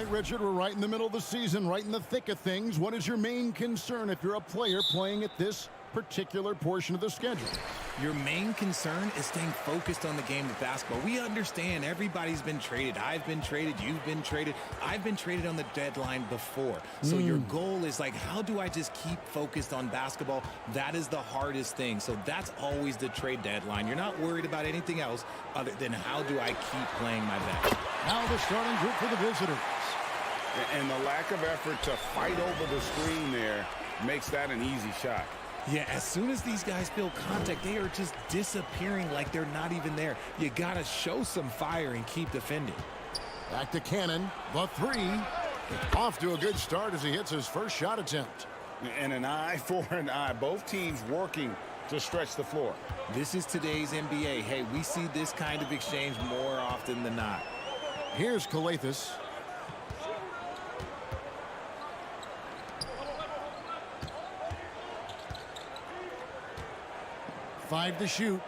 right, Richard, we're right in the middle of the season, right in the thick of things. What is your main concern if you're a player playing at this particular portion of the schedule? Your main concern is staying focused on the game of basketball. We understand everybody's been traded. I've been traded. You've been traded. I've been traded on the deadline before. So your goal is like, how do I just keep focused on basketball? That is the hardest thing. So that's always the trade deadline. You're not worried about anything else other than how do I keep playing my best. Now the starting group for the visitors. And the lack of effort to fight over the screen there makes that an easy shot. Yeah, as soon as these guys feel contact, they are just disappearing like they're not even there. You got to show some fire and keep defending. Back to Cannon, the three. Off to a good start as he hits his first shot attempt. And an eye for an eye. Both teams working to stretch the floor. This is today's NBA. Hey, we see this kind of exchange more often than not. Here's Calathes. Five to shoot.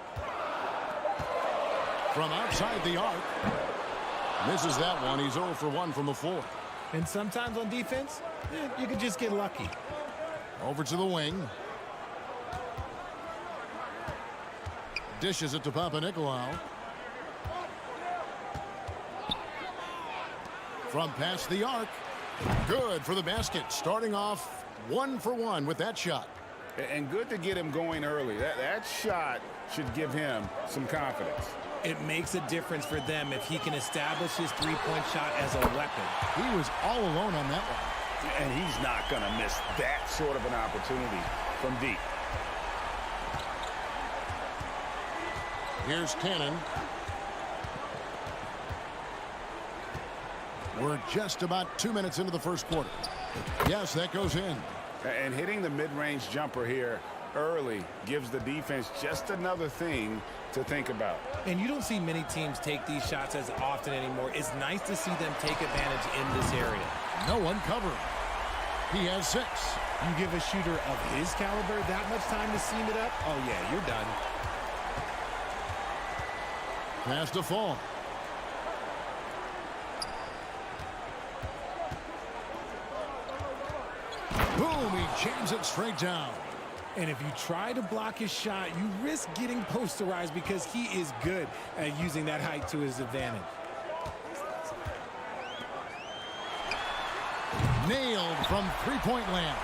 From outside the arc. Misses that one. He's 0 for 1 from the floor. And sometimes on defense, you can just get lucky. Over to the wing. Dishes it to Papanikolaou. From past the arc. Good for the basket. Starting off 1 for 1 with that shot. And good to get him going early. That shot should give him some confidence. It makes a difference for them if he can establish his three-point shot as a weapon. He was all alone on that one. And he's not going to miss that sort of an opportunity from deep. Here's Cannon. We're just about 2 minutes into the first quarter. Yes, that goes in. And hitting the mid-range jumper here early gives the defense just another thing to think about. And you don't see many teams take these shots as often anymore. It's nice to see them take advantage in this area. No one covering. He has 6. You give a shooter of his caliber that much time to seam it up, oh yeah, you're done. Pass to Fall. Boom, he jams it straight down. And if you try to block his shot, you risk getting posterized because he is good at using that height to his advantage. Nailed from three-point land.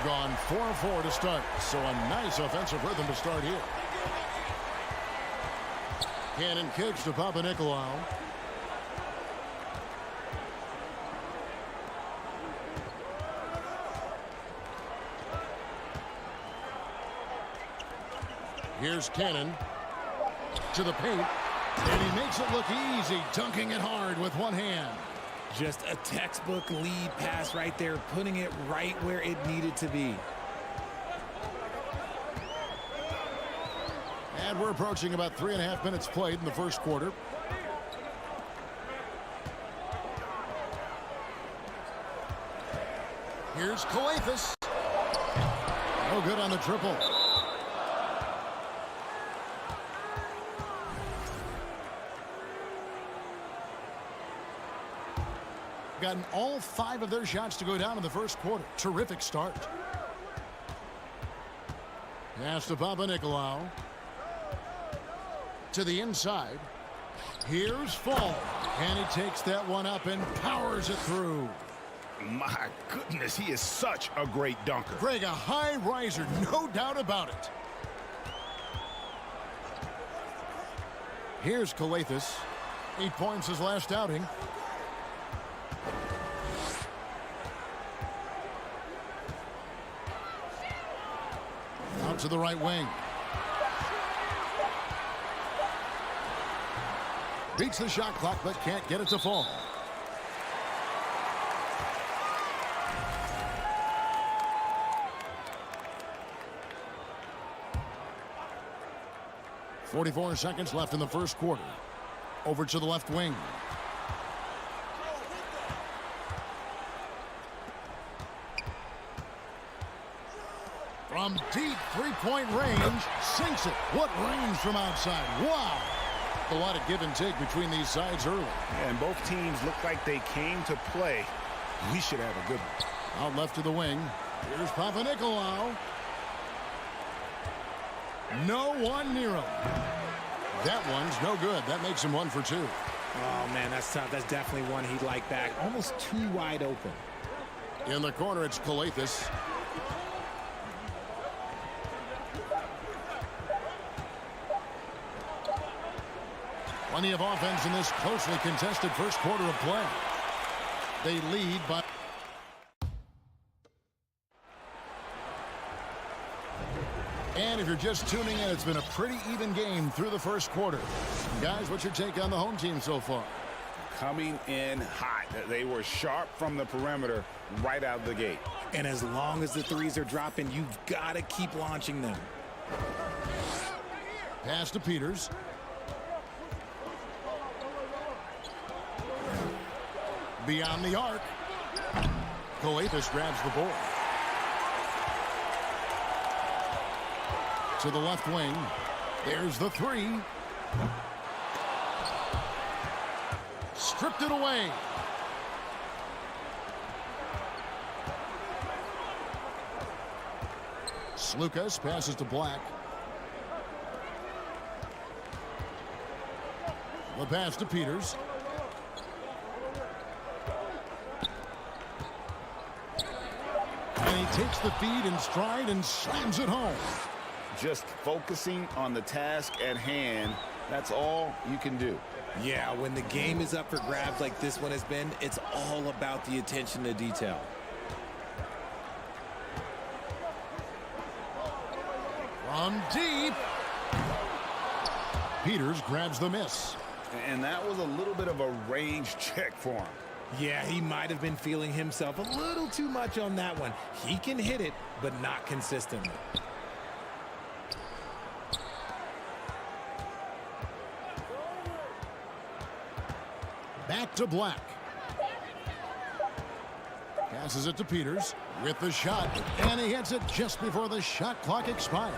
Gone 4-4 to start, so a nice offensive rhythm to start here. Cannon kicks to Papanikolaou. Here's Cannon to the paint, and he makes it look easy, dunking it hard with one hand. Just a textbook lead pass right there, putting it right where it needed to be. And we're approaching about 3.5 minutes played in the first quarter. Here's Calathes. No good on the triple. Gotten all 5 of their shots to go down in the first quarter. Terrific start. Pass to Papanikolaou. To the inside. Here's Fall. And he takes that one up and powers it through. My goodness, he is such a great dunker. Greg, a high riser, no doubt about it. Here's Calathes. 8 points his last outing. Out to the right wing. Beats the shot clock, but can't get it to fall. .44 seconds left in the first quarter. Over to the left wing. From deep three-point range, sinks it. What range from outside. Wow. A lot of give and take between these sides early. Yeah, and both teams look like they came to play. We should have a good one. Out left to the wing. Here's Papanikolaou. No one near him. That one's no good. That makes him 1 for 2. Oh, man, that's tough. That's definitely one he'd like back. Almost too wide open. In the corner, it's Kalathis. Plenty of offense in this closely contested first quarter of play. They lead by... And if you're just tuning in, it's been a pretty even game through the first quarter. Guys, what's your take on the home team so far? Coming in hot. They were sharp from the perimeter right out of the gate. And as long as the threes are dropping, you've got to keep launching them. Pass to Peters. Beyond the arc. Kalathis grabs the ball. To the left wing. There's the three. Stripped it away. Slukas passes to Black. The pass to Peters. And he takes the feed in stride and slams it home. Just focusing on the task at hand, that's all you can do. Yeah, when the game is up for grabs like this one has been, it's all about the attention to detail. From deep. Peters grabs the miss. And that was a little bit of a range check for him. Yeah, he might have been feeling himself a little too much on that one. He can hit it, but not consistently. Back to Black. Passes it to Peters with the shot, and he hits it just before the shot clock expires.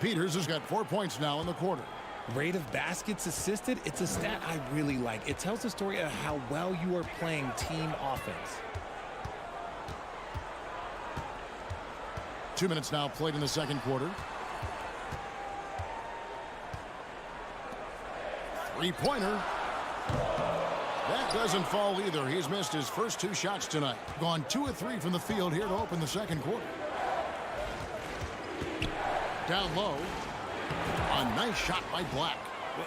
Peters has got 4 points now in the quarter. Rate of baskets assisted, it's a stat I really like. It tells the story of how well you are playing team offense. 2 minutes now played in the second quarter. Three-pointer. That doesn't fall either. He's missed his first 2 shots tonight. Gone 2 of 3 from the field here to open the second quarter. Down low. A nice shot by Black.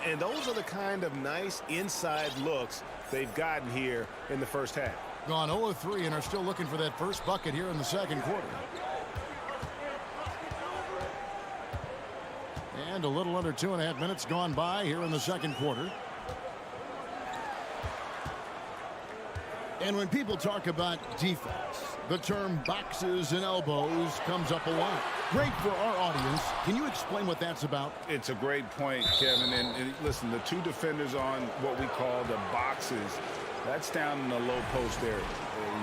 And those are the kind of nice inside looks they've gotten here in the first half. Gone 0 of 3 and are still looking for that first bucket here in the second quarter. And a little under 2.5 minutes gone by here in the second quarter. And when people talk about defense, the term boxes and elbows comes up a lot. Great for our audience. Can you explain what that's about? It's a great point, Kevin. And listen, the 2 defenders on what we call the boxes, that's down in the low post area.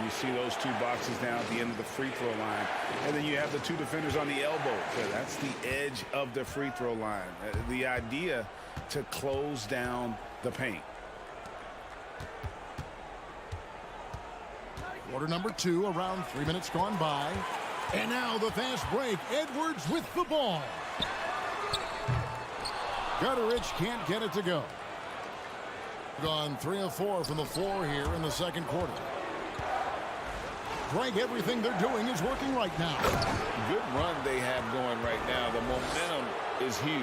You see those 2 boxes down at the end of the free throw line. And then you have the 2 defenders on the elbow. So that's the edge of the free throw line. The idea to close down the paint. Quarter number 2, around 3 minutes gone by. And now the fast break. Edwards with the ball. Gutteridge can't get it to go. Gone 3 of 4 from the floor here in the second quarter. Greg, everything they're doing is working right now. Good run they have going right now. The momentum is huge.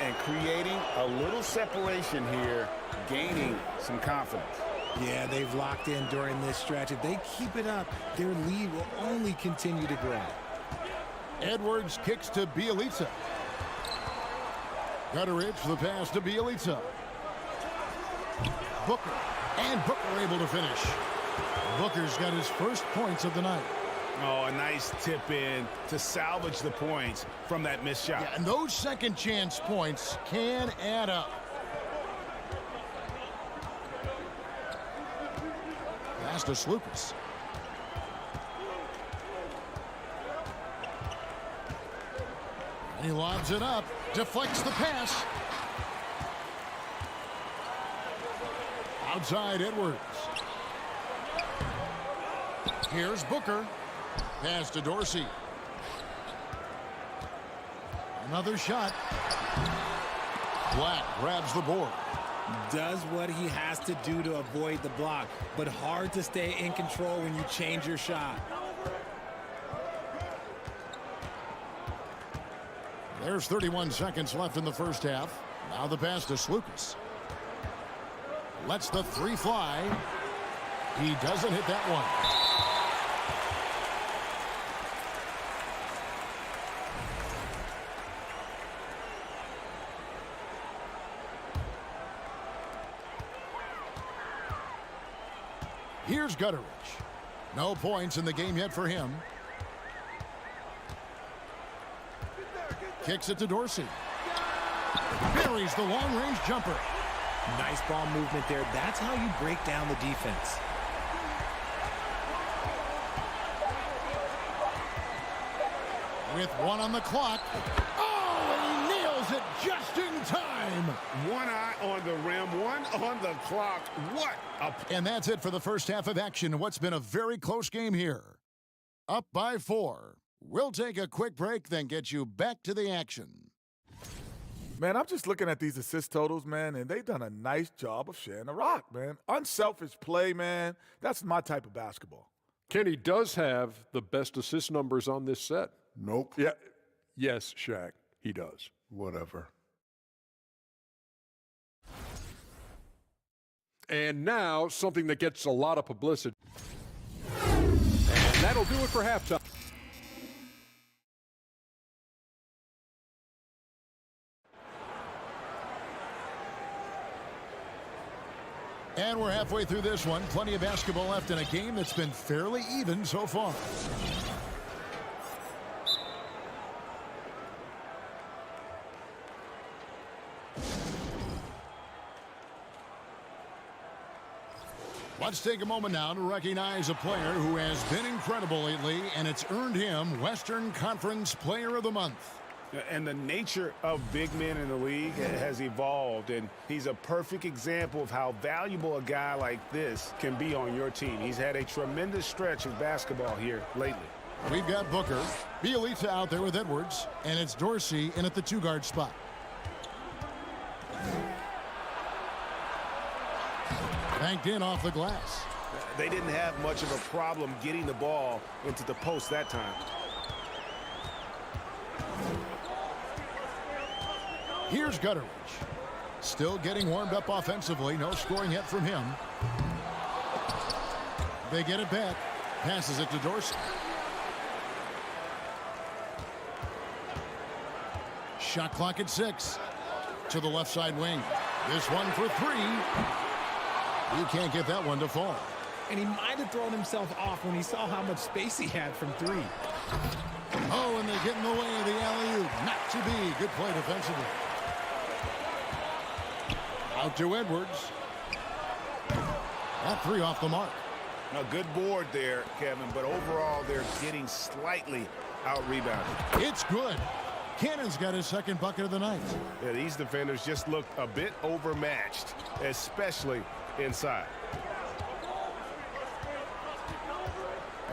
And creating a little separation here, gaining some confidence. Yeah, they've locked in during this stretch. If they keep it up, their lead will only continue to grow. Edwards kicks to Bielitsa. Gutteridge for the pass to Bielitsa. Booker. And Booker able to finish. Booker's got his first points of the night. Oh, a nice tip in to salvage the points from that missed shot. Yeah, and those second chance points can add up. Pass to Slukas. And he lobs it up. Deflects the pass. Outside Edwards. Here's Booker. Pass to Dorsey. Another shot. Black grabs the board. Does what he has to do to avoid the block, but hard to stay in control when you change your shot. There's 31 seconds left in the first half. Now the pass to Slukas. Lets the three fly. He doesn't hit that one. Here's Gutteridge. No points in the game yet for him. Kicks it to Dorsey. Buries the long-range jumper. Nice ball movement there. That's how you break down the defense. With one on the clock. Oh, and he nails it just in time. One eye on the rim, one on the clock. What a... And that's it for the first half of action in what's been a very close game here. Up by 4. We'll take a quick break, then get you back to the action. Man, I'm just looking at these assist totals, man, and they've done a nice job of sharing the rock, man. Unselfish play, man. That's my type of basketball. Kenny does have the best assist numbers on this set. Nope. Yeah. Yes, Shaq, he does. Whatever. And now, something that gets a lot of publicity. And that'll do it for halftime. And we're halfway through this one. Plenty of basketball left in a game that's been fairly even so far. Let's take a moment now to recognize a player who has been incredible lately, and it's earned him Western Conference Player of the Month. And the nature of big men in the league has evolved, and he's a perfect example of how valuable a guy like this can be on your team. He's had a tremendous stretch of basketball here lately. We've got Booker, Bielitsa out there with Edwards, and it's Dorsey in at the two-guard spot. Banked in off the glass. They didn't have much of a problem getting the ball into the post that time. Here's Gutteridge. Still getting warmed up offensively. No scoring yet from him. They get it back. Passes it to Dorsey. Shot clock at 6. To the left side wing. This one for 3. You can't get that one to fall. And he might have thrown himself off when he saw how much space he had from 3. Oh, and they get in the way of the alley-oop. Not to be. Good play defensively. Out to Edwards. That 3 off the mark. A good board there, Kevin, but overall they're getting slightly out-rebounded. It's good. Cannon's got his second bucket of the night. Yeah, these defenders just look a bit overmatched, especially inside.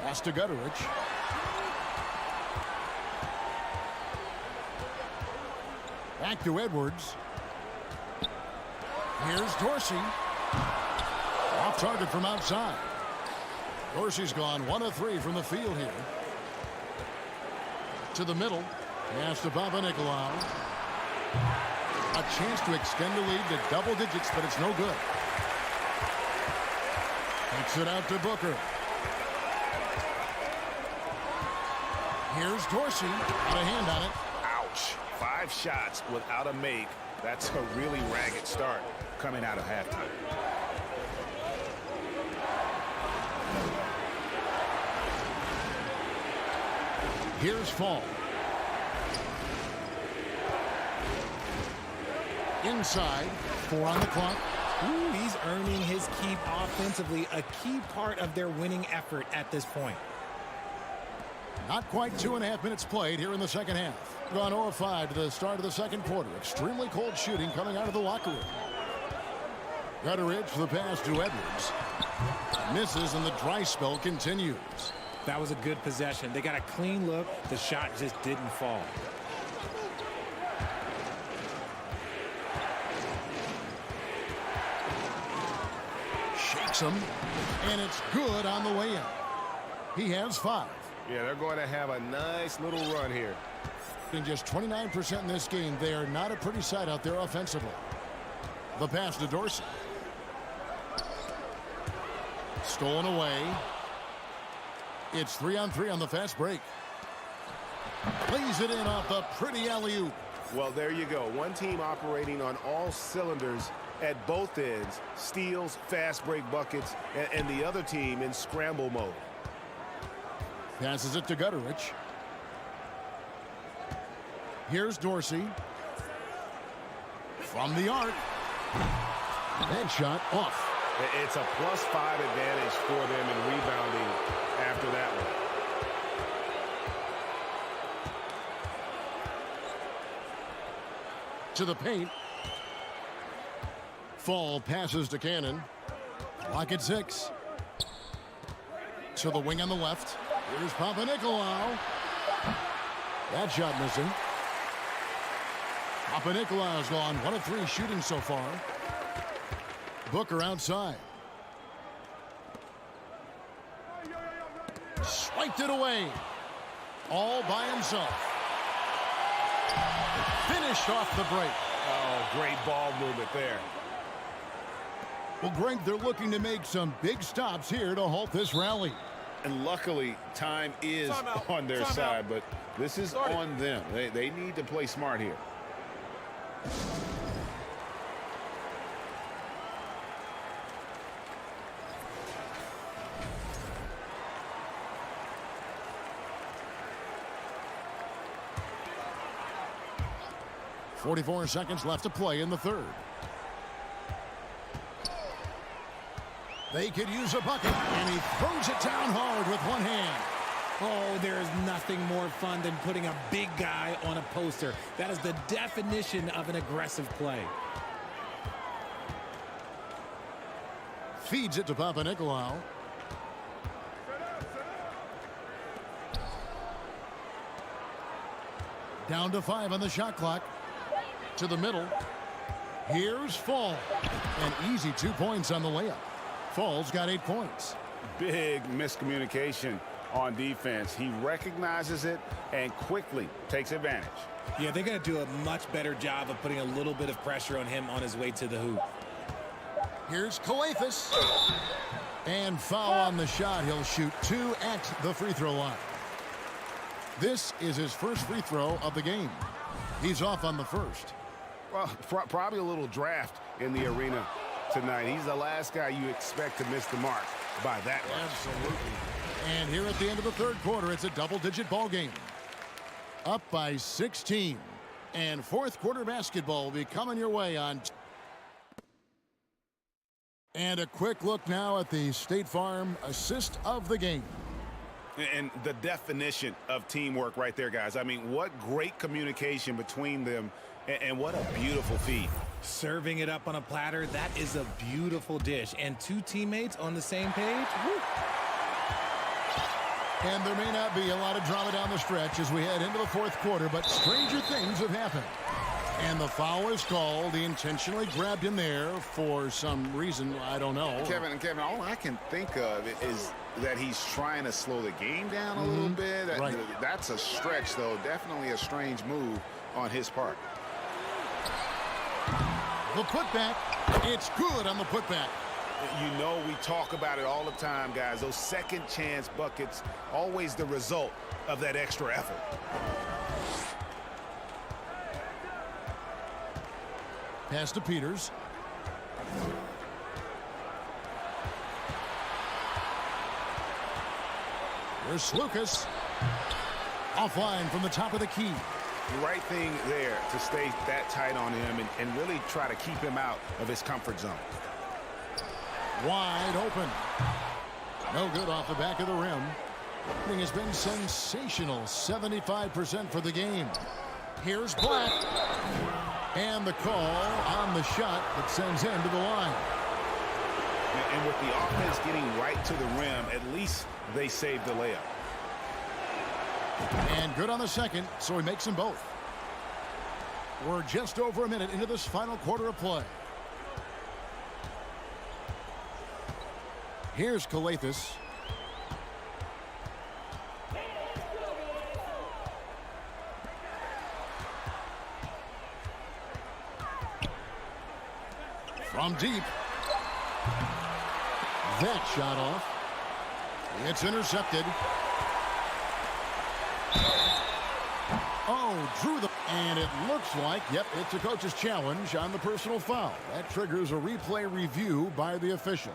Pass to Gutteridge. Back to Edwards. Here's Dorsey. Off target from outside. Dorsey's gone 1 of 3 from the field here. To the middle. Pass to Papanikolaou. A chance to extend the lead to double digits, but it's no good. Takes it out to Booker. Here's Dorsey. Got a hand on it. Ouch. 5 shots without a make. That's a really ragged start coming out of halftime. Here's Fall. Inside. 4 on the clock. Ooh, he's earning his keep offensively, a key part of their winning effort at this point. Not quite 2.5 minutes played here in the second half. Gone 0 of 5 to the start of the second quarter. Extremely cold shooting coming out of the locker room. Gutteridge for the pass to Edwards. Misses and the dry spell continues. That was a good possession. They got a clean look. The shot just didn't fall. Shakes him, and it's good on the way in. He has 5. Yeah, they're going to have a nice little run here. In just 29% in this game, they are not a pretty sight out there offensively. The pass to Dorsey. Stolen away. It's 3-on-3 on the fast break. Plays it in off the pretty alley-oop. Well, there you go. One team operating on all cylinders at both ends. Steals, fast break buckets, and the other team in scramble mode. Passes it to Gutteridge. Here's Dorsey. From the arc. That shot off. It's a +5 advantage for them in rebounding after that one. To the paint. Fall passes to Cannon. Lock at 6. To the wing on the left. Here's Papanikolaou. That shot missing. Papanikolaou's gone 1 of 3 shooting so far. Booker outside. Swiped it away. All by himself. Finished off the break. Oh, great ball movement there. Well, Greg, they're looking to make some big stops here to halt this rally. And luckily, time is on their side, but this is on them. They need to play smart here. .44 seconds left to play in the third. They could use a bucket, and he throws it down hard with one hand. Oh, there is nothing more fun than putting a big guy on a poster. That is the definition of an aggressive play. Feeds it to Papanikolaou. Down to 5 on the shot clock. To the middle. Here's Fall. An easy 2 points on the layup. Fall's got 8 points. Big miscommunication on defense. He recognizes it and quickly takes advantage. Yeah, they got to do a much better job of putting a little bit of pressure on him on his way to the hoop. Here's Kalathis. And foul on the shot. He'll shoot 2 at the free throw line. This is his first free throw of the game. He's off on the first. Well, probably a little draft in the arena tonight. He's the last guy you expect to miss the mark by that much. Absolutely. And here at the end of the third quarter, it's a double-digit ball game. Up by 16. And fourth quarter basketball will be coming your way on. And a quick look now at the State Farm assist of the game. And the definition of teamwork right there, guys. I mean, what great communication between them, and what a beautiful feed. Serving it up on a platter, that is a beautiful dish. And 2 teammates on the same page. Woo. And there may not be a lot of drama down the stretch as we head into the fourth quarter, but stranger things have happened. And the foul is called. He intentionally grabbed him there for some reason. I don't know. Kevin, all I can think of is that he's trying to slow the game down a little bit. Right. That's a stretch, though. Definitely a strange move on his part. The putback. It's good on the putback. You know, we talk about it all the time, guys. Those second chance buckets, always the result of that extra effort. Pass to Peters. Here's Lucas. Offline from the top of the key. The right thing there to stay that tight on him and really try to keep him out of his comfort zone. Wide open. No good off the back of the rim. Shooting has been sensational. 75% for the game. Here's Black. And the call on the shot that sends him to the line. And with the offense getting right to the rim, at least they saved the layup. And good on the second, so he makes them both. We're just over a minute into this final quarter of play. Here's Calathes. From deep. That shot off. It's intercepted. Oh, drew the... And it looks like, yep, it's a coach's challenge on the personal foul. That triggers a replay review by the officials.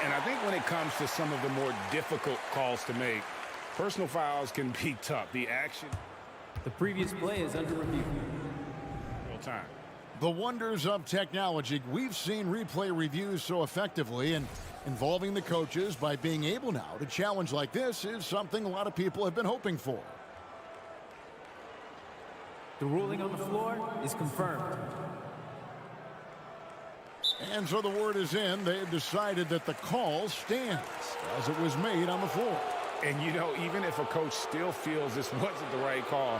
And I think when it comes to some of the more difficult calls to make, personal fouls can be tough. The action. The previous play is under review. Real time. The wonders of technology. We've seen replay reviews so effectively, and involving the coaches by being able now to challenge like this is something a lot of people have been hoping for. The ruling on the floor is confirmed. And so the word is in. They've decided that the call stands as it was made on the floor. And, you know, even if a coach still feels this wasn't the right call,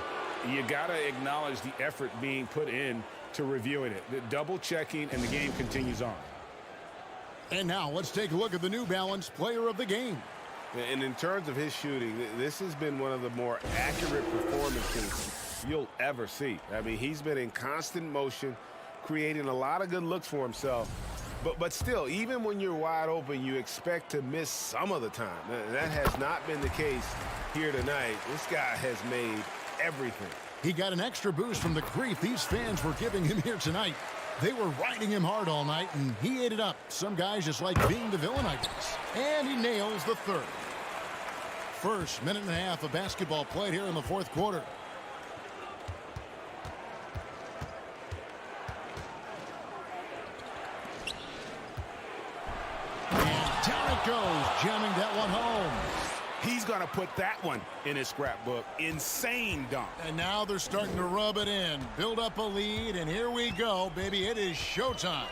you got to acknowledge the effort being put in to reviewing it. The double checking, and the game continues on. And now let's take a look at the New Balance player of the game. And in terms of his shooting, this has been one of the more accurate performances you'll ever see. I mean, he's been in constant motion, creating a lot of good looks for himself. But still, even when you're wide open, you expect to miss some of the time. That has not been the case here tonight. This guy has made everything. He got an extra boost from the grief these fans were giving him here tonight. They were riding him hard all night, and he ate it up. Some guys just like being the villain, I guess. And he nails the third. First minute and a half of basketball played here in the fourth quarter. And down it goes, jamming that one home. He's going to put that one in his scrapbook. Insane dunk. And now they're starting to rub it in, build up a lead, and here we go, baby. It is showtime.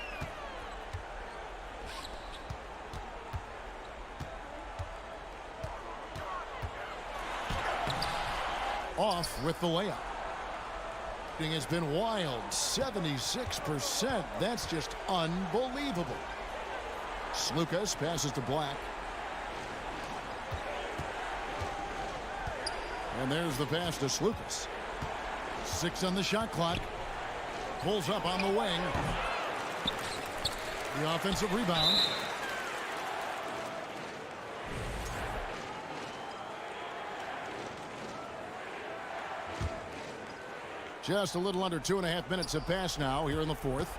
Off with the layup. It has been wild, 76%. That's just unbelievable. Slukas passes to Black. And there's the pass to Slukas. 6 on the shot clock. Pulls up on the wing. The offensive rebound. Just a little under 2.5 minutes have passed now here in the fourth.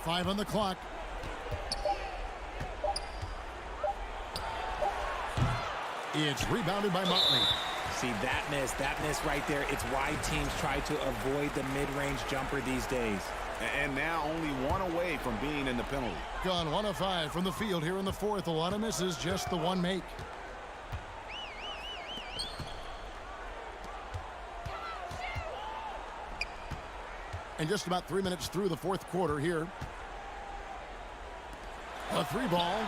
5 on the clock. It's rebounded by Motley. See, that miss right there. It's why teams try to avoid the mid-range jumper these days. And now only one away from being in the penalty. Gone 1 of 5 from the field here in the fourth. A lot of misses, just the one make. And just about 3 minutes through the fourth quarter here. A 3-ball.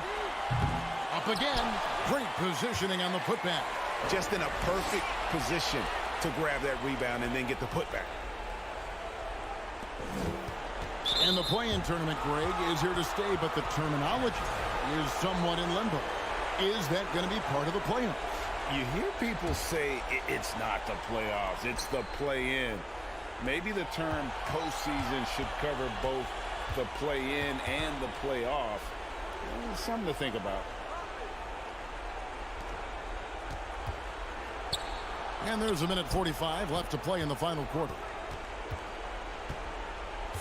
Up again. Great positioning on the putback. Just in a perfect position to grab that rebound and then get the putback. And the play-in tournament, Greg, is here to stay, but the terminology is somewhat in limbo. Is that going to be part of the playoffs? You hear people say it's not the playoffs, it's the play-in. Maybe the term postseason should cover both the play-in and the playoff. Something to think about. And there's a minute 45 left to play in the final quarter.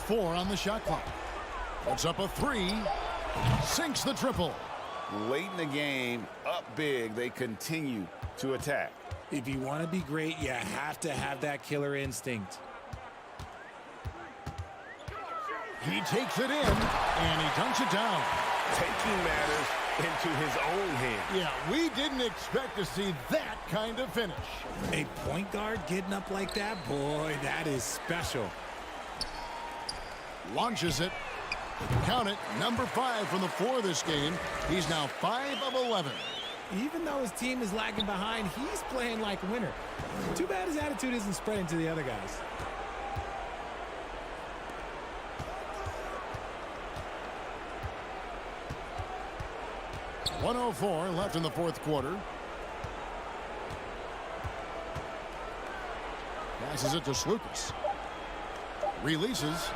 4 on the shot clock. Puts up a 3. Sinks the triple. Late in the game, up big, they continue to attack. If you want to be great, you have to have that killer instinct. He takes it in, and he dunks it down. Taking matters into his own hand. Yeah, we didn't expect to see that kind of finish. A point guard getting up like that, boy, that is special. Launches it. Count it, number 5 from the floor this game. He's now 5 of 11. Even though his team is lagging behind, he's playing like a winner. Too bad his attitude isn't spreading to the other guys. .104 left in the fourth quarter. Passes it to Slukas. Releases.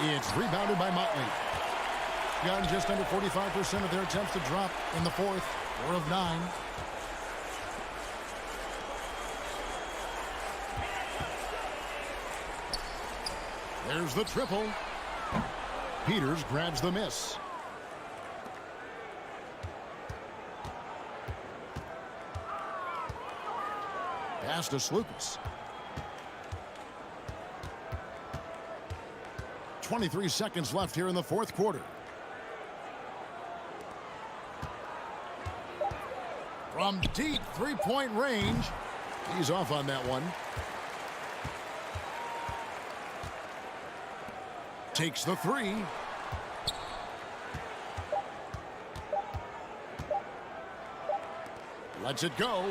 It's rebounded by Motley. Gotten just under 45% of their attempts to drop in the fourth. 4 of 9. There's the triple. Peters grabs the miss. Pass to Slukas. 23 seconds left here in the fourth quarter. From deep three-point range. He's off on that one. Takes the three. Lets it go.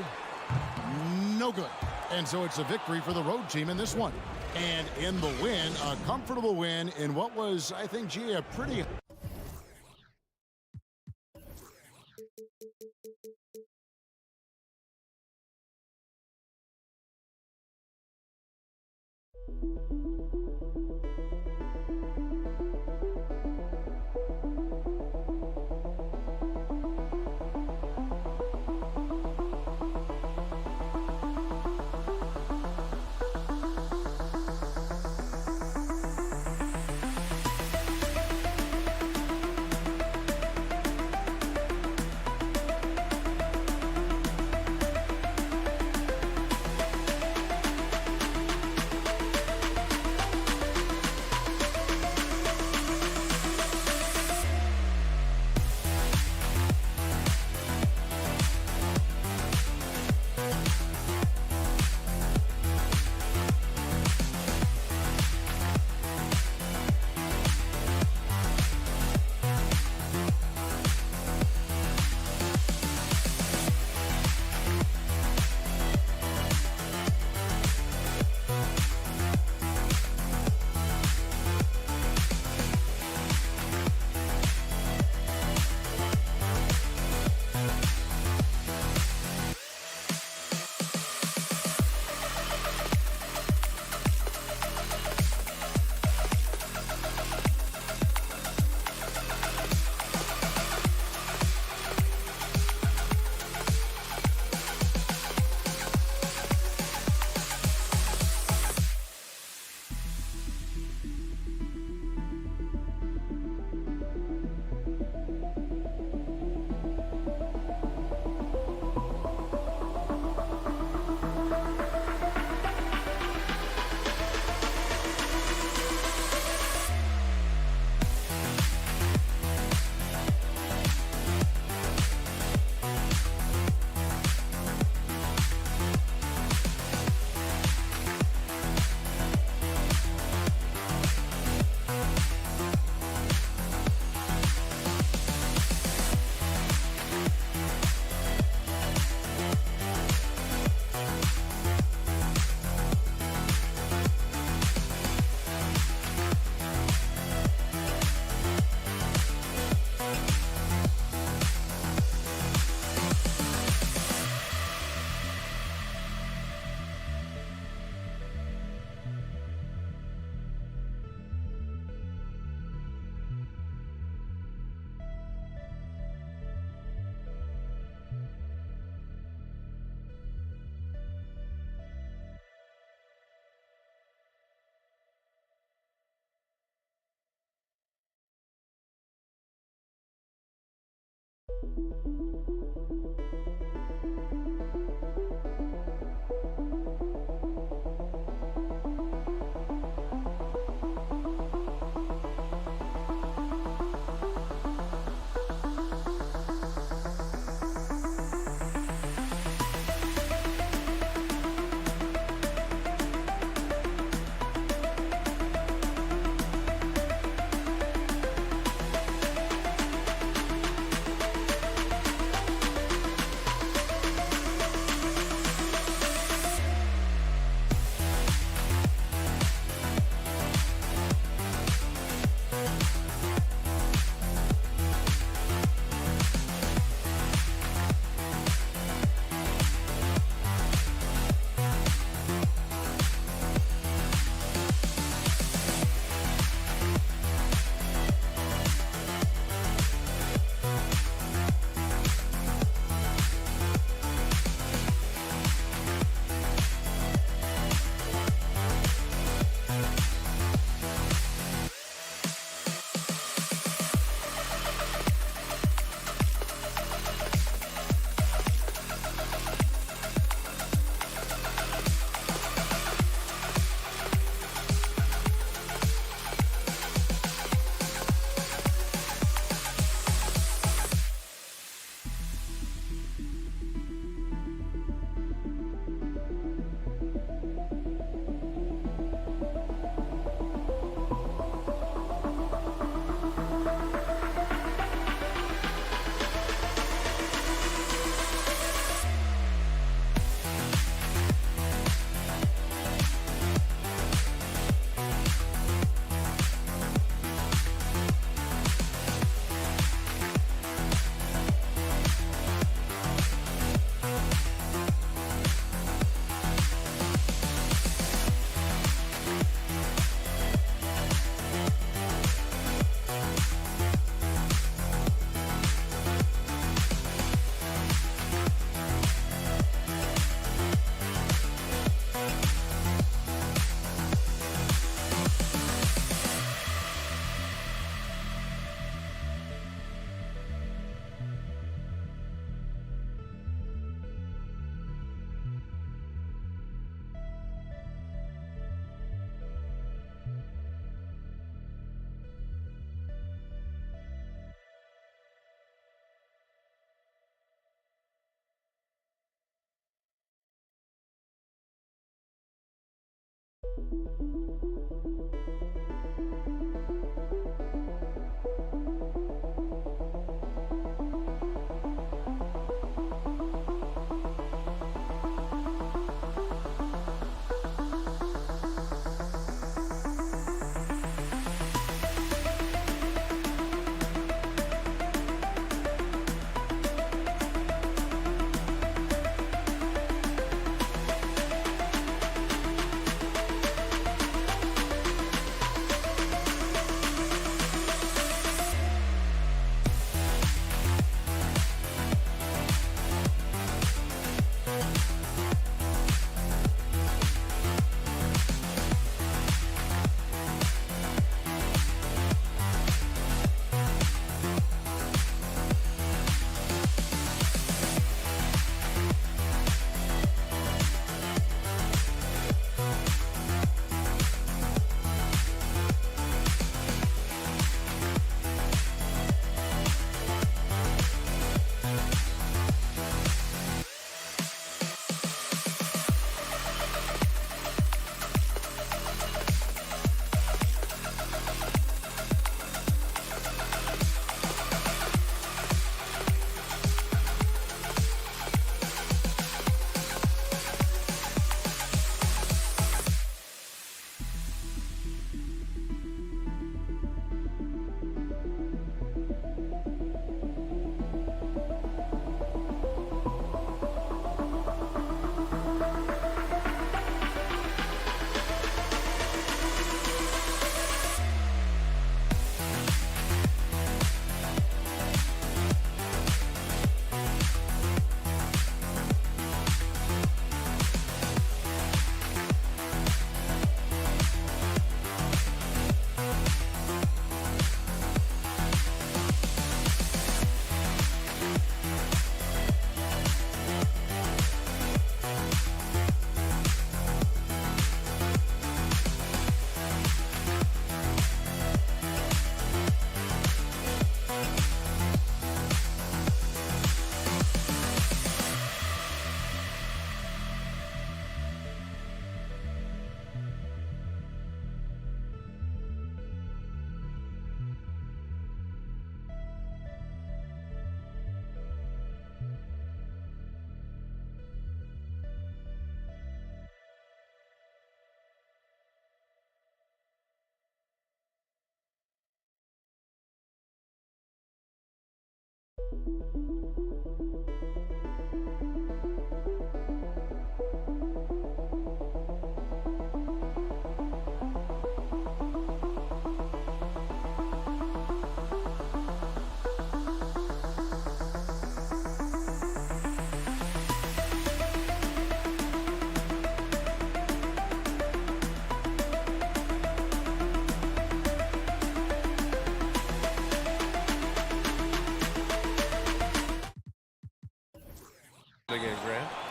No good. And so it's a victory for the road team in this one. And in the win, a comfortable win in what was, I think, G, a pretty...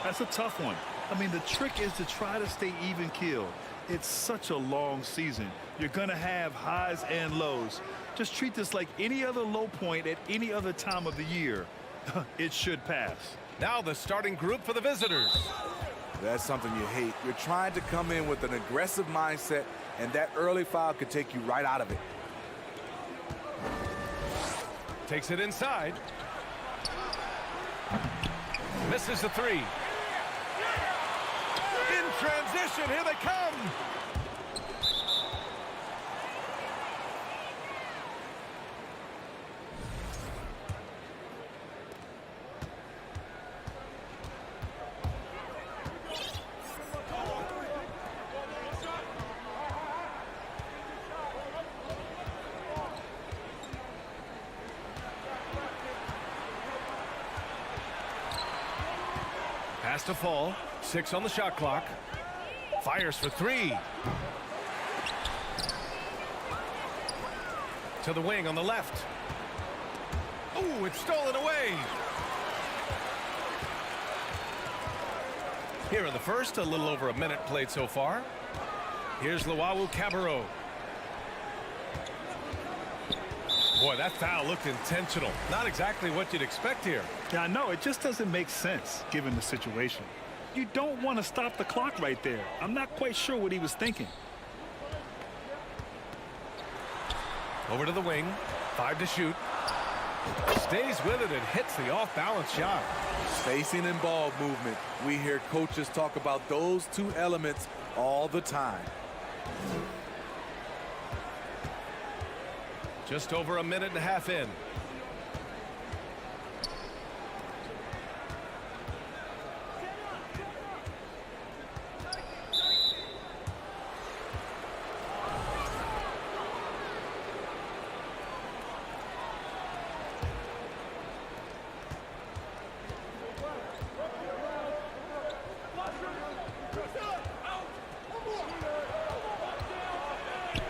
That's a tough one. I mean, the trick is to try to stay even keeled. It's such a long season. You're going to have highs and lows. Just treat this like any other low point at any other time of the year. It should pass. Now the starting group for the visitors. That's something you hate. You're trying to come in with an aggressive mindset, and that early foul could take you right out of it. Takes it inside. Misses the three. In transition, here they come. Pass to fall. 6 on the shot clock. Fires for 3. To the wing on the left. Oh, it's stolen away. Here in the first, a little over a minute played so far. Here's Luau Cabarro. Boy, that foul looked intentional. Not exactly what you'd expect here. Yeah, I know. It just doesn't make sense given the situation. You don't want to stop the clock right there. I'm not quite sure what he was thinking. Over to the wing. 5 to shoot. Stays with it and hits the off-balance shot. Spacing and ball movement. We hear coaches talk about those two elements all the time. Just over a minute and a half in.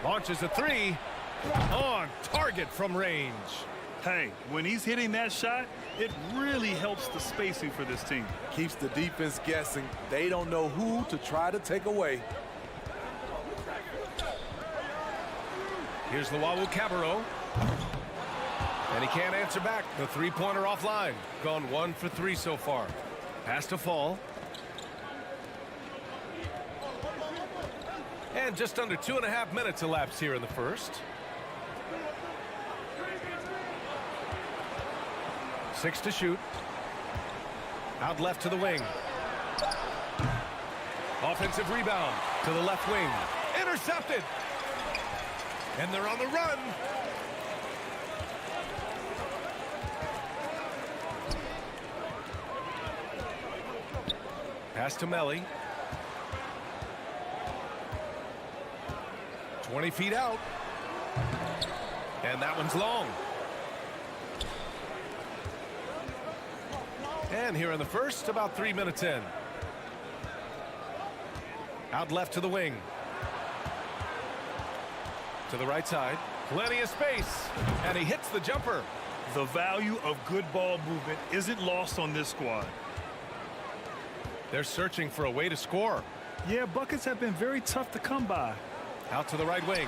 Launches a 3 on target from range. Hey, when he's hitting that shot, it really helps the spacing for this team. Keeps the defense guessing. They don't know who to try to take away. Here's Luau Cabarro. And he can't answer back. The three-pointer offline. Gone 1 for 3 so far. Pass to Fall. And just under 2.5 minutes elapsed here in the first. 6 to shoot. Out left to the wing. Offensive rebound to the left wing. Intercepted. And they're on the run. Pass to Melly. 20 feet out. And that one's long. And here in the first, about 3 minutes in. Out left to the wing. To the right side. Plenty of space. And he hits the jumper. The value of good ball movement isn't lost on this squad. They're searching for a way to score. Yeah, buckets have been very tough to come by. Out to the right wing.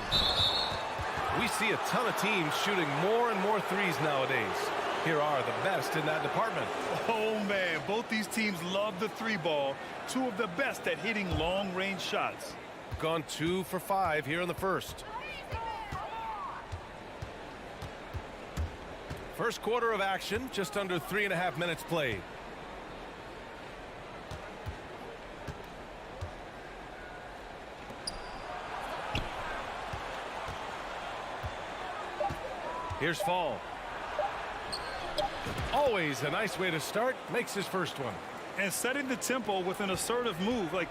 We see a ton of teams shooting more and more threes nowadays. Here are the best in that department. Oh, man, both these teams love the three ball. Two of the best at hitting long-range shots. Gone 2 for 5 here in the first. First quarter of action, just under 3.5 minutes played. Here's Fall. Always a nice way to start. Makes his first one. And setting the tempo with an assertive move. Like,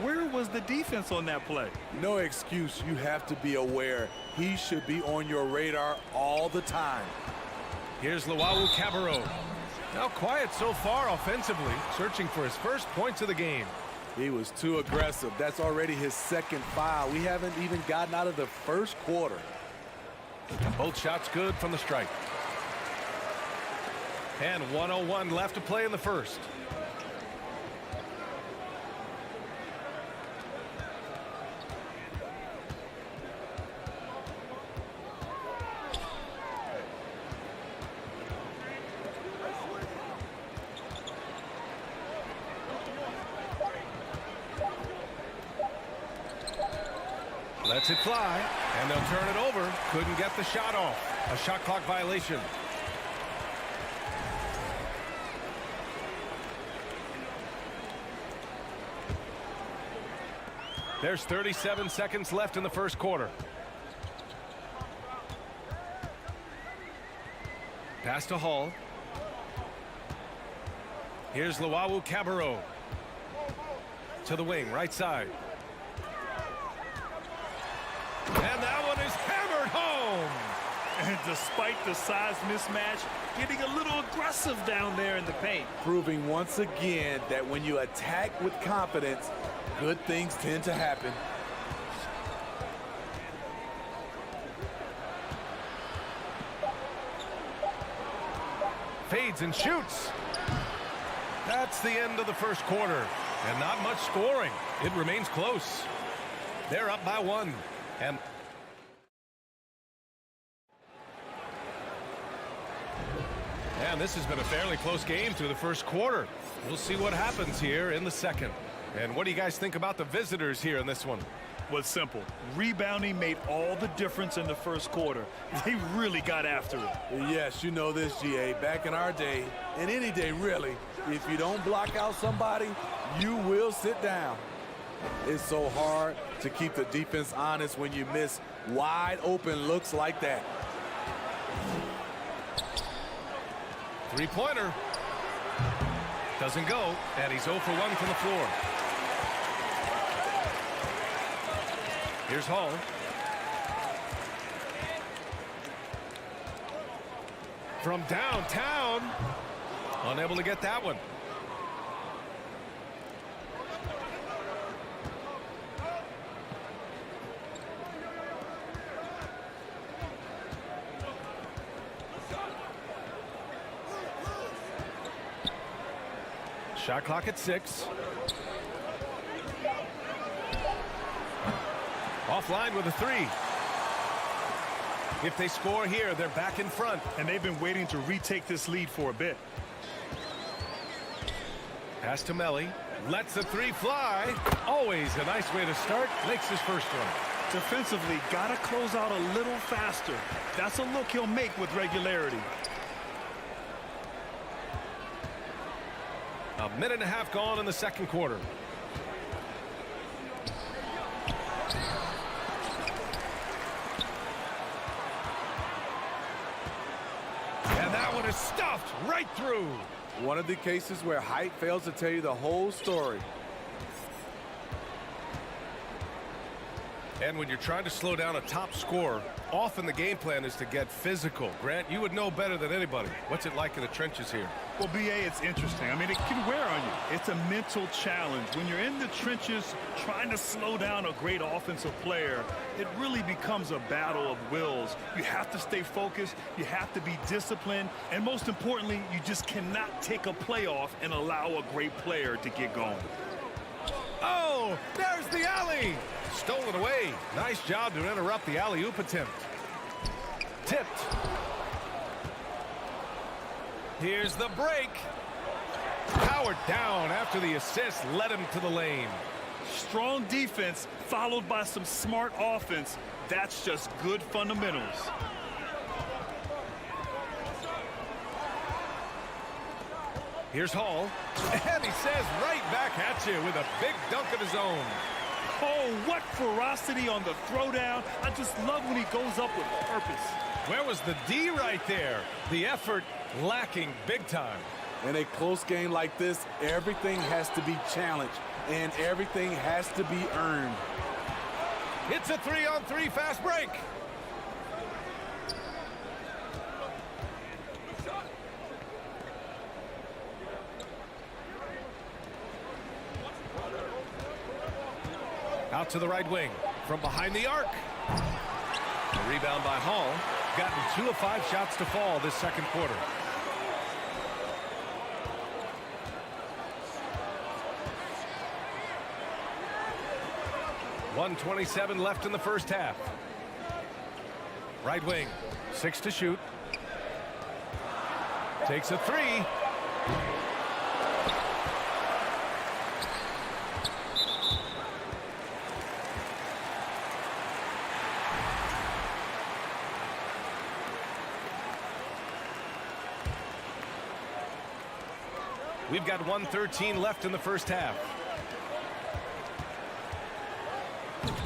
where was the defense on that play? No excuse. You have to be aware. He should be on your radar all the time. Here's Luau Cabarro. Now quiet so far offensively. Searching for his first points of the game. He was too aggressive. That's already his second foul. We haven't even gotten out of the first quarter. Both shots good from the strike. And 1:01 left to play in the first. Lets it fly, and they'll turn it over. Couldn't get the shot off. A shot clock violation. There's 37 seconds left in the first quarter. Pass to Hall. Here's Luau Cabarro. To the wing, right side. And that one is hammered home. And despite the size mismatch, getting a little aggressive down there in the paint. Proving once again that when you attack with confidence, good things tend to happen. Fades and shoots. That's the end of the first quarter. And not much scoring. It remains close. They're up by 1. And this has been a fairly close game through the first quarter. We'll see what happens here in the second. And what do you guys think about the visitors here in this one? was simple. Rebounding made all the difference in the first quarter. They really got after it. Yes, you know this, GA. Back in our day, and any day really, if you don't block out somebody, you will sit down. It's so hard to keep the defense honest when you miss wide open looks like that. Three-pointer. Doesn't go, and he's 0 for 1 from the floor. Here's Hall. From downtown. Unable to get that one. Shot clock at 6. Offline with a 3. If they score here, they're back in front. And they've been waiting to retake this lead for a bit. Pass to Melly. Lets the 3 fly. Always a nice way to start. Makes his first one. Defensively, got to close out a little faster. That's a look he'll make with regularity. A minute and a half gone in the second quarter. And that one is stuffed right through. One of the cases where height fails to tell you the whole story. And when you're trying to slow down a top scorer, often the game plan is to get physical. Grant, you would know better than anybody. What's it like in the trenches here? Well, BA, it's interesting. I mean, it can wear on you. It's a mental challenge. When you're in the trenches trying to slow down a great offensive player, it really becomes a battle of wills. You have to stay focused. You have to be disciplined. And most importantly, you just cannot take a play off and allow a great player to get going. Oh, there's the alley. Stolen away. Nice job to interrupt the alley-oop attempt. Tipped. Here's the break. Powered down after the assist led him to the lane. Strong defense followed by some smart offense. That's just good fundamentals. Here's Hall. And he says right back at you with a big dunk of his own. Oh, what ferocity on the throwdown. I just love when he goes up with purpose. Where was the D right there? The effort lacking big time. In a close game like this, everything has to be challenged and everything has to be earned. It's a 3-on-3 fast break. Out to the right wing from behind the arc. A rebound by Hall. Gotten 2 of 5 shots to fall this second quarter. .127 left in the first half. Right wing, 6 to shoot. Takes a 3. We've got 1:13 left in the first half.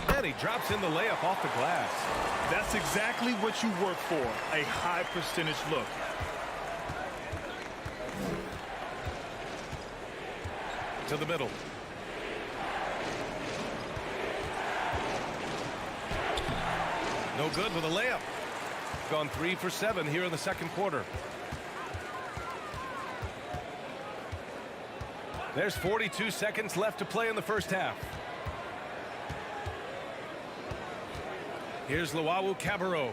And he drops in the layup off the glass. That's exactly what you work for, a high percentage look. To the middle. No good with a layup. Gone 3 for 7 here in the second quarter. There's 42 seconds left to play in the first half. Here's Luau Cabarro.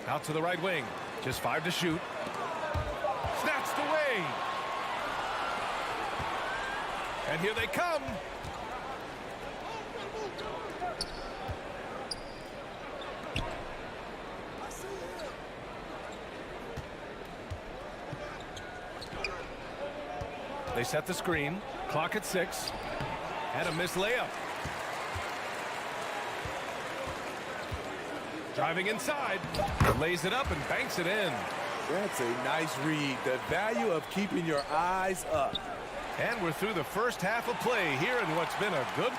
Out to the right wing. Just 5 to shoot. Snatched away. And here they come. They set the screen. Clock at 6. And a missed layup. Driving inside. Lays it up and banks it in. That's a nice read. The value of keeping your eyes up. And we're through the first half of play here in what's been a good...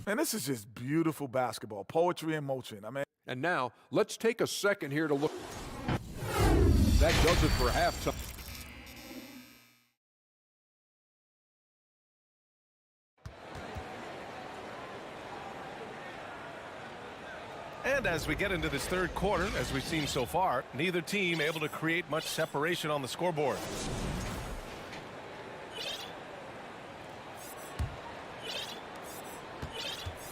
Man, this is just beautiful basketball. Poetry in motion. I mean... And now, let's take a second here to look. That does it for halftime. And as we get into this third quarter, as we've seen so far, neither team able to create much separation on the scoreboard.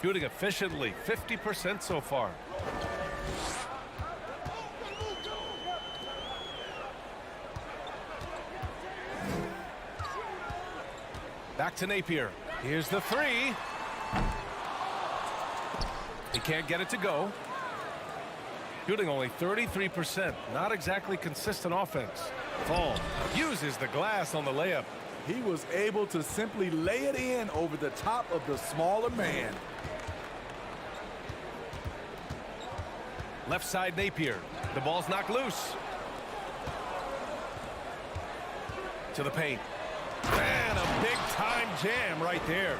Shooting efficiently, 50% so far. Back to Napier. Here's the three. He can't get it to go. Shooting only 33%. Not exactly consistent offense. Fall uses the glass on the layup. He was able to simply lay it in over the top of the smaller man. Left side Napier. The ball's knocked loose. To the paint. And a big-time jam right there.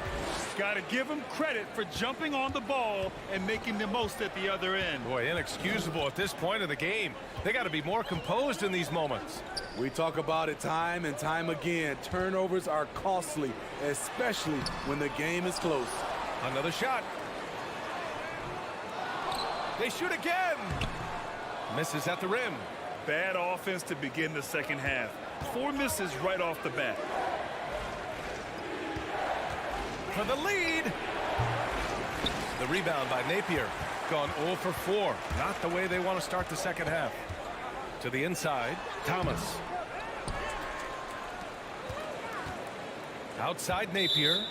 Got to give him credit for jumping on the ball and making the most at the other end. Boy, inexcusable at this point of the game. They got to be more composed in these moments. We talk about it time and time again. Turnovers are costly, especially when the game is close. Another shot. They shoot again. Misses at the rim. Bad offense to begin the second half. 4 misses right off the bat. For the lead. The rebound by Napier. Gone 0 for 4. Not the way they want to start the second half. To the inside, Thomas. Outside Napier.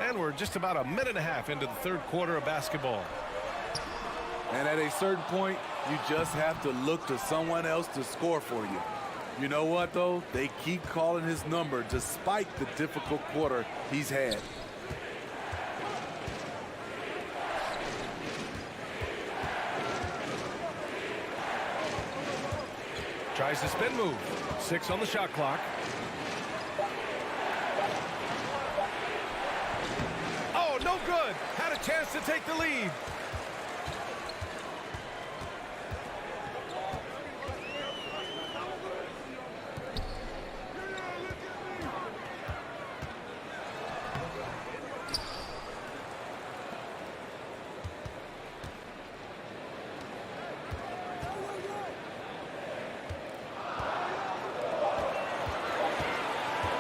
And we're just about a minute and a half into the third quarter of basketball. And at a certain point, you just have to look to someone else to score for you. You know what, though? They keep calling his number despite the difficult quarter he's had. Tries the spin move. 6 on the shot clock. Oh, no good. Had a chance to take the lead.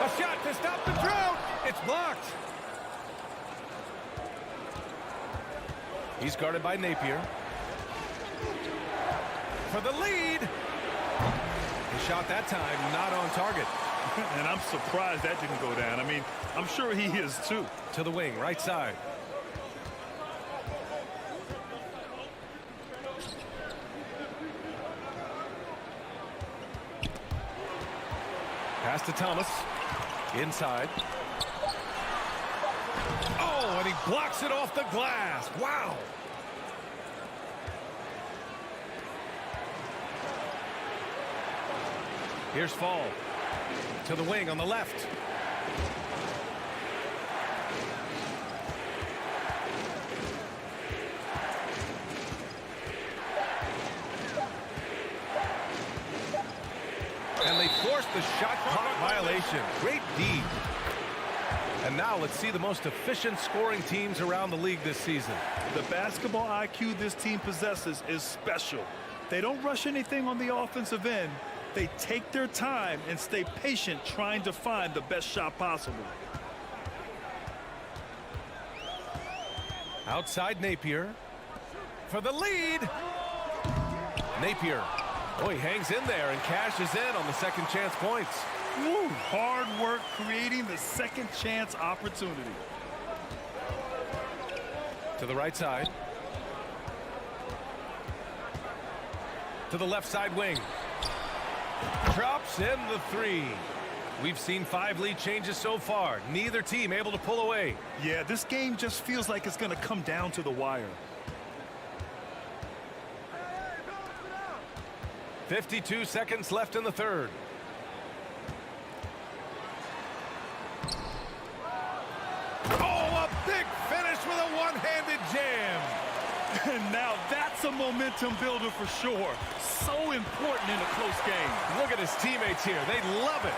A shot to stop the drought. It's blocked. He's guarded by Napier. For the lead. The shot that time not on target. And I'm surprised that didn't go down. I mean, I'm sure he is too. To the wing, right side. Pass to Thomas. Inside. Oh, and he blocks it off the glass. Wow. Here's Fall. To the wing on the left. And they forced the shot clock violation. Great D. And now let's see the most efficient scoring teams around the league this season. The basketball IQ this team possesses is special. They don't rush anything on the offensive end. They take their time and stay patient trying to find the best shot possible. Outside Napier. For the lead. Napier. Oh, he hangs in there and cashes in on the second chance points. Woo, hard work creating the second chance opportunity. To the right side. to the left side wing. Drops in the 3. We've seen 5 lead changes so far. Neither team able to pull away. Yeah, this game just feels like it's going to come down to the wire. 52 seconds left in the third. Oh, a big finish with a one-handed jam. And now that's a momentum builder for sure. So important in a close game. Look at his teammates here. They love it.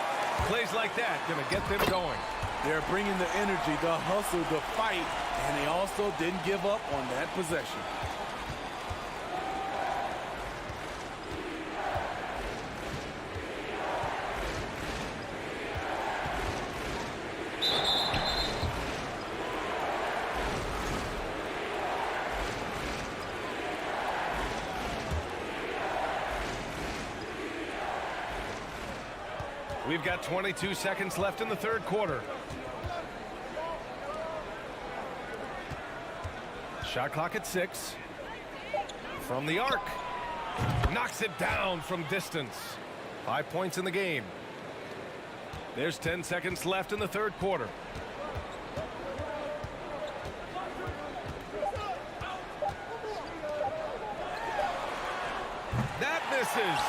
Plays like that going to get them going. They're bringing the energy, the hustle, the fight, and they also didn't give up on that possession. We've got 22 seconds left in the third quarter. Shot clock at 6. From the arc. Knocks it down from distance. 5 points in the game. There's 10 seconds left in the third quarter. That misses.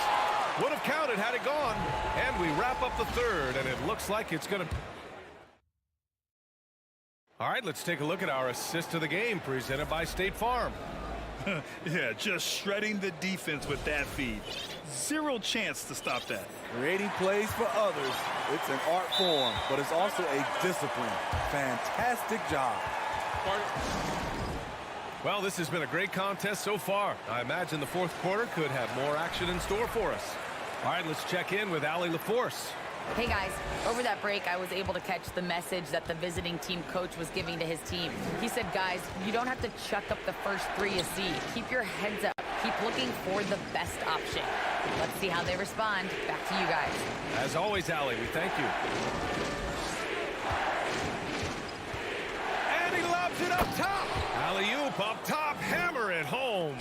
Would have counted had it gone. And we wrap up the third, and it looks like it's going to... All right, let's take a look at our assist of the game presented by State Farm. Yeah, just shredding the defense with that feed. Zero chance to stop that. Creating plays for others, it's an art form, but it's also a discipline. Fantastic job. Well, this has been a great contest so far. I imagine the fourth quarter could have more action in store for us. All right, let's check in with Allie LaForce. Hey guys, over that break I was able to catch the message that the visiting team coach was giving to his team. He said, guys, you don't have to chuck up the first 3 you see. Keep your heads up. Keep looking for the best option. Let's see how they respond. Back to you guys. As always, Allie, we thank you. And he lobs it up top. Alley-oop up top, hammer it home.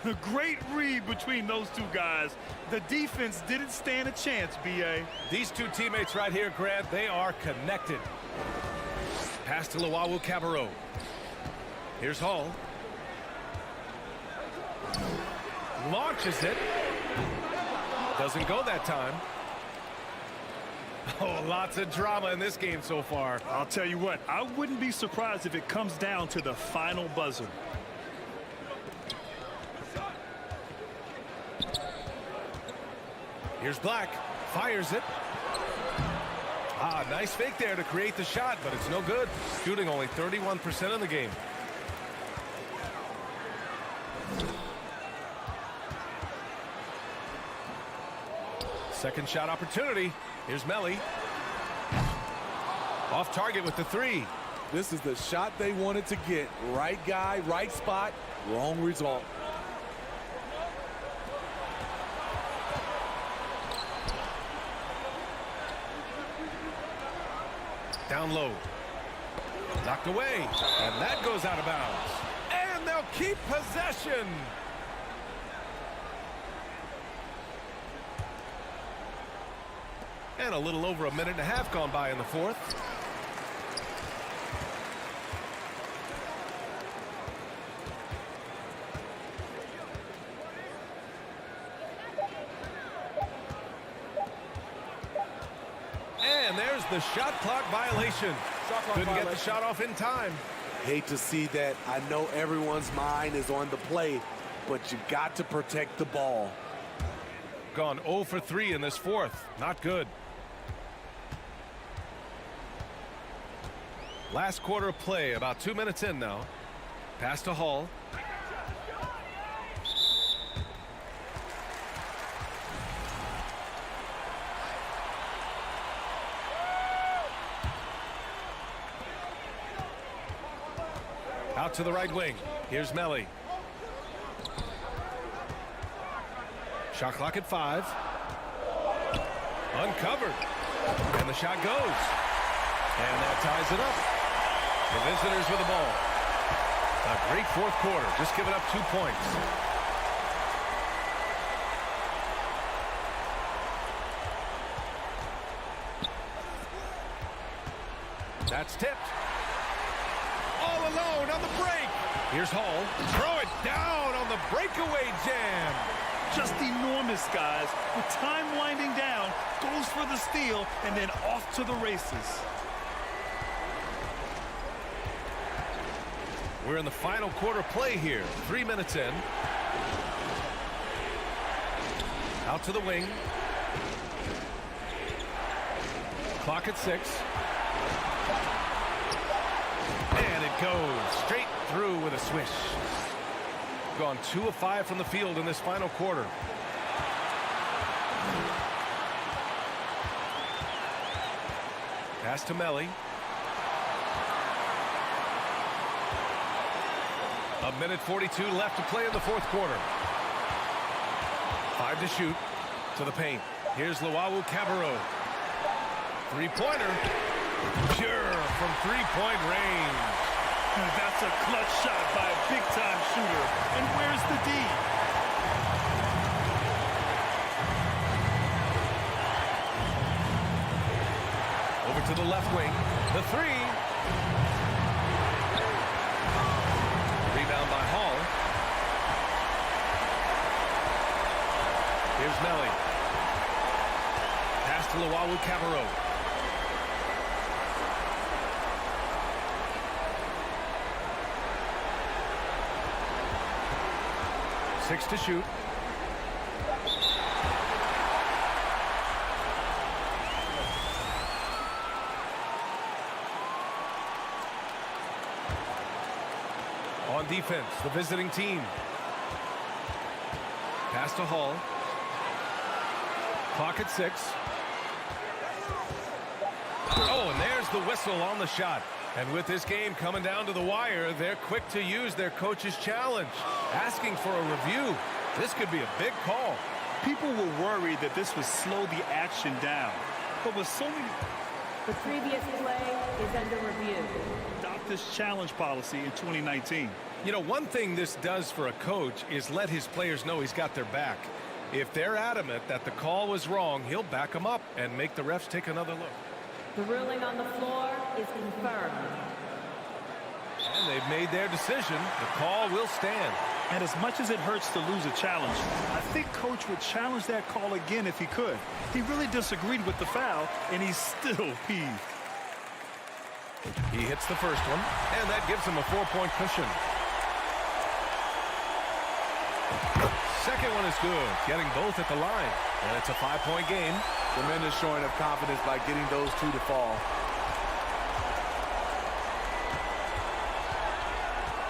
A great read between those two guys. The defense didn't stand a chance, B.A. These two teammates right here, Grant, they are connected. Pass to Luau Cabarro. Here's Hall. Launches it. Doesn't go that time. Oh, lots of drama in this game so far. I'll tell you what, I wouldn't be surprised if it comes down to the final buzzer. Here's Black. Fires it. Ah, nice fake there to create the shot, but it's no good. Shooting only 31% of the game. Second shot opportunity. Here's Melly. Off target with the 3. This is the shot they wanted to get. Right guy, right spot, wrong result. Down low. Knocked away. And that goes out of bounds. And they'll keep possession. And a little over a minute and a half gone by in the fourth. And there's the shot clock violation. Couldn't get the shot off in time. Hate to see that. I know everyone's mind is on the play, but you got to protect the ball. Gone 0 for 3 in this fourth. Not good. Last quarter of play, about 2 minutes in now. Pass to Hall. Out to the right wing. Here's Melly. Shot clock at 5. Uncovered. And the shot goes. And that ties it up. The visitors with the ball. A great fourth quarter. Just giving up 2 points. That's tipped. All alone on the break. Here's Hall. Throw it down on the breakaway jam. Just enormous, guys. With time winding down, goes for the steal, and then off to the races. We're in the final quarter play here. 3 minutes in. Out to the wing. Clock at 6. And it goes straight through with a swish. Gone 2 of 5 from the field in this final quarter. Pass to Melly. A minute 42 left to play in the fourth quarter. 5 to shoot. To the paint. Here's Luau Cabarro. Three-pointer. Pure from three-point range. That's a clutch shot by a big-time shooter. And where's the D? Over to the left wing. The three. Rebound by Hall. Here's Melly. Pass to Luau Cabarro. Six to shoot. On defense, the visiting team. Pass to Hall. Clock at 6. Oh, and there's the whistle on the shot. And with this game coming down to the wire, they're quick to use their coach's challenge, asking for a review. This could be a big call. People were worried that this would slow the action down. But with so many... The previous play is under review. Adopt this challenge policy in 2019. You know, one thing this does for a coach is let his players know he's got their back. If they're adamant that the call was wrong, he'll back them up and make the refs take another look. The ruling on the floor is confirmed. And they've made their decision. The call will stand. And as much as it hurts to lose a challenge, I think Coach would challenge that call again if he could. He really disagreed with the foul, and he's still peeved. He hits the first one, and that gives him a 4-point cushion. Second one is good, getting both at the line. And it's a 5-point game. Tremendous showing of confidence by getting those two to fall.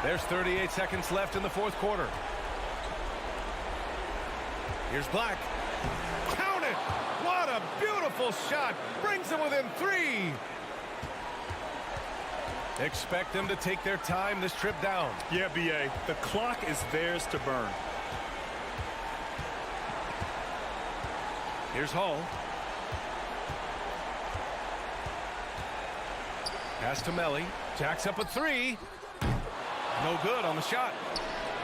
There's 38 seconds left in the fourth quarter. Here's Black. Count it! What a beautiful shot! Brings them within 3. Expect them to take their time this trip down. Yeah, B.A. The clock is theirs to burn. Here's Hall. Pass to Melly. Jacks up a 3. No good on the shot.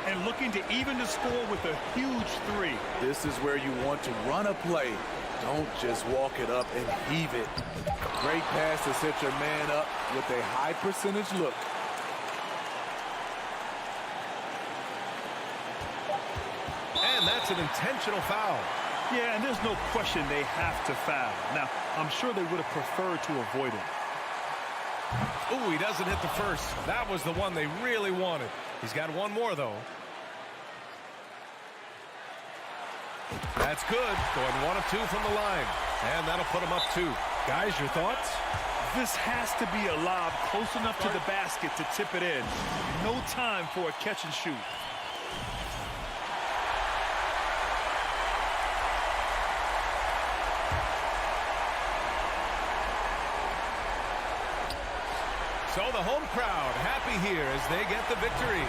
And looking to even the score with a huge 3. This is where you want to run a play. Don't just walk it up and heave it. Great pass to set your man up with a high percentage look. And that's an intentional foul. Yeah, and there's no question they have to foul. Now, I'm sure they would have preferred to avoid it. Ooh, he doesn't hit the first. That was the one they really wanted. He's got one more, though. That's good. Going 1 of 2 from the line. And that'll put him up 2. Guys, your thoughts? This has to be a lob close enough to the basket to tip it in. No time for a catch and shoot. So the home crowd happy here as they get the victory.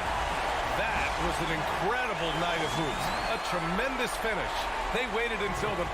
That was an incredible night of hoops. A tremendous finish. They waited until the...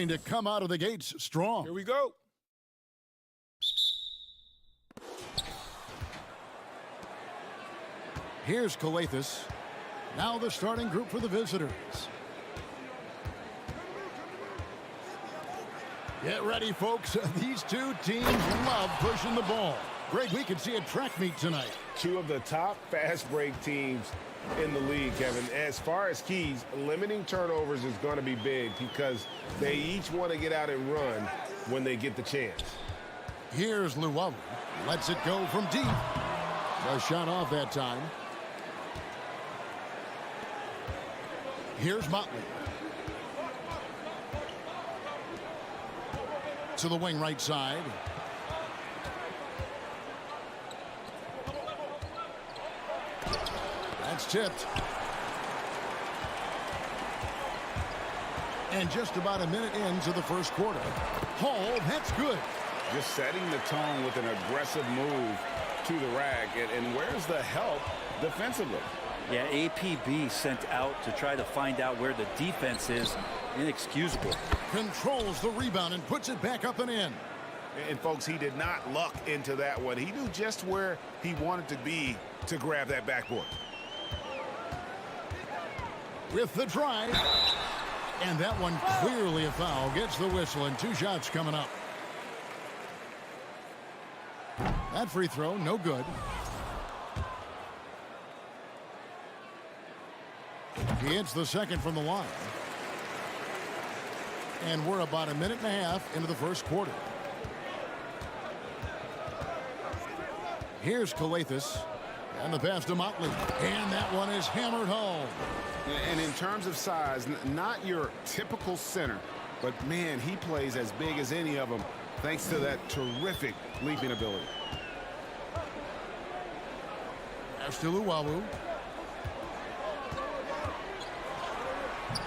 To come out of the gates strong. Here we go. Here's Calathes. Now the starting group for the visitors. Get ready, folks. These two teams love pushing the ball. Greg, we can see a track meet tonight. Two of the top fast break teams in the league, Kevin. As far as keys, limiting turnovers is going to be big because they each want to get out and run when they get the chance. Here's Luwawu. Lets it go from deep. A shot off that time. Here's Motley. To the wing right side. That's tipped. And just about a minute into the first quarter. Hall, that's good. Just setting the tone with an aggressive move to the rack. And where's the help defensively? Yeah, APB sent out to try to find out where the defense is. Inexcusable. Controls the rebound and puts it back up and in. And folks, he did not luck into that one. He knew just where he wanted to be to grab that backboard. With the drive. And that one clearly a foul. Gets the whistle and 2 shots coming up. That free throw, no good. He hits the second from the line. And we're about a minute and a half into the first quarter. Here's Calathes. And the pass to Motley. And that one is hammered home. And in terms of size, not your typical center, but man, he plays as big as any of them thanks to that terrific leaping ability. Pass to Luwawu.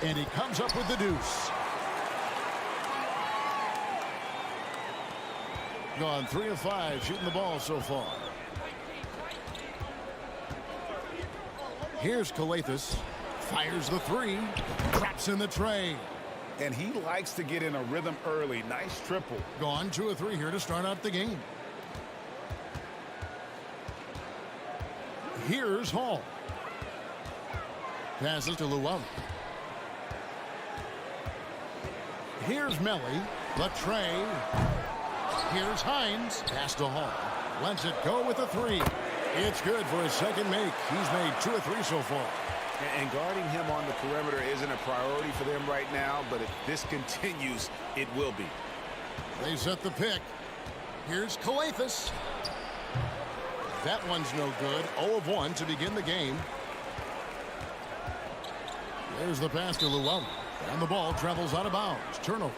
And he comes up with the deuce. Gone 3 of 5 shooting the ball so far. Here's Calathes. Fires the 3. Traps in the tray. And he likes to get in a rhythm early. Nice triple. Gone 2 of 3 here to start out the game. Here's Hall. Passes to Luwawu. Here's Melly. The tray. Here's Hines. Pass to Hall. Lets it go with a 3. It's good for his second make. He's made 2 of 3 so far. And guarding him on the perimeter isn't a priority for them right now, but if this continues, it will be. They set the pick. Here's Calathes. That one's no good. 0 of 1 to begin the game. There's the pass to Luwawu. And the ball travels out of bounds. Turnover.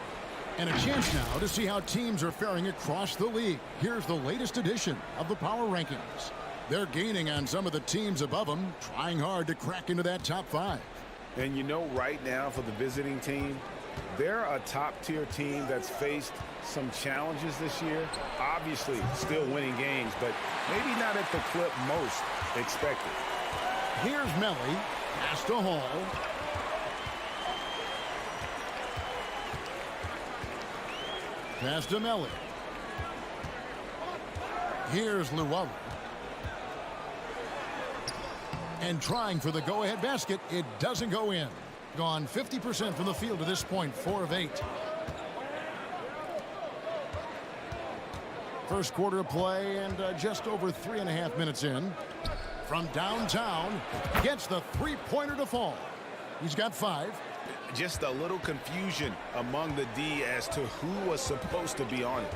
And a chance now to see how teams are faring across the league. Here's the latest edition of the Power Rankings. They're gaining on some of the teams above them, trying hard to crack into that top 5. And you know right now for the visiting team, they're a top-tier team that's faced some challenges this year. Obviously still winning games, but maybe not at the clip most expected. Here's Melly. Pass to Hall. Pass to Melly. Here's Luwawu. And trying for the go-ahead basket, it doesn't go in. Gone 50% from the field to this point, 4 of 8. First quarter of play and just over 3.5 minutes in. From downtown, gets the 3-pointer to fall. He's got 5. Just a little confusion among the D as to who was supposed to be on it.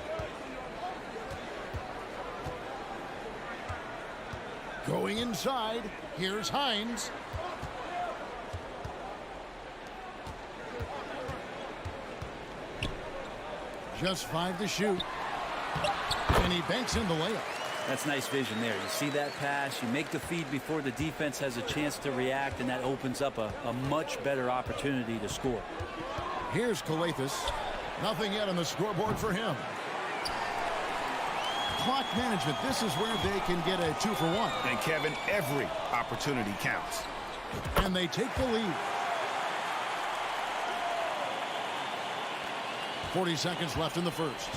Going inside, here's Hines. Just 5 to shoot. And he banks in the layup. That's nice vision there. You see that pass, you make the feed before the defense has a chance to react, and that opens up a much better opportunity to score. Here's Calathes. Nothing yet on the scoreboard for him. Clock management. This is where they can get a 2-for-1. And Kevin, every opportunity counts. And they take the lead. 40 seconds left in the first.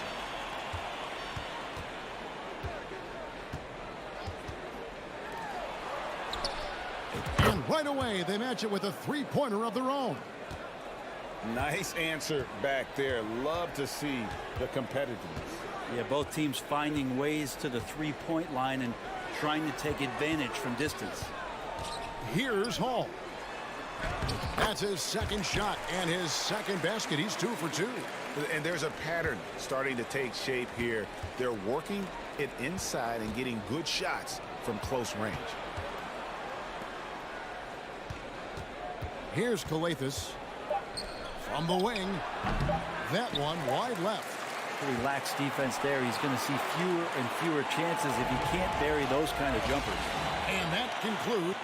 And right away, they match it with a three-pointer of their own. Nice answer back there. Love to see the competitiveness. Yeah, both teams finding ways to the three-point line and trying to take advantage from distance. Here's Hall. That's his second shot and his second basket. He's 2 for 2. And there's a pattern starting to take shape here. They're working it inside and getting good shots from close range. Here's Calathes from the wing. That one wide left. Relaxed defense there. He's going to see fewer and fewer chances if he can't bury those kind of jumpers. And that concludes.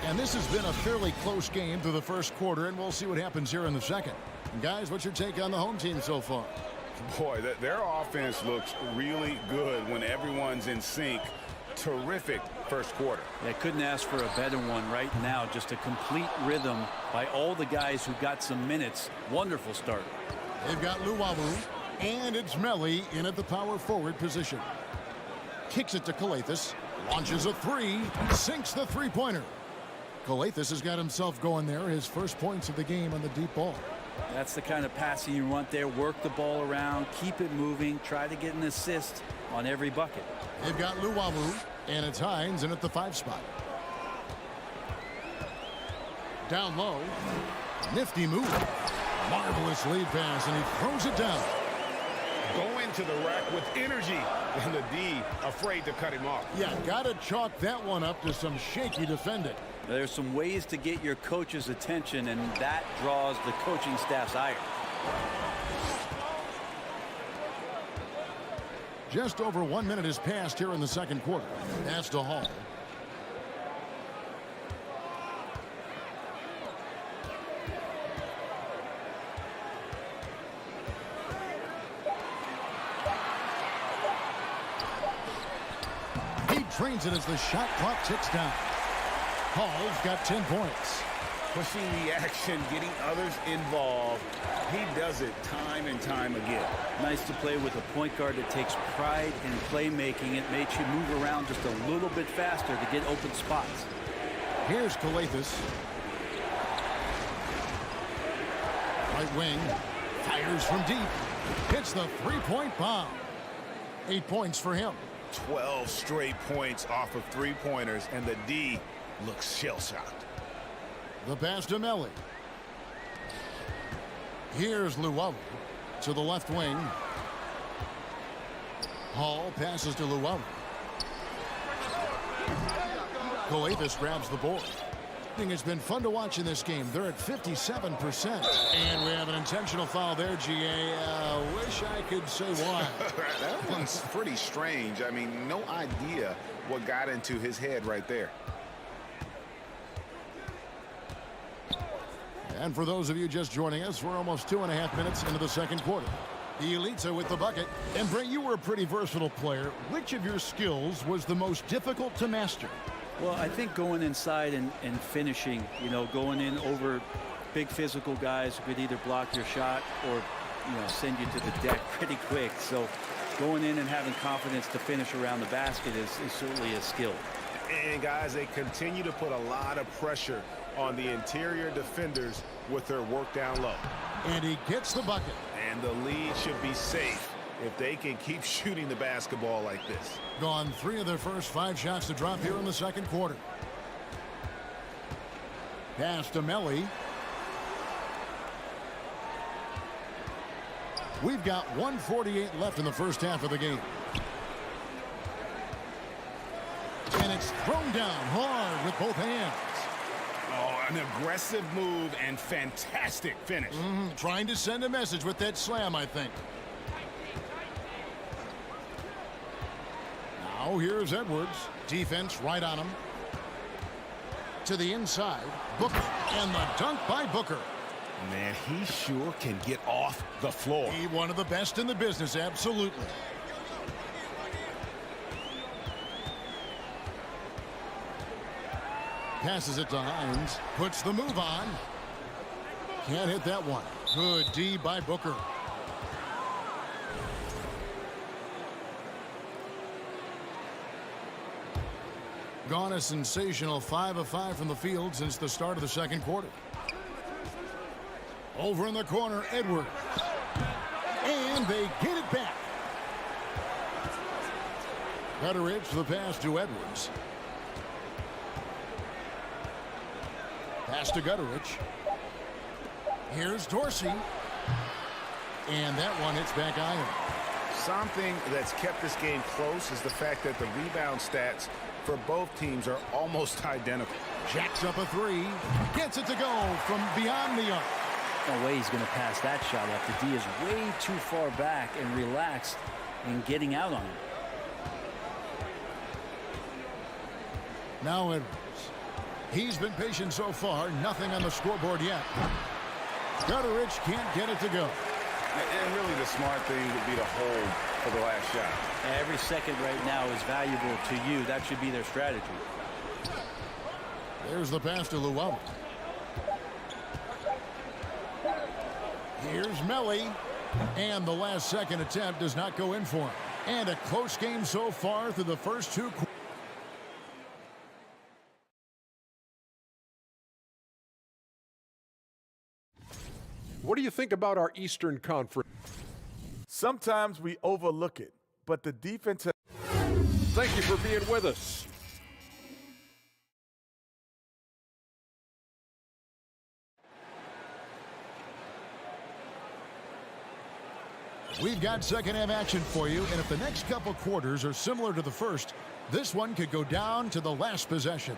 And this has been a fairly close game through the first quarter, and we'll see what happens here in the second. And guys, what's your take on the home team so far? Boy, their offense looks really good when everyone's in sync. Terrific first quarter. I couldn't ask for a better one right now. Just a complete rhythm by all the guys who got some minutes. Wonderful start. They've got Luwawu, and it's Melli in at the power forward position. Kicks it to Calathes, launches a three, sinks the three-pointer. Calathes has got himself going there, his first points of the game on the deep ball. That's the kind of passing you want there. Work the ball around, keep it moving, try to get an assist on every bucket. They've got Luwawu, and it's Hines in at the 5 spot. Down low, nifty move. Marvelous lead pass, and he throws it down. Going to the rack with energy, and the D afraid to cut him off. Yeah, got to chalk that one up to some shaky defending. There's some ways to get your coach's attention, and that draws the coaching staff's ire. Just over 1 minute has passed here in the second quarter. That's to Hall. He trains it as the shot clock ticks down. Hall's got 10 points. Pushing the action, getting others involved. He does it time and time again. Nice to play with a point guard that takes pride in playmaking. It makes you move around just a little bit faster to get open spots. Here's Calathes. Right wing. Fires from deep. Hits the three-point bomb. 8 points for him. 12 straight points off of three-pointers, and the D looks shell-shocked. The pass to Melli. Here's Luwawu to the left wing. Hall passes to Luwawu. Calathes grabs the board. It's been fun to watch in this game. They're at 57%. And we have an intentional foul there, GA. Wish I could say why. That one's pretty strange. I mean, no idea what got into his head right there. And for those of you just joining us, we're almost 2.5 minutes into the second quarter. Elitsa with the bucket. And Brent, you were a pretty versatile player. Which of your skills was the most difficult to master? Well, I think going inside and finishing, you know, going in over big physical guys who could either block your shot or, you know, send you to the deck pretty quick. So going in and having confidence to finish around the basket is certainly a skill. And guys, they continue to put a lot of pressure on the interior defenders with their work down low. And he gets the bucket. And the lead should be safe if they can keep shooting the basketball like this. Gone 3 of their first 5 shots to drop here in the second quarter. Pass to Melli. We've got 1:48 left in the first half of the game. And it's thrown down hard with both hands. Oh, an aggressive move and fantastic finish. Trying to send a message with that slam, I think. Now here's Edwards. Defense right on him. To the inside. Booker. And the dunk by Booker. Man, he sure can get off the floor. He one of the best in the business, absolutely. Passes it to Hines. Puts the move on. Can't hit that one. Good D by Booker. Gone a sensational 5 of 5 from the field since the start of the second quarter. Over in the corner, Edwards. And they get it back. Gutteridge, the pass to Edwards. Pass to Gutteridge. Here's Dorsey. And that one hits back iron. Something that's kept this game close is the fact that the rebound stats for both teams are almost identical. Jacks up a 3. Gets it to go from beyond the arc. No way he's going to pass that shot up. The D is way too far back and relaxed and getting out on him. Now Edwards. He's been patient so far. Nothing on the scoreboard yet. Gutteridge can't get it to go. And really the smart thing would be to hold for the last shot. Every second right now is valuable to you. That should be their strategy. There's the pass to Luau. Here's Melli. And the last second attempt does not go in for him. And a close game so far through the first 2 quarters. What do you think about our Eastern Conference? Sometimes we overlook it, but the defense. Thank you for being with us. We've got second half action for you, and if the next couple quarters are similar to the first, this one could go down to the last possession.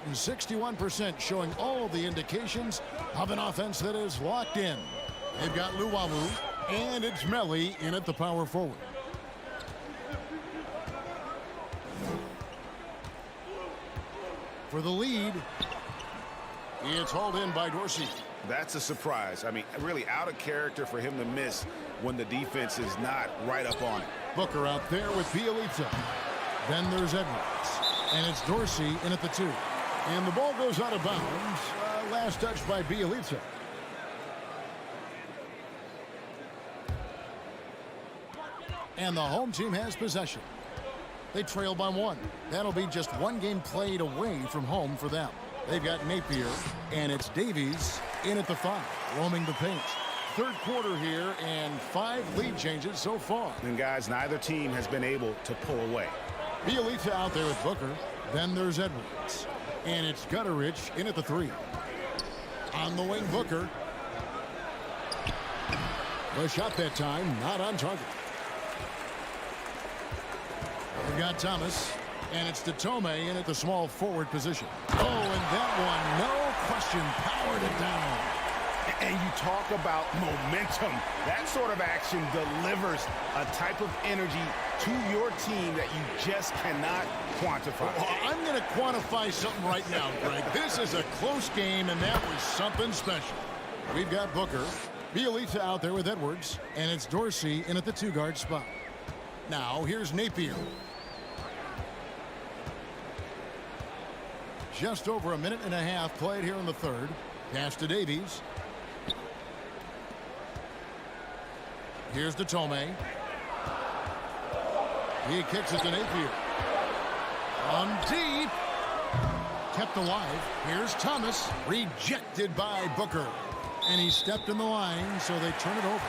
And 61% showing all the indications of an offense that is locked in. They've got Luwawu, and it's Melli in at the power forward. For the lead, it's hauled in by Dorsey. That's a surprise. I mean, really out of character for him to miss when the defense is not right up on it. Booker out there with Bielitsa. Then there's Edwards. And it's Dorsey in at the 2. And the ball goes out of bounds. Last touch by Bielitsa. And the home team has possession. They trail by 1. That'll be just 1 game played away from home for them. They've got Napier, and it's Davies in at the 5, roaming the paint. Third quarter here, and 5 lead changes so far. And guys, neither team has been able to pull away. Bielitsa out there with Booker. Then there's Edwards. And it's Gutteridge in at the 3. On the wing, Booker. The shot that time, not on target. We've got Thomas, and it's Tome in at the small forward position. Oh, and that one, no question, powered it down. And you talk about momentum. That sort of action delivers a type of energy to your team that you just cannot quantify. Well, I'm going to quantify something right now, Greg. This is a close game, and that was something special. We've got Booker, Bielitsa out there with Edwards, and it's Dorsey in at the 2-guard spot. Now, here's Napier. Just over a minute and a half played here in the third. Pass to Davies. Here's Tome. He kicks it to Napier. From deep. Kept alive. Here's Thomas. Rejected by Booker. And he stepped in the line, so they turn it over.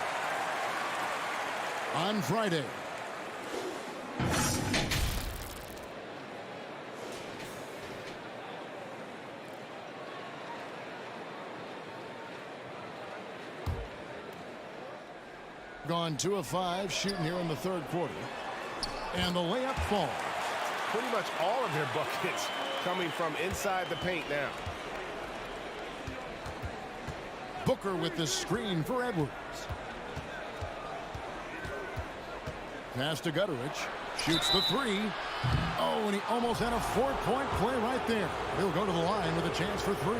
on Friday. Gone 2 of 5 shooting here in the third quarter. And the layup falls. Pretty much all of their buckets coming from inside the paint now. Booker with the screen for Edwards. Pass to Gutteridge. Shoots the 3. Oh, and he almost had a 4-point play right there. He'll go to the line with a chance for 3.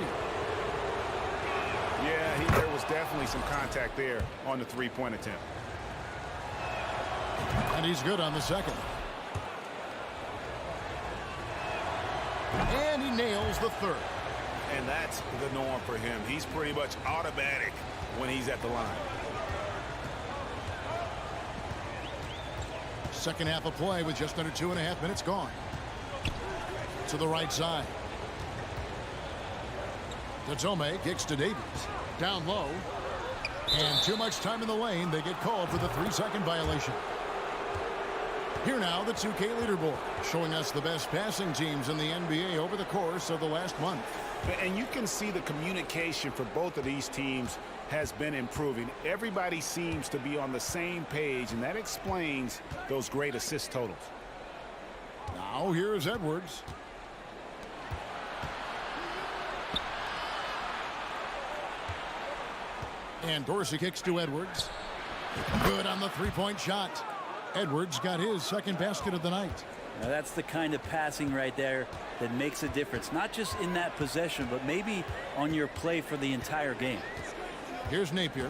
Yeah, there was definitely some contact there on the three-point attempt. And he's good on the second. And he nails the third. And that's the norm for him. He's pretty much automatic when he's at the line. Second half of play with just under 2.5 minutes gone. To the right side. Tome kicks to Davies. Down low. And too much time in the lane. They get called for the 3-second violation. Here now, the 2K leaderboard, showing us the best passing teams in the NBA over the course of the last month. And you can see the communication for both of these teams has been improving. Everybody seems to be on the same page, and that explains those great assist totals. Now here's Edwards. And Dorsey kicks to Edwards. Good on the 3-point shot. Edwards got his second basket of the night. Now that's the kind of passing right there that makes a difference, not just in that possession, but maybe on your play for the entire game. Here's Napier.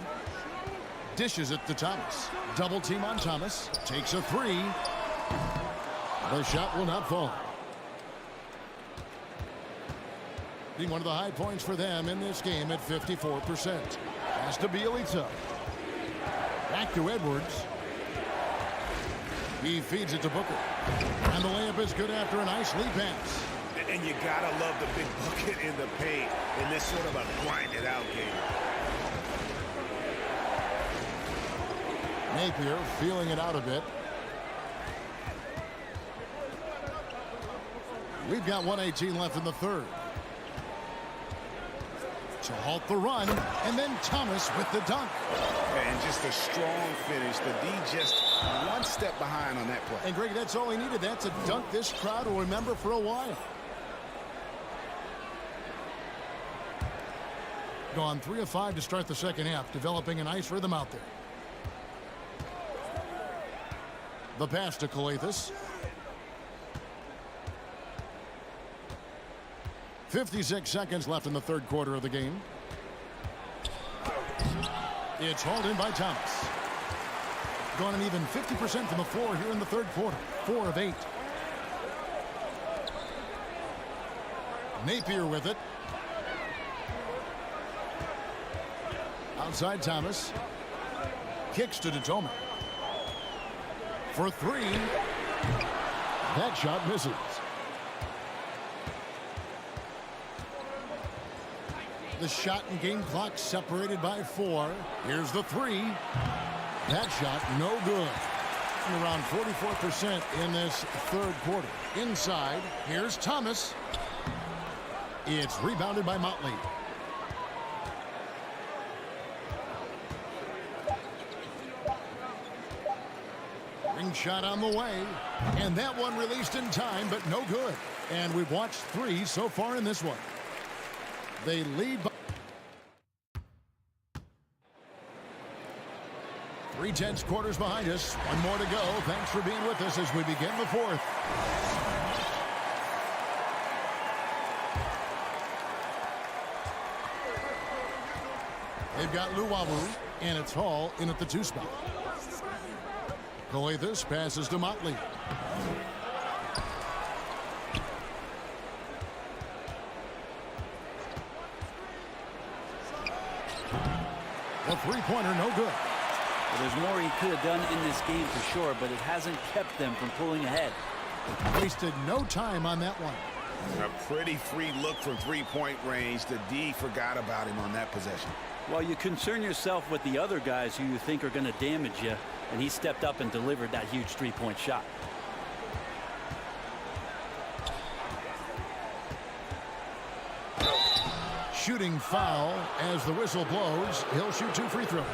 Dishes it to Thomas. Double team on Thomas. Takes a 3. The shot will not fall. Being one of the high points for them in this game at 54%. Has to be Bielitsa. Back to Edwards. He feeds it to Booker. And the layup is good after a nice lead pass. And you gotta love the big bucket in the paint in this sort of a grinded out game. Napier feeling it out a bit. We've got 1:18 left in the third. To halt the run, and then Thomas with the dunk. And just a strong finish. The D just one step behind on that play. And Greg, that's all he needed. That's a dunk this crowd will remember for a while. Gone 3 of 5 to start the second half, developing a nice rhythm out there. The pass to Calathes. 56 seconds left in the third quarter of the game. It's hauled in by Thomas. Gone an even 50% from the floor here in the third quarter. 4 of 8. Napier with it. Outside Thomas. Kicks to Tome. For 3. That shot misses. The shot and game clock separated by 4. Here's the 3. That shot no good. And around 44% in this third quarter. Inside, here's Thomas. It's rebounded by Motley. Ring shot on the way. And that one released in time, but no good. And we've watched 3 so far in this one. They lead by 3/10 quarters behind us. One more to go. Thanks for being with us as we begin the fourth. They've got Luwawu, and it's Hall in at the 2 spot. Calathes passes to Motley. The 3-pointer no good. Well, there's more he could have done in this game for sure, but it hasn't kept them from pulling ahead. Wasted no time on that one. A pretty free look from 3-point range. The D forgot about him on that possession. Well, you concern yourself with the other guys who you think are going to damage you, and he stepped up and delivered that huge three-point shot. Shooting foul as the whistle blows. He'll shoot 2 free throws.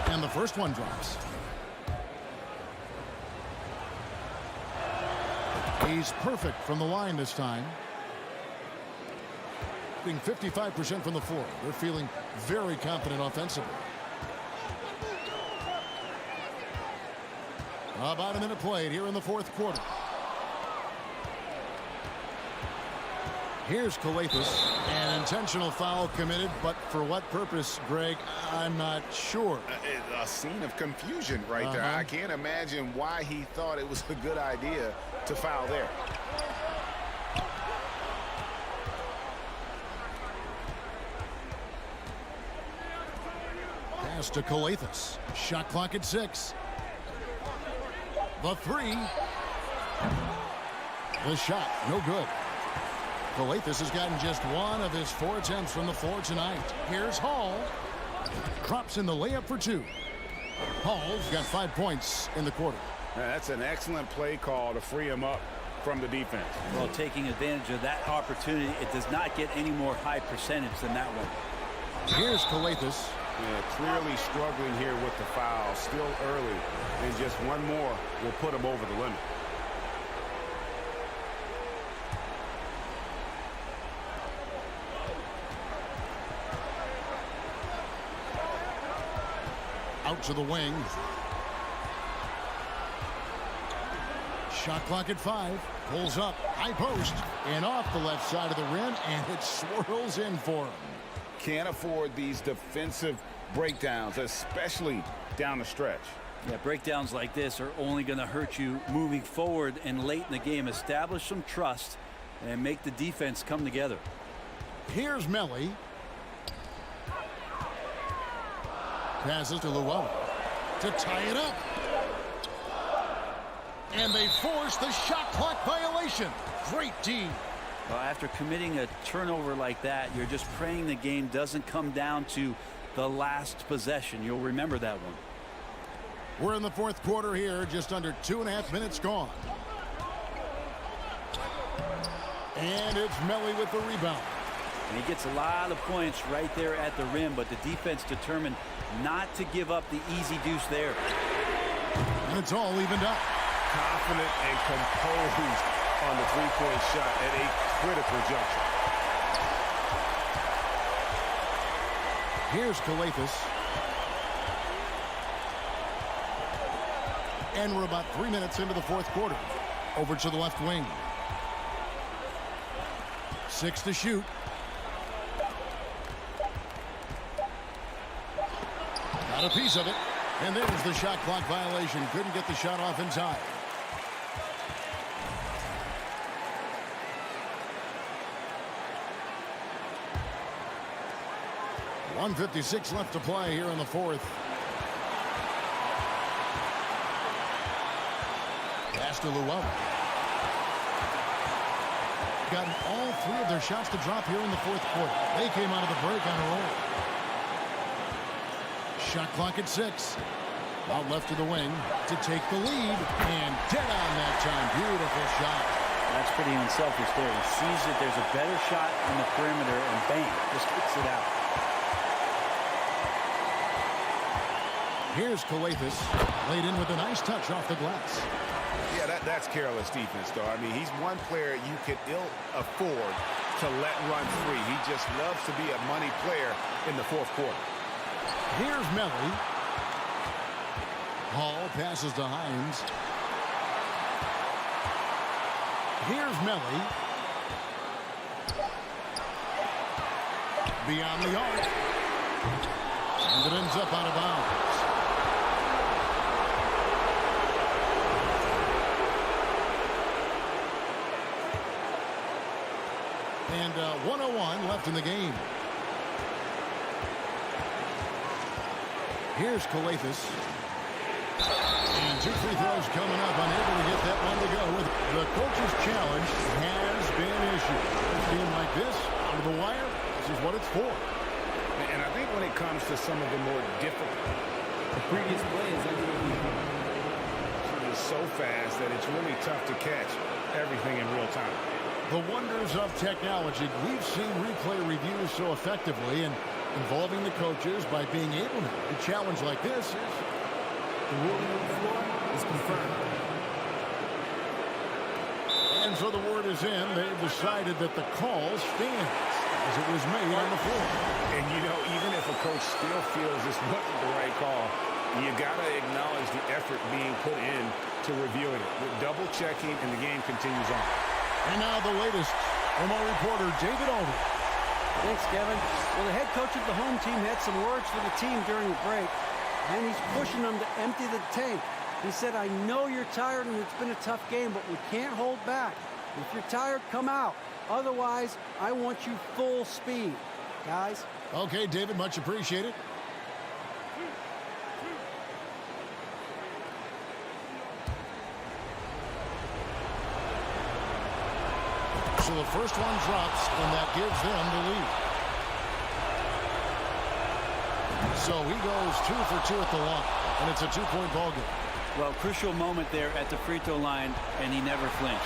And the first one drops. He's perfect from the line this time. Being 55% from the floor. They're feeling very confident offensively. About a minute played here in the fourth quarter. Here's Calathes. An intentional foul committed, but for what purpose, Greg, I'm not sure. A scene of confusion right there. I can't imagine why he thought it was a good idea to foul there. Pass to Calathes. Shot clock at 6. The 3. The shot, no good. Calathes has gotten just 1 of his 4 attempts from the floor tonight. Here's Hall. Drops in the layup for 2. Hall's got 5 points in the quarter. That's an excellent play call to free him up from the defense. Well, taking advantage of that opportunity, it does not get any more high percentage than that one. Here's Calathes. Yeah, clearly struggling here with the foul. Still early. And just 1 more will put him over the limit. Out to the wing. Shot clock at 5. Pulls up. High post. And off the left side of the rim. And it swirls in for him. Can't afford these defensive breakdowns, especially down the stretch. Yeah, breakdowns like this are only going to hurt you moving forward and late in the game. Establish some trust and make the defense come together. Here's Melly. Passes to Llewellyn to tie it up. And they force the shot clock violation. Great D. Well, after committing a turnover like that, you're just praying the game doesn't come down to the last possession. You'll remember that one. We're in the fourth quarter here, just under 2.5 minutes gone. And it's Melly with the rebound. And he gets a lot of points right there at the rim, but the defense determined not to give up the easy deuce there. And it's all evened up. Confident and composed on the three-point shot at a critical juncture. Here's Calathes. And we're about 3 minutes into the fourth quarter. Over to the left wing. 6 to shoot. Got a piece of it. And there's the shot clock violation. Couldn't get the shot off in time. .156 left to play here in the fourth. Pass to Llewellyn. Gotten all 3 of their shots to drop here in the fourth quarter. They came out of the break on a roll. Shot clock at 6. Out left to the wing to take the lead. And dead on that time. Beautiful shot. That's pretty unselfish there. He sees that there's a better shot on the perimeter and bang, just kicks it out. Here's Calathes. Laid in with a nice touch off the glass. Yeah, that's careless defense, though. I mean, he's one player you can ill afford to let run free. He just loves to be a money player in the fourth quarter. Here's Melly. Hall passes to Hines. Here's Melly. Beyond the arc. And it ends up out of bounds. And 1:01 left in the game. Here's Calathes. And 2 free throws coming up, unable to get that one to go. The coach's challenge has been issued. A game like this, out of the wire, this is what it's for. And I think when it comes to some of the more difficult, The previous play is under review. it is so fast that it's really tough to catch everything in real time. The wonders of technology. We've seen replay reviews so effectively and involving the coaches by being able to. A challenge like this is... The ruling on the floor is confirmed. And so the word is in. They've decided that the call stands as it was made on the floor. And, you know, even if a coach still feels this wasn't the right call, you got to acknowledge the effort being put in to reviewing it. With double-checking, and the game continues on. And now the latest from our reporter, David Aldridge. Thanks, Kevin. Well, the head coach of the home team had some words for the team during the break, and he's pushing them to empty the tank. He said, I know you're tired and it's been a tough game, but we can't hold back. If you're tired, come out. Otherwise, I want you full speed, guys. Okay, David, much appreciated. So the first one drops, and that gives them the lead. So he goes 2 for 2 at the line, and it's a 2-point ball game. Well, crucial moment there at the free throw line, and he never flinched.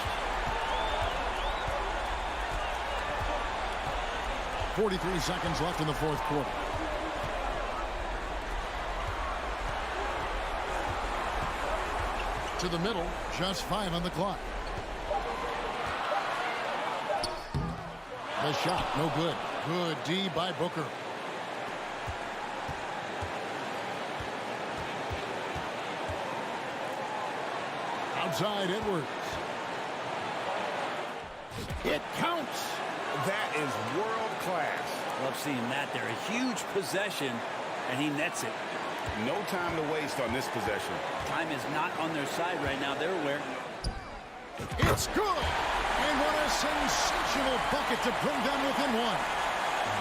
43 seconds left in the fourth quarter. To the middle, just 5 on the clock. The shot, no good. Good D by Booker. Outside Edwards. It counts. That is world class. Love seeing that there. A huge possession, and he nets it. No time to waste on this possession. Time is not on their side right now. They're aware. It's good. And what a sensational bucket to bring them within one.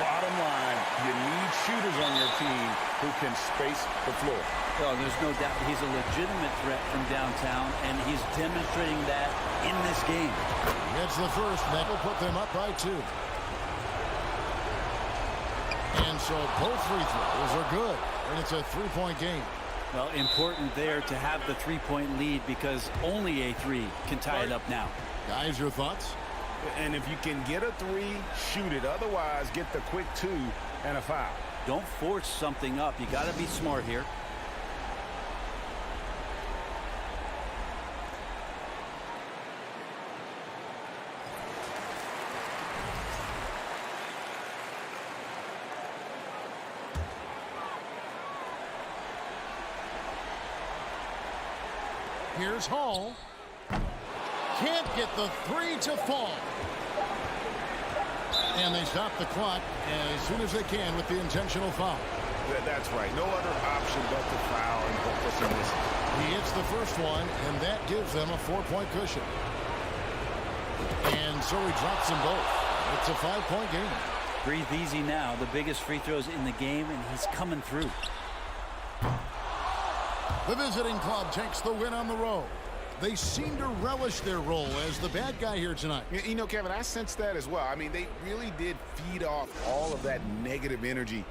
Bottom line, you need shooters on your team who can space the floor. Well, there's no doubt he's a legitimate threat from downtown, and he's demonstrating that in this game. Gets the first, that will put them up by 2. And so both free throws are good, and it's a 3-point game. Well, important there to have the 3-point lead because only a 3 can tie it up now. Guys, your thoughts? And if you can get a 3, shoot it. Otherwise, get the quick 2 and a foul. Don't force something up. You got to be smart here. Here's Hall. Can't get the 3 to fall. And they stop the clock as soon as they can with the intentional foul. That's right. No other option but to foul and hope for some misses. He hits the first one, and that gives them a 4-point cushion. And so he drops them both. It's a 5-point game. Breathe easy now. The biggest free throws in the game, and he's coming through. The visiting club takes the win on the road. They seem to relish their role as the bad guy here tonight. You know, Kevin, I sense that as well. I mean, they really did feed off all of that negative energy.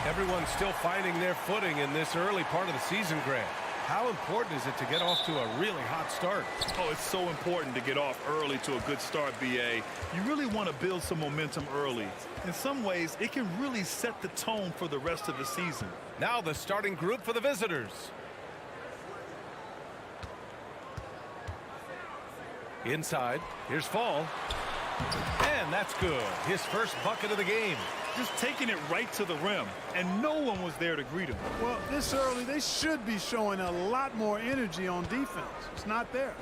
Everyone's still finding their footing in this early part of the season, Grant. How important is it to get off to a really hot start? Oh, it's so important to get off early to a good start, BA. You really want to build some momentum early. In some ways, it can really set the tone for the rest of the season. Now the starting group for the visitors. Inside, here's Fall. And that's good. His first bucket of the game. Just taking it right to the rim, and no one was there to greet him. Well, this early, they should be showing a lot more energy on defense. It's not there.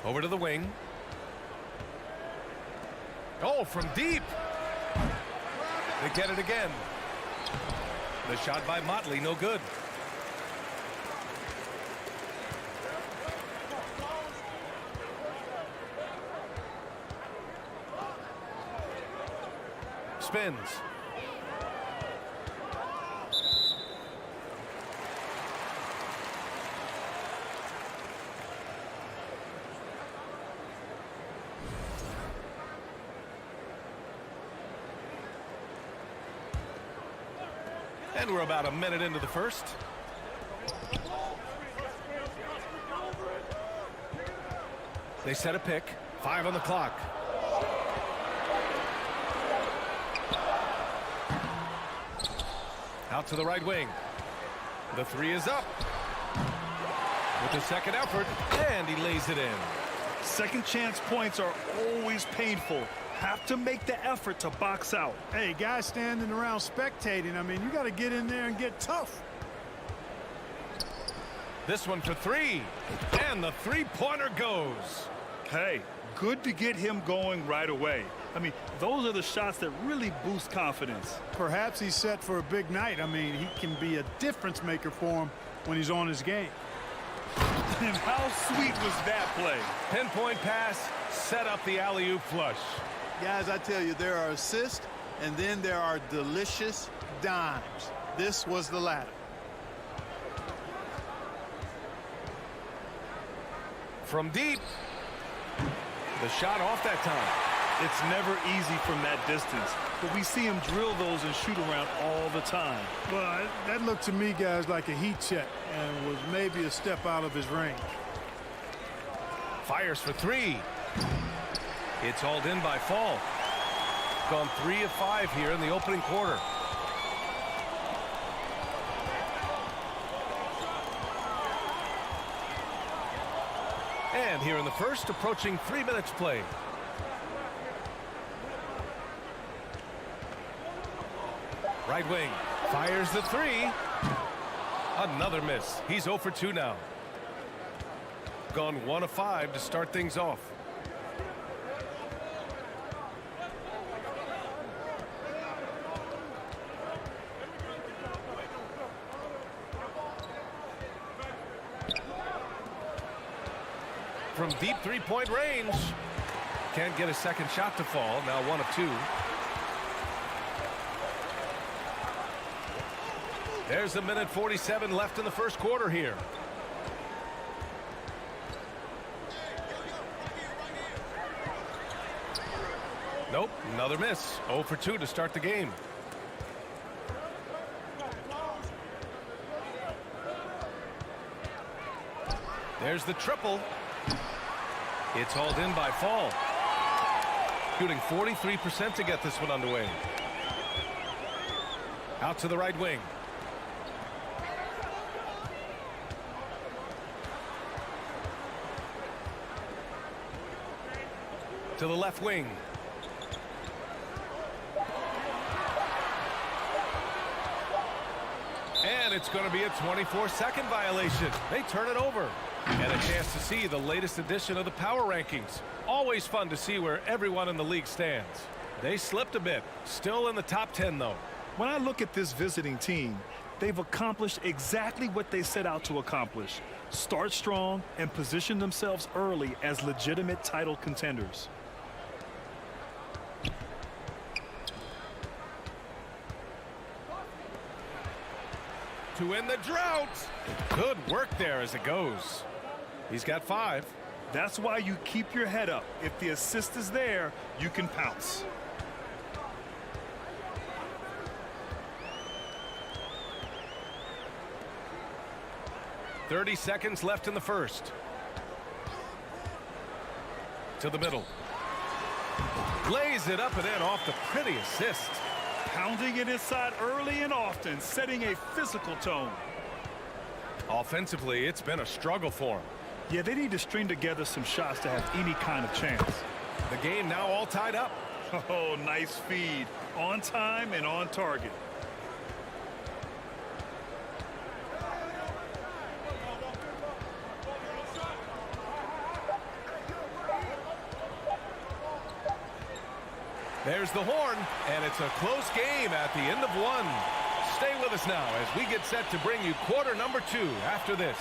Over to the wing. Oh, from deep. They get it again. The shot by Motley, no good. Spins. And we're about a minute into the first. They set a pick. 5 on the clock. Out to the right wing. The three is up. With the second effort, and he lays it in. Second chance points are always painful. Have to make the effort to box out. Hey, guys standing around spectating, I mean, you got to get in there and get tough. This one for three. And the three-pointer goes. Hey, good to get him going right away. I mean, those are the shots that really boost confidence. Perhaps he's set for a big night. I mean, he can be a difference maker for him when he's on his game. And how sweet was that play? Pinpoint pass, set up the alley-oop flush. Guys, I tell you, there are assists, and then there are delicious dimes. This was the latter. From deep. The shot off that time. It's never easy from that distance, but we see him drill those and shoot around all the time. Well, that looked to me, guys, like a heat check and was maybe a step out of his range. Fires for three. It's hauled in by Fall. Gone 3 of 5 here in the opening quarter. And here in the first, approaching 3 minutes play. Right wing, fires the three. Another miss. He's 0 for 2 now. Gone 1 of 5 to start things off. From deep three-point range. Can't get a second shot to fall. Now 1 of 2. There's a minute 47 left in the first quarter here. Nope, another miss. 0 for 2 to start the game. There's the triple. It's hauled in by Fall. Shooting 43% to get this one underway. Out to the right wing. To the left wing. And it's going to be a 24-second violation. They turn it over. And a chance to see the latest edition of the power rankings. Always fun to see where everyone in the league stands. They slipped a bit. Still in the top 10, though. When I look at this visiting team, they've accomplished exactly what they set out to accomplish. Start strong and position themselves early as legitimate title contenders. To end the drought. Good work there as it goes. He's got 5. That's why you keep your head up. If the assist is there, you can pounce. 30 seconds left in the first. To the middle. Lays it up and in off the pretty assist. Pounding it inside early and often, setting a physical tone. Offensively, it's been a struggle for him. Yeah, they need to string together some shots to have any kind of chance. The game now all tied up. Oh, nice feed. On time and on target. There's the horn, and it's a close game at the end of one. Stay with us now as we get set to bring you quarter number 2 after this.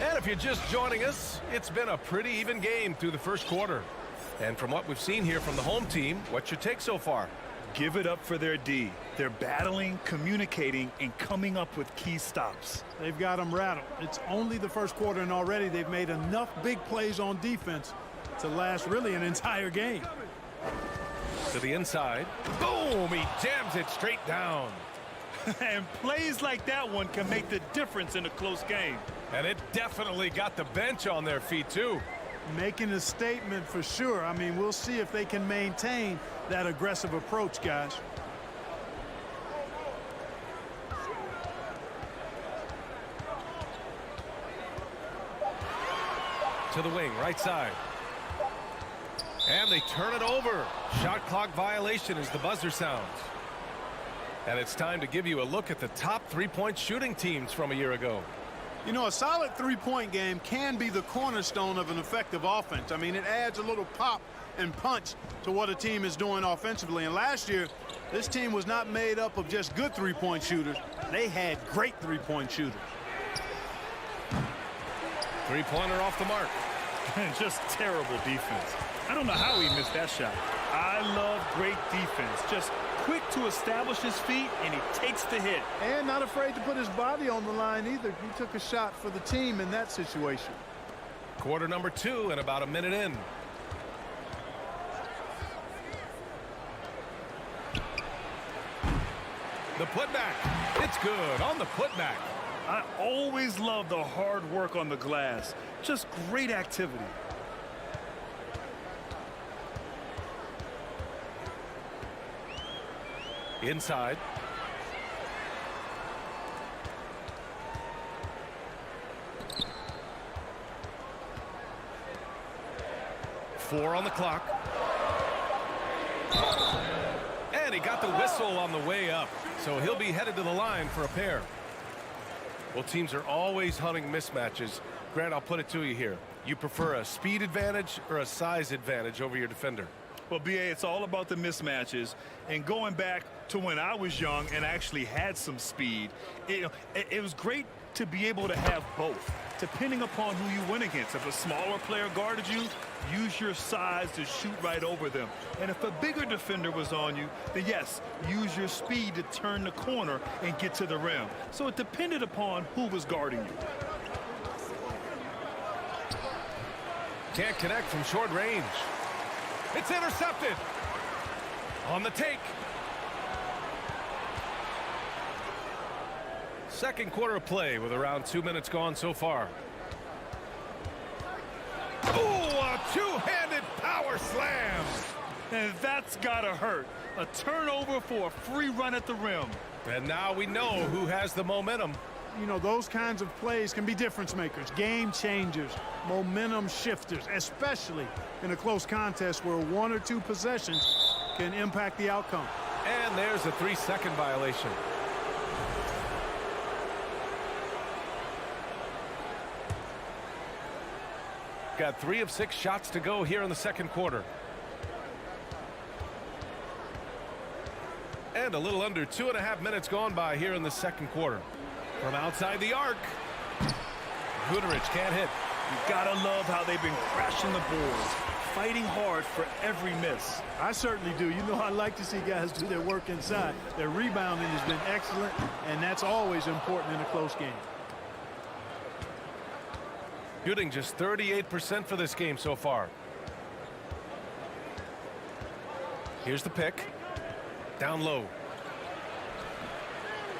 And if you're just joining us, it's been a pretty even game through the first quarter. And from what we've seen here from the home team, what's your take so far? Give it up for their D. They're battling, communicating, and coming up with key stops. They've got them rattled. It's only the first quarter, and already they've made enough big plays on defense to last really an entire game. To the inside. Boom! He jams it straight down. And plays like that one can make the difference in a close game. And it definitely got the bench on their feet, too. Making a statement for sure. I mean, we'll see if they can maintain that aggressive approach, guys. To the wing, right side. And they turn it over. Shot clock violation as the buzzer sounds. And it's time to give you a look at the top three-point shooting teams from a year ago. You know, a solid three-point game can be the cornerstone of an effective offense. I mean, it adds a little pop and punch to what a team is doing offensively. And last year, this team was not made up of just good three-point shooters. They had great three-point shooters. Three-pointer off the mark. Just terrible defense. I don't know how he missed that shot. I love great defense. Just quick to establish his feet, and he takes the hit. And not afraid to put his body on the line either. He took a shot for the team in that situation. Quarter number 2 and about a minute in. The putback. It's good on the putback. I always love the hard work on the glass. Just great activity. Inside. Four on the clock. And he got the whistle on the way up, so he'll be headed to the line for a pair. Well, teams are always hunting mismatches. Grant, I'll put it to you here. You prefer a speed advantage or a size advantage over your defender? Well, BA, it's all about the mismatches. And going back to when I was young and actually had some speed, it was great to be able to have both, depending upon who you went against. If a smaller player guarded you, use your size to shoot right over them. And if a bigger defender was on you, then yes, use your speed to turn the corner and get to the rim. So it depended upon who was guarding you. Can't connect from short range. It's intercepted. On the take. Second quarter of play with around 2 minutes gone so far. Ooh, a two-handed power slam. And that's gotta hurt. A turnover for a free run at the rim. And now we know who has the momentum. You know, those kinds of plays can be difference makers, game changers, momentum shifters, especially in a close contest where 1 or 2 possessions can impact the outcome. And there's a 3-second violation. Got 3 of 6 shots to go here in the second quarter. And a little under 2.5 minutes gone by here in the second quarter. From outside the arc, Guterich can't hit. You gotta love how they've been crashing the boards, fighting hard for every miss. I certainly do. You know, I like to see guys do their work inside. Their rebounding has been excellent, and that's always important in a close game. Shooting just 38% for this game so far. Here's the pick. Down low.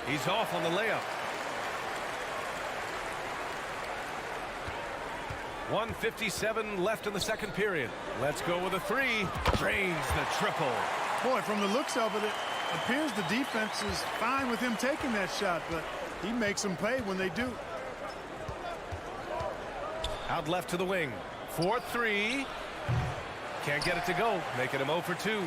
He's off on the layup. 1:57 left in the second period. Let's go with a three. Drains the triple. Boy, from the looks of it, it appears the defense is fine with him taking that shot, but he makes them pay when they do. Out left to the wing. 4-3. Can't get it to go. Making him 0 for 2.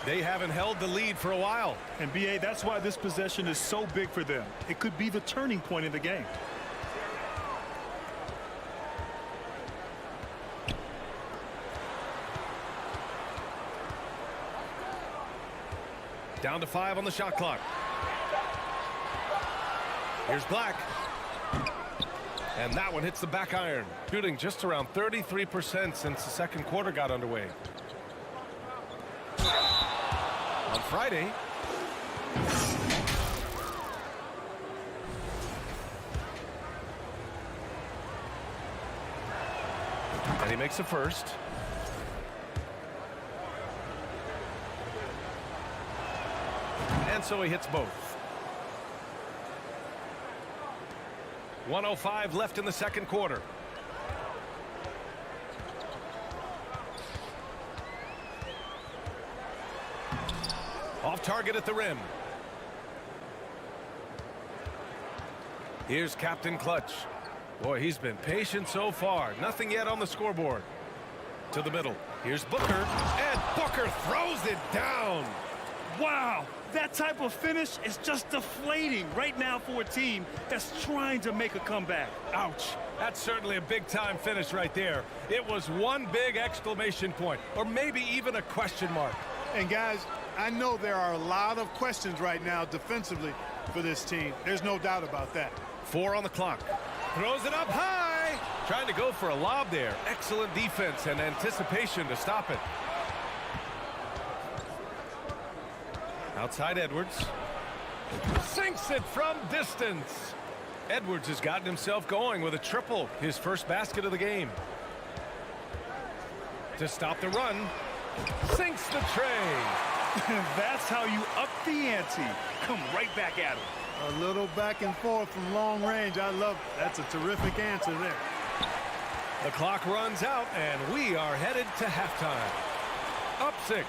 They haven't held the lead for a while. And BA, that's why this possession is so big for them. It could be the turning point in the game. Down to 5 on the shot clock. Here's Black. And that one hits the back iron. Shooting just around 33% since the second quarter got underway. On Friday, and he makes the first. And so he hits both. 1:05 left in the second quarter. Off target at the rim. Here's Captain Clutch. Boy, he's been patient so far. Nothing yet on the scoreboard. To the middle. Here's Booker. And Booker throws it down. Wow, that type of finish is just deflating right now for a team that's trying to make a comeback. Ouch. That's certainly a big-time finish right there. It was one big exclamation point, or maybe even a question mark. And guys, I know there are a lot of questions right now defensively for this team. There's no doubt about that. 4 on the clock. Throws it up high. Trying to go for a lob there. Excellent defense and anticipation to stop it. Outside Edwards. Sinks it from distance. Edwards has gotten himself going with a triple. His first basket of the game. To stop the run. Sinks the tray. That's how you up the ante. Come right back at him. A little back and forth from long range. I love it. That's a terrific answer there. The clock runs out, and we are headed to halftime. Up 6.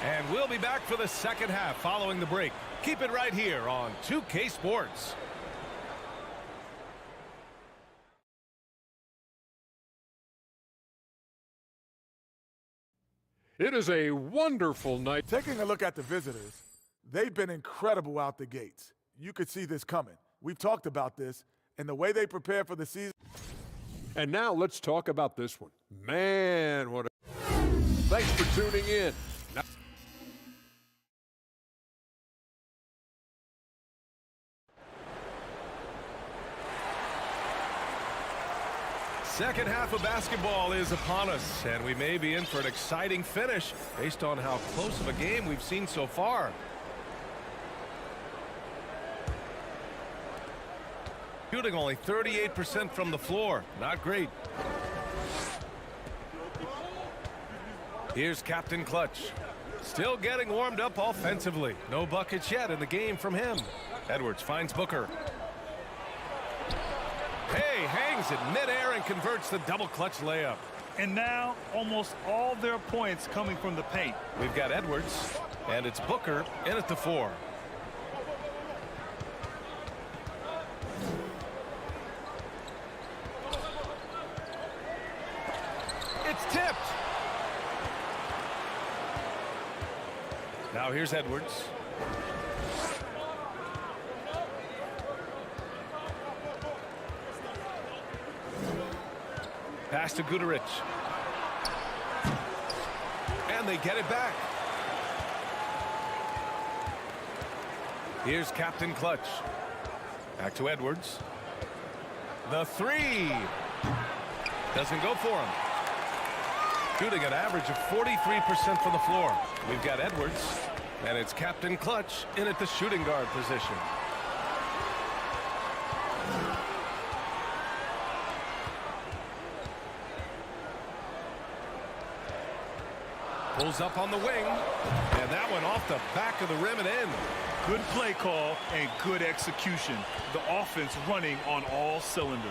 And we'll be back for the second half following the break. Keep it right here on 2K Sports. It is a wonderful night. Taking a look at the visitors, they've been incredible out the gates. You could see this coming. We've talked about this and the way they prepare for the season. And now let's talk about this one. Man, what a... Thanks for tuning in. Second half of basketball is upon us, and we may be in for an exciting finish based on how close of a game we've seen so far. Shooting only 38% from the floor. Not great. Here's Captain Clutch. Still getting warmed up offensively. No buckets yet in the game from him. Edwards finds Booker. Hey, hangs it midair and converts the double clutch layup. And now almost all their points coming from the paint. We've got Edwards, and it's Booker in at the 4. It's tipped. Now here's Edwards. Pass to Guduric. And they get it back. Here's Captain Clutch. Back to Edwards. The 3. Doesn't go for him. Shooting an average of 43% from the floor. We've got Edwards. And it's Captain Clutch in at the shooting guard position. Pulls up on the wing. And that one off the back of the rim and in. Good play call and good execution. The offense running on all cylinders.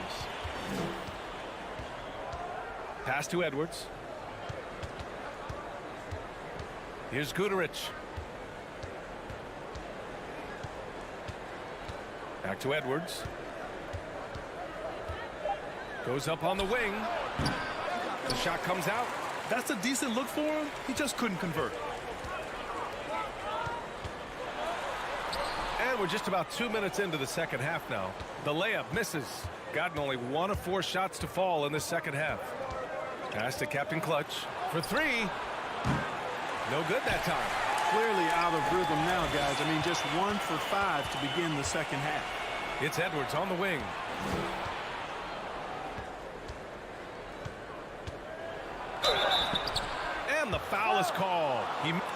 Pass to Edwards. Here's Guterich. Back to Edwards. Goes up on the wing. The shot comes out. That's a decent look for him. He just couldn't convert. And we're just about 2 minutes into the second half now. The layup misses. Gotten only 1 of 4 shots to fall in the second half. Pass to Captain Clutch for 3. No good that time. Clearly out of rhythm now, guys. I mean, just 1 for 5 to begin the second half. It's Edwards on the wing. And the foul is called.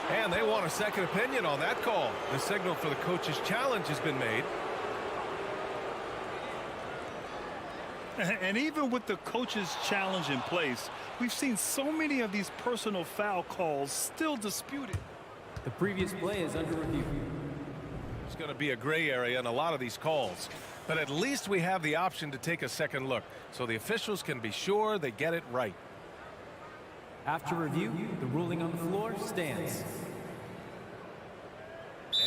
And they want a second opinion on that call. The signal for the coach's challenge has been made. And even with the coach's challenge in place, we've seen so many of these personal foul calls still disputed. The previous play is under review. It's going to be a gray area in a lot of these calls. But at least we have the option to take a second look, so the officials can be sure they get it right. After review, the ruling on the floor stands.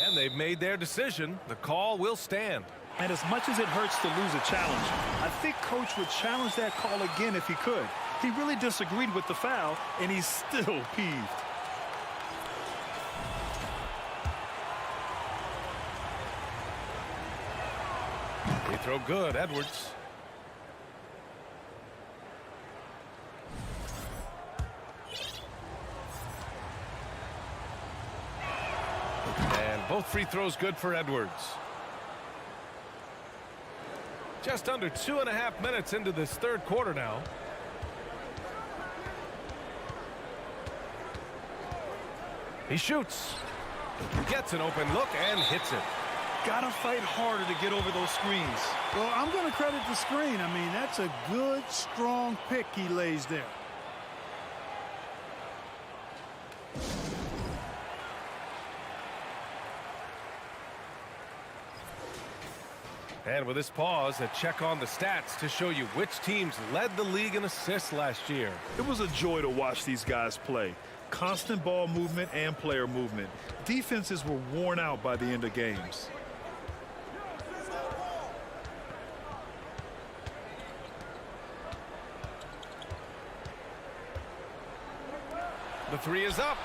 And they've made their decision. The call will stand. And as much as it hurts to lose a challenge, I think Coach would challenge that call again if he could. He really disagreed with the foul, and he's still peeved. Free throw good, Edwards. And both free throws good for Edwards. Just under 2.5 minutes into this third quarter now. He shoots. Gets an open look and hits it. Gotta fight harder to get over those screens. Well, I'm going to credit the screen. I mean, that's a good, strong pick he lays there. And with this pause, a check on the stats to show you which teams led the league in assists last year. It was a joy to watch these guys play. Constant ball movement and player movement. Defenses were worn out by the end of games. The three is up.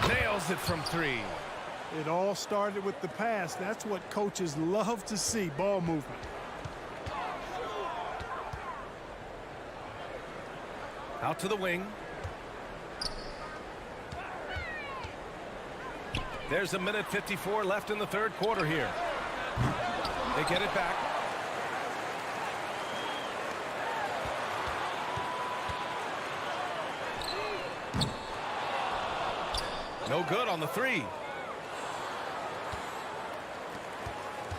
Nails it from 3. It all started with the pass. That's what coaches love to see, ball movement. Out to the wing. There's 1:54 left in the third quarter here. They get it back. No good on the 3.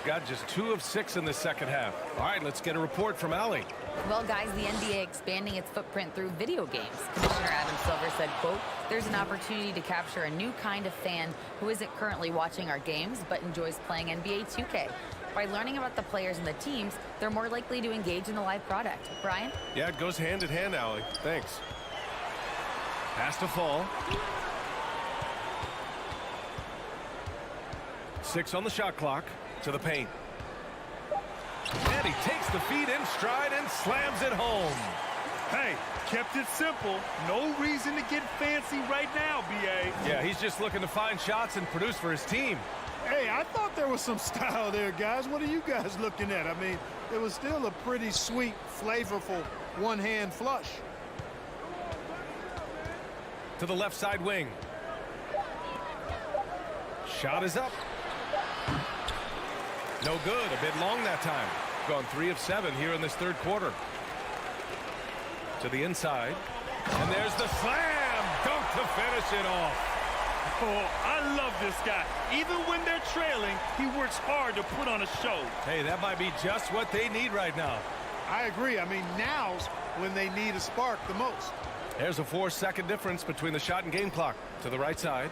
Got just 2 of 6 in the second half. All right, let's get a report from Allie. Well, guys, the NBA expanding its footprint through video games. Commissioner Adam Silver said, quote, "There's an opportunity to capture a new kind of fan who isn't currently watching our games but enjoys playing NBA 2K. By learning about the players and the teams, they're more likely to engage in the live product." Brian? Yeah, it goes hand in hand, Allie. Thanks. Pass to Fall. 6 on the shot clock. To the paint. And he takes the feed in stride and slams it home. Hey, kept it simple. No reason to get fancy right now, B.A. Yeah, he's just looking to find shots and produce for his team. Hey, I thought there was some style there, guys. What are you guys looking at? I mean, it was still a pretty sweet, flavorful one-hand flush. To the left side wing. Shot is up. No good. A bit long that time. Gone 3 of 7 here in this third quarter. To the inside. And there's the slam. Dunk to finish it off. Oh, I love this guy. Even when they're trailing, he works hard to put on a show. Hey, that might be just what they need right now. I agree. I mean, now's when they need a spark the most. There's a 4-second difference between the shot and game clock. To the right side.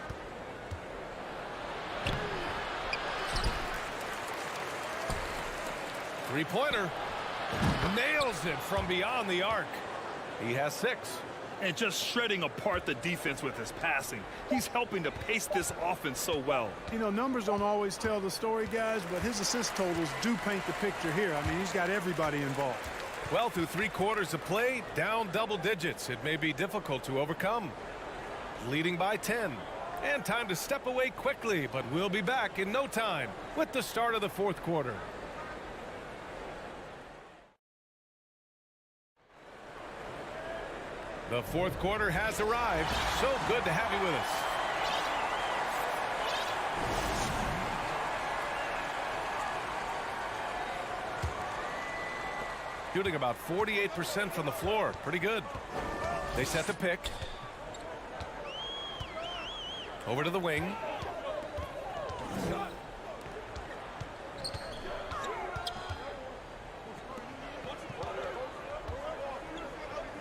Three-pointer. Nails it from beyond the arc. He has 6. And just shredding apart the defense with his passing. He's helping to pace this offense so well. You know, numbers don't always tell the story, guys, but his assist totals do paint the picture here. I mean, he's got everybody involved. Well, through 3 quarters of play, down double digits. It may be difficult to overcome. Leading by 10. And time to step away quickly, but we'll be back in no time with the start of the 4th quarter. The 4th quarter has arrived. So good to have you with us. Shooting about 48% from the floor. Pretty good. They set the pick. Over to the wing.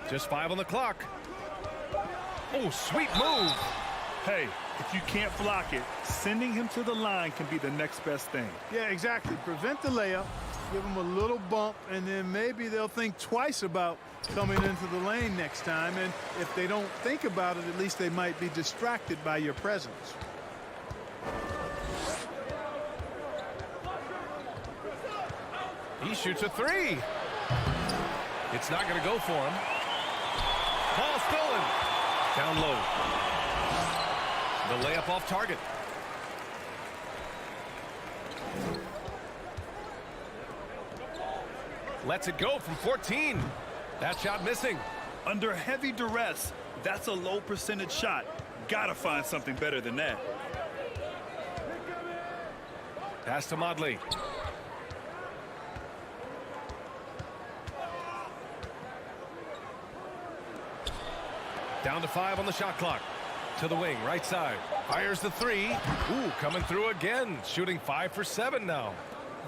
Just 5 on the clock. Oh, sweet move. Hey, if you can't block it, sending him to the line can be the next best thing. Yeah, exactly. Prevent the layup, give them a little bump, and then maybe they'll think twice about coming into the lane next time. And if they don't think about it, at least they might be distracted by your presence. He shoots a 3. It's not going to go for him. Ball stolen. Down low. The layup off target. Lets it go from 14. That shot missing. Under heavy duress, that's a low percentage shot. Gotta find something better than that. Pass to Modley. Down to 5 on the shot clock. To the wing, right side. Fires the 3. Ooh, coming through again. Shooting 5 for 7 now.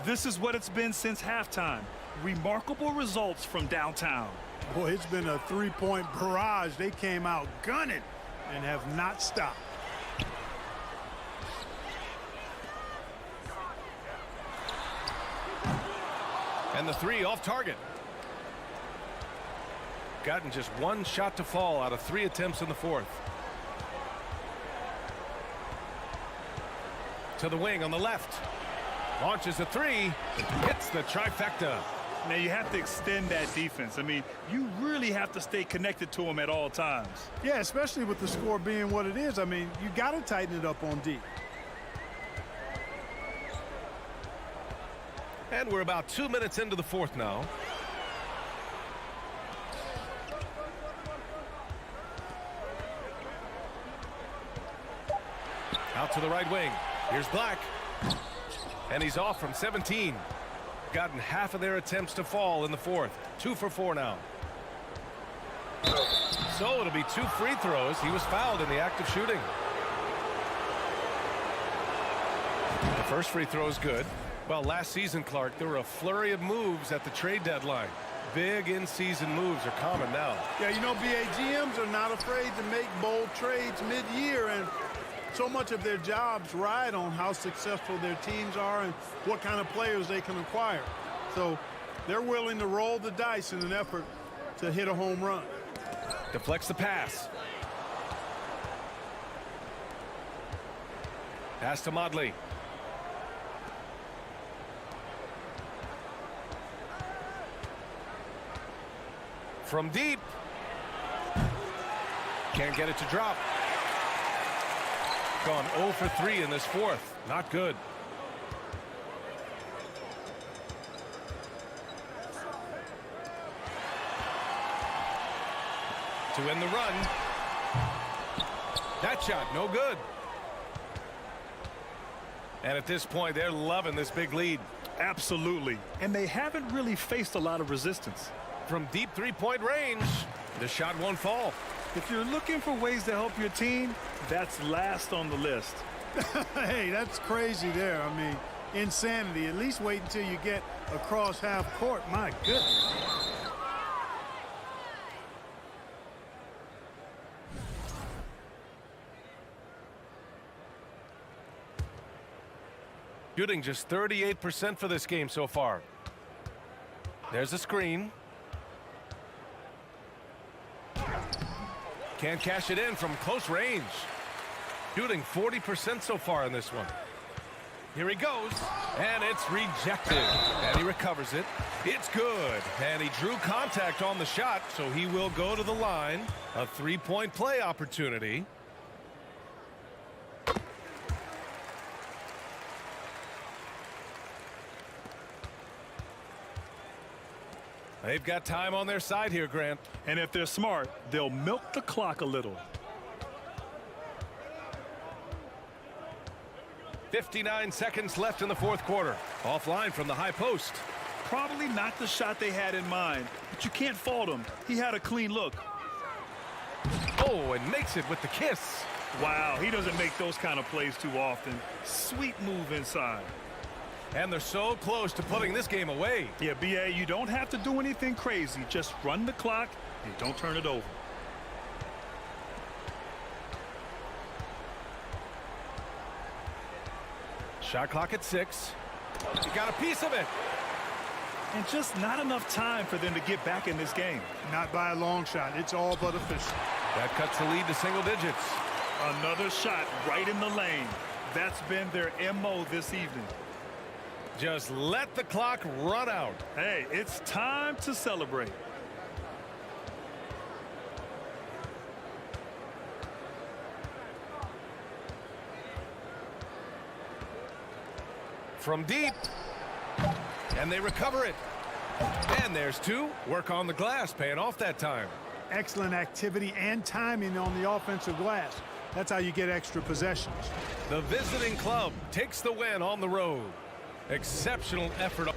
This is what it's been since halftime. Remarkable results from downtown. Boy, it's been a 3-point barrage. They came out gunning and have not stopped. And the 3 off target. Gotten just 1 shot to fall out of 3 attempts in the 4th. To the wing on the left. Launches a 3. Hits the trifecta. Now you have to extend that defense. I mean, you really have to stay connected to him at all times. Yeah, especially with the score being what it is. I mean, you got to tighten it up on D. And we're about 2 minutes into the 4th now. Out to the right wing. Here's Black. And he's off from 17. Gotten half of their attempts to fall in the 4th. 2 for 4 now. So it'll be 2 free throws. He was fouled in the act of shooting. The first free throw is good. Well, last season, Clark, there were a flurry of moves at the trade deadline. Big in-season moves are common now. Yeah, you know, BA, GMs are not afraid to make bold trades mid-year, and so much of their jobs ride on how successful their teams are and what kind of players they can acquire. So they're willing to roll the dice in an effort to hit a home run. Deflects the pass. Pass to Modley. From deep. Can't get it to drop. Gone 0 for 3 in this 4th. Not good. To end the run. That shot, no good. And at this point, they're loving this big lead. Absolutely. And they haven't really faced a lot of resistance. From deep 3-point range, the shot won't fall. If you're looking for ways to help your team, that's last on the list. Hey, that's crazy there. I mean, insanity. At least wait until you get across half court. My goodness. Shooting just 38% for this game so far. There's a screen. Can't cash it in from close range. Shooting 40% so far in this one. Here he goes, and it's rejected. And he recovers it. It's good. And he drew contact on the shot, so he will go to the line. A three-point play opportunity. They've got time on their side here, Grant. And if they're smart, they'll milk the clock a little. 59 seconds left in the fourth quarter. Offline from the high post. Probably not the shot they had in mind, but you can't fault him. He had a clean look. Oh, and makes it with the kiss. Wow, he doesn't make those kind of plays too often. Sweet move inside. And they're so close to putting this game away. Yeah, B.A., you don't have to do anything crazy. Just run the clock and don't turn it over. Shot clock at 6. He got a piece of it. And just not enough time for them to get back in this game. Not by a long shot. It's all but official. That cuts the lead to single digits. Another shot right in the lane. That's been their MO this evening. Just let the clock run out. Hey, it's time to celebrate. From deep. And they recover it. And there's 2. Work on the glass, paying off that time. Excellent activity and timing on the offensive glass. That's how you get extra possessions. The visiting club takes the win on the road. Exceptional effort.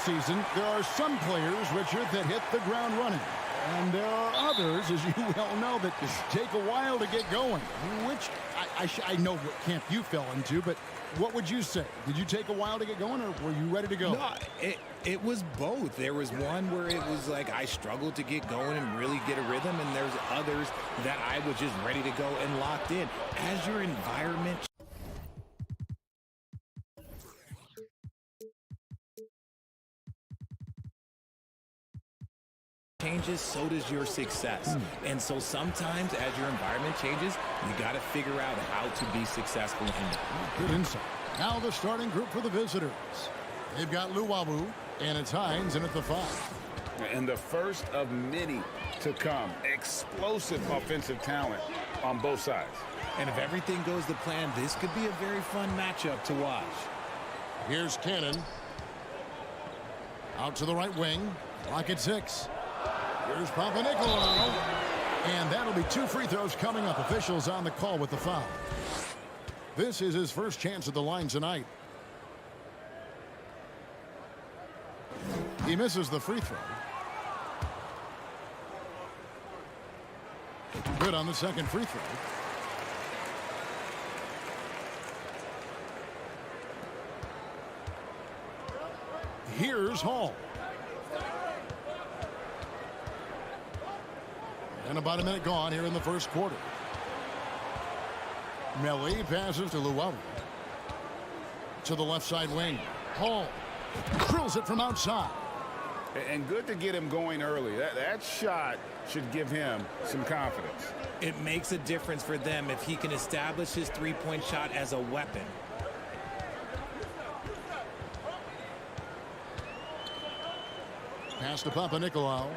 season, there are some players, Richard, that hit the ground running. And there are others, as you well know, that take a while to get going. Which, I know what camp you fell into, but what would you say? Did you take a while to get going, or were you ready to go? No, it was both. There was one where it was like I struggled to get going and really get a rhythm, and there's others that I was just ready to go and locked in. As your environment changes, so does your success. And so sometimes as your environment changes, you got to figure out how to be successful in it. Good insight. Now the starting group for the visitors. They've got Luwawu, and it's Hines in at the 5. And the first of many to come. Explosive offensive talent on both sides. And if everything goes to plan, this could be a very fun matchup to watch. Here's Cannon. Out to the right wing. Clock at 6. Here's Papanikolaou. And that'll be 2 free throws coming up. Officials on the call with the foul. This is his first chance at the line tonight. He misses the free throw. Good on the second free throw. Here's Hall. And about a minute gone here in the first quarter. Melli passes to Luwawu. To the left side wing. Hall drills it from outside. And good to get him going early. That shot should give him some confidence. It makes a difference for them if he can establish his three-point shot as a weapon. Pass to Papanikolaou.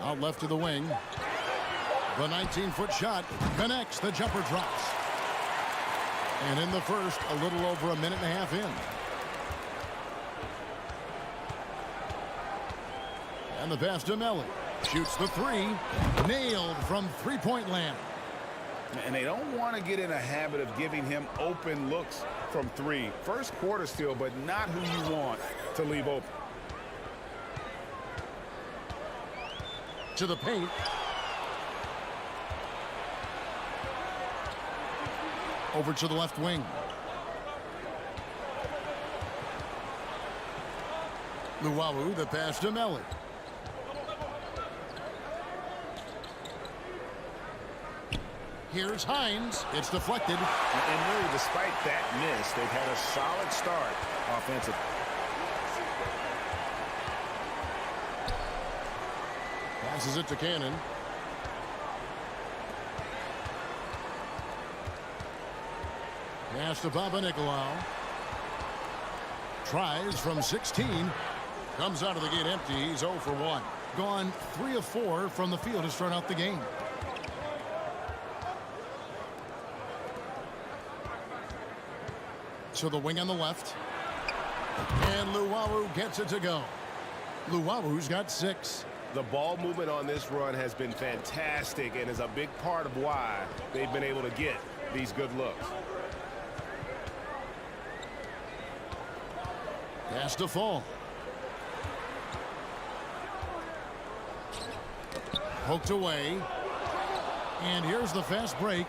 Out left to the wing. The 19-foot shot connects. The jumper drops. And in the first, a little over a minute and a half in. And the pass to Melli. Shoots the 3. Nailed from three-point land. And they don't want to get in a habit of giving him open looks from 3. First quarter still, but not who you want to leave open. To the paint. Over to the left wing. Luwawu, the pass to Melli. Here's Hines. It's deflected. And really, despite that miss, they've had a solid start offensively. Passes it to Cannon. Pass to Papanikolaou. Tries from 16. Comes out of the gate empty. He's 0 for 1. Gone 3 of 4 from the field to start out the game. To the wing on the left. And Luwawu gets it to go. Luwawu's got 6. The ball movement on this run has been fantastic and is a big part of why they've been able to get these good looks. Pass to Fall. Poked away. And here's the fast break.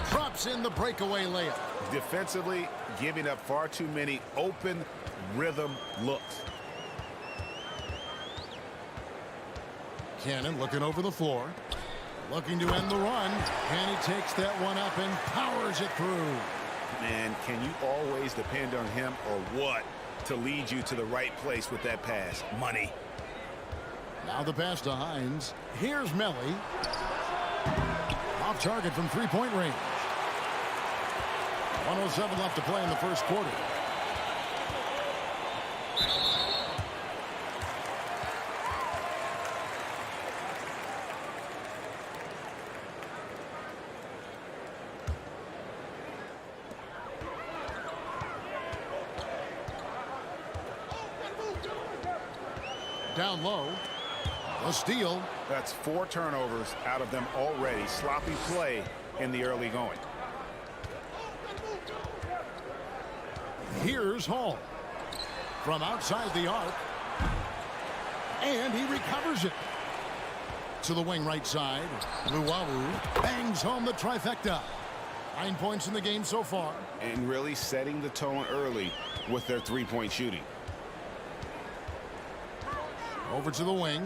Drops in the breakaway layup. Defensively, giving up far too many open rhythm looks. Cannon looking over the floor. Looking to end the run. And he takes that one up and powers it through. Man, can you always depend on him or what to lead you to the right place with that pass? Money. Now the pass to Hines. Here's Melli. Off target from three-point range. 1:07 left to play in the first quarter. Down low. A steal. That's 4 turnovers out of them already. Sloppy play in the early going. Here's Hall. From outside the arc. And he recovers it. To the wing right side. Luwawu bangs home the trifecta. 9 points in the game so far. And really setting the tone early with their three-point shooting. Over to the wing.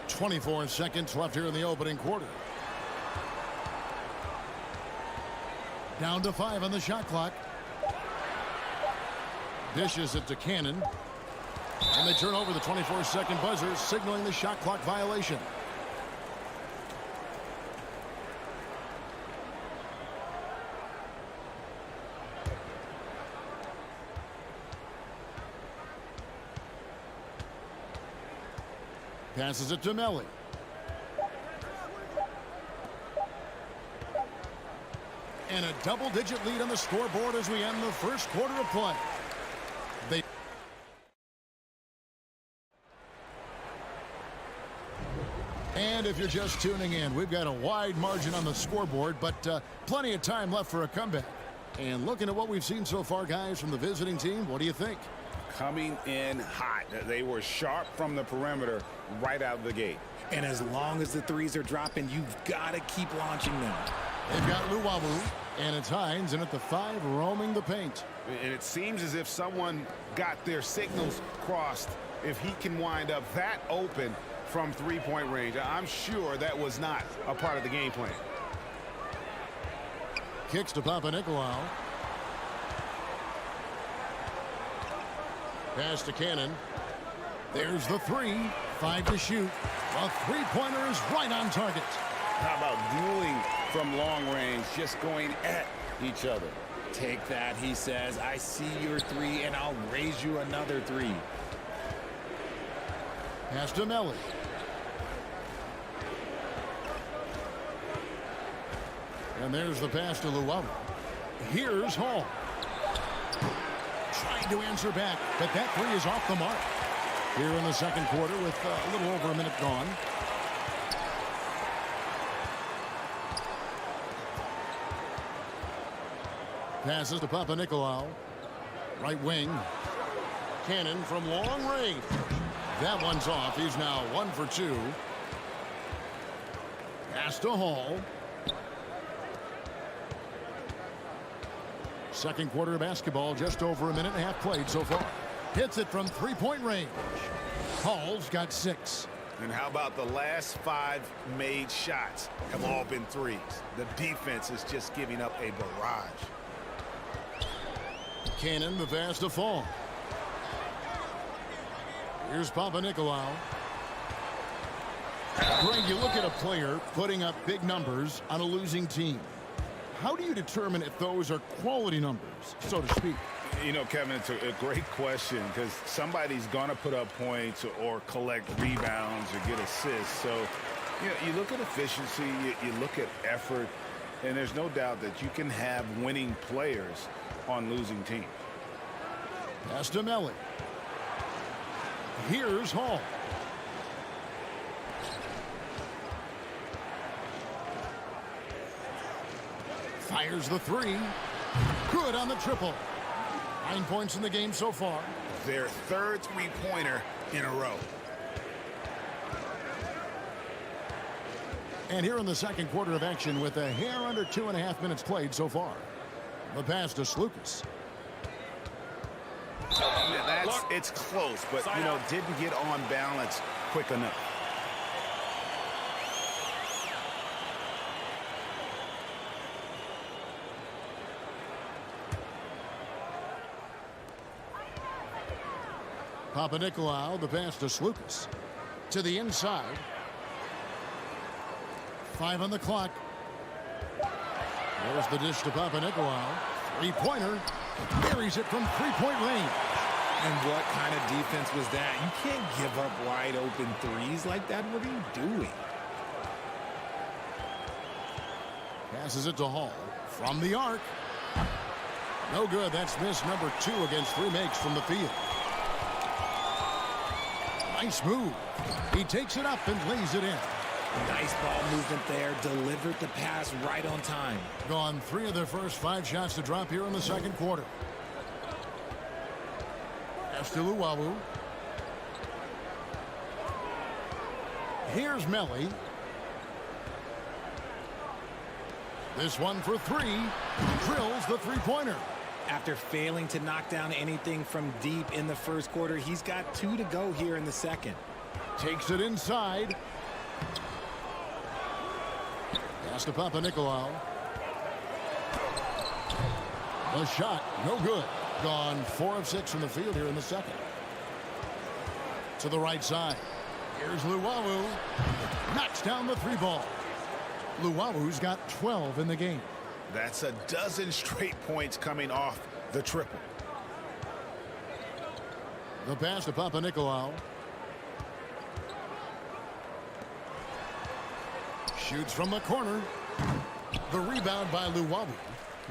24 seconds left here in the opening quarter. Down to 5 on the shot clock. Dishes it to Cannon. And they turn over the 24-second buzzer, signaling the shot clock violation. Passes it to Melly. And a double-digit lead on the scoreboard as we end the first quarter of play. And if you're just tuning in, we've got a wide margin on the scoreboard, but plenty of time left for a comeback. And looking at what we've seen so far, guys, from the visiting team, what do you think? Coming in hot. They were sharp from the perimeter right out of the gate. And as long as the threes are dropping, you've got to keep launching them. They've got Luwawu, and it's Hines, and at the 5, roaming the paint. And it seems as if someone got their signals crossed. If he can wind up that open from three-point range, I'm sure that was not a part of the game plan. Kicks to Papanikolaou. Pass to Cannon. There's the 3. 5 to shoot. A three-pointer is right on target. How about dueling from long range, just going at each other? Take that, he says. I see your 3, and I'll raise you another 3. Pass to Melly. And there's the pass to Luwawu. Here's Hall. Trying to answer back, but that 3 is off the mark. Here in the second quarter with a little over a minute gone. Passes to Papanikolaou. Right wing. Cannon from long range. That one's off. He's now 1 for 2. Pass to Hall. Second quarter of basketball, just over a minute and a half played so far. Hits it from three-point range. Hall's got 6. And how about the last 5 made shots have all been threes? The defense is just giving up a barrage. Cannon, the pass to Fall. Here's Papanikolaou. Greg, you look at a player putting up big numbers on a losing team. How do you determine if those are quality numbers, so to speak? You know, Kevin, it's a great question because somebody's going to put up points or collect rebounds or get assists. So, you know, you look at efficiency, you look at effort, and there's no doubt that you can have winning players on losing teams. Pass to Melly. Here's Hall. Fires the 3. Good on the triple. 9 points in the game so far. Their third three-pointer in a row. And here in the second quarter of action with a hair under 2.5 minutes played so far. The pass to Slukas. It's close, but, you know, didn't get on balance quick enough. Papanikolaou, the pass to Slukas. To the inside. 5 on the clock. There's the dish to Papanikolaou. Three-pointer. Buries it from three-point range. And what kind of defense was that? You can't give up wide open threes like that. What are you doing? Passes it to Hall. From the arc. No good. That's miss number 2 against 3 makes from the field. Nice move. He takes it up and lays it in. Nice ball movement there. Delivered the pass right on time. Gone 3 of their first 5 shots to drop here in the second quarter. Pass to Luwawu. Here's Melly. This one for 3. Drills the three-pointer. After failing to knock down anything from deep in the first quarter, he's got 2 to go here in the second. Takes it inside. Pass to Papanikolaou. The shot, no good. Gone 4 of 6 from the field here in the second. To the right side. Here's Luwawu. Knocks down the 3-ball. Luwawu's got 12 in the game. That's a dozen straight points coming off the triple. The pass to Papanikolaou. Shoots from the corner. The rebound by Luwawu.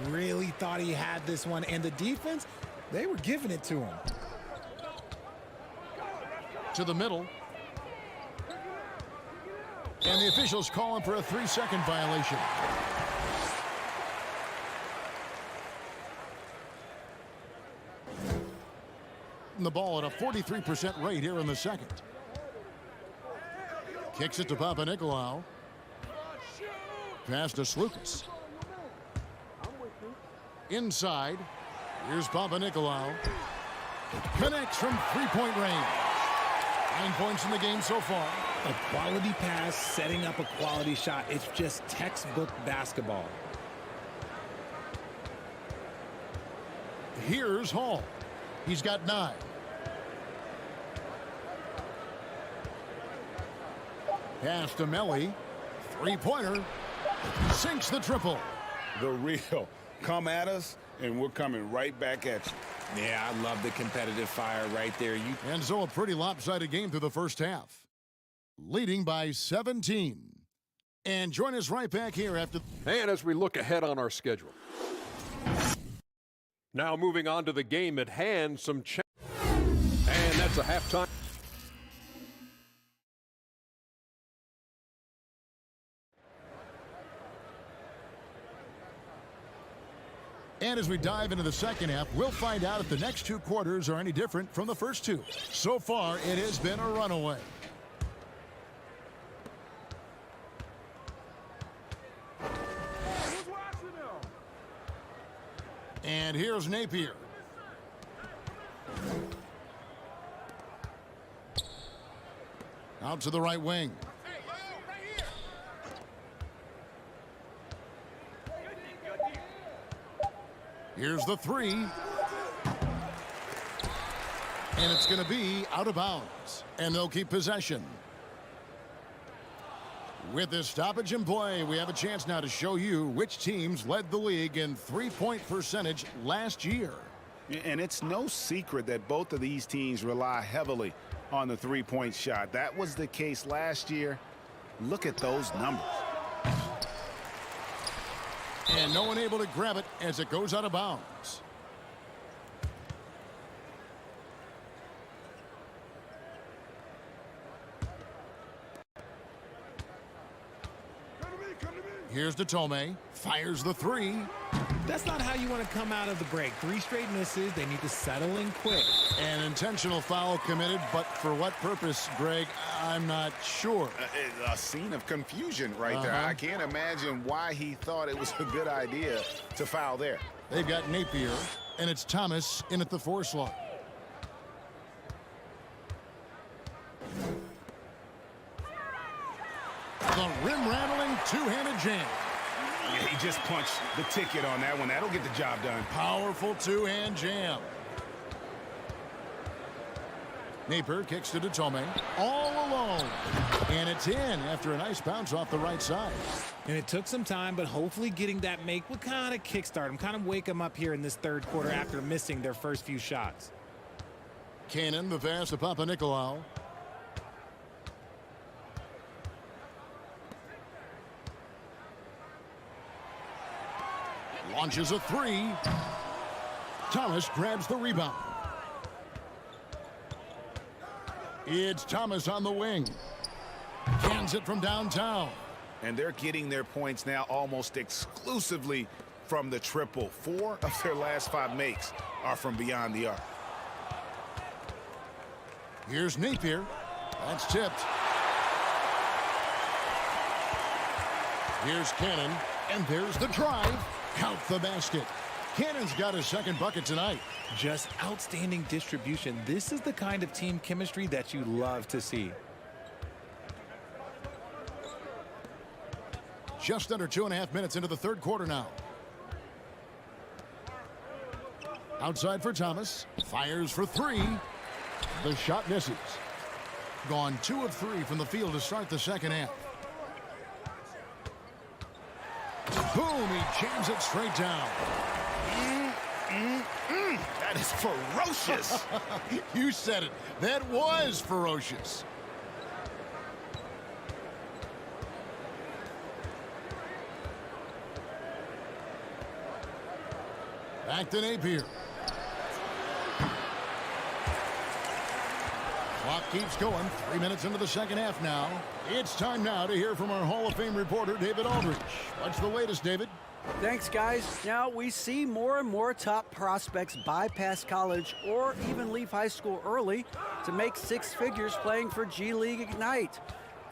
Really thought he had this one, and the defense, they were giving it to him. To the middle. And the officials call him for a 3-second violation. The ball at a 43% rate here in the second. Kicks it to Papanikolaou. Pass to Slukas. Inside. Here's Papanikolaou. Connects from 3-point range. 9 points in the game so far. A quality pass, setting up a quality shot. It's just textbook basketball. Here's Hall. He's got 9. Pass to Melly. 3-pointer. Sinks the triple. The real. Come at us, and we're coming right back at you. Yeah, I love the competitive fire right there. And so a pretty lopsided game through the first half. Leading by 17. And join us right back here after. And as we look ahead on our schedule. Now moving on to the game at hand, and that's a halftime. And as we dive into the second half, we'll find out if the next 2 quarters are any different from the first 2. So far, it has been a runaway. And here's Napier. Out to the right wing. Here's the 3. And it's going to be out of bounds. And they'll keep possession. With this stoppage in play, we have a chance now to show you which teams led the league in 3-point percentage last year. And it's no secret that both of these teams rely heavily on the 3-point shot. That was the case last year. Look at those numbers. And no one able to grab it as it goes out of bounds. Here's Datome. Fires the 3. That's not how you want to come out of the break. 3 straight misses. They need to settle in quick. An intentional foul committed, but for what purpose, Greg? I'm not sure. A scene of confusion right there. I can't imagine why he thought it was a good idea to foul there. They've got Napier, and it's Thomas in at the 4 slot. The rim-rattling 2-handed jam. Yeah, he just punched the ticket on that one. That'll get the job done. Powerful 2-hand jam. Napier kicks to Datome. All alone. And it's in after a nice bounce off the right side. And it took some time, but hopefully getting that make will kind of kickstart them, kind of wake them up here in this third quarter after missing their first few shots. Cannon, the pass to Papanikolaou. Launches a 3. Thomas grabs the rebound. It's Thomas on the wing. Can't Sends it from downtown. And they're getting their points now almost exclusively from the triple. 4 of their last 5 makes are from beyond the arc. Here's Napier. That's tipped. Here's Cannon. And there's the drive. Count the basket. Cannon's got his second bucket tonight. Just outstanding distribution. This is the kind of team chemistry that you love to see. Just under 2.5 minutes into the third quarter now. Outside for Thomas. Fires for 3. The shot misses. Gone 2 of 3 from the field to start the second half. Boom, he jams it straight down. That is ferocious. You said it. That was ferocious. Back to Napier. Clock keeps going. 3 minutes into the second half now. It's time now to hear from our Hall of Fame reporter, David Aldridge. What's the latest, David? Thanks, guys. Now, we see more and more top prospects bypass college or even leave high school early to make 6 figures playing for G League Ignite.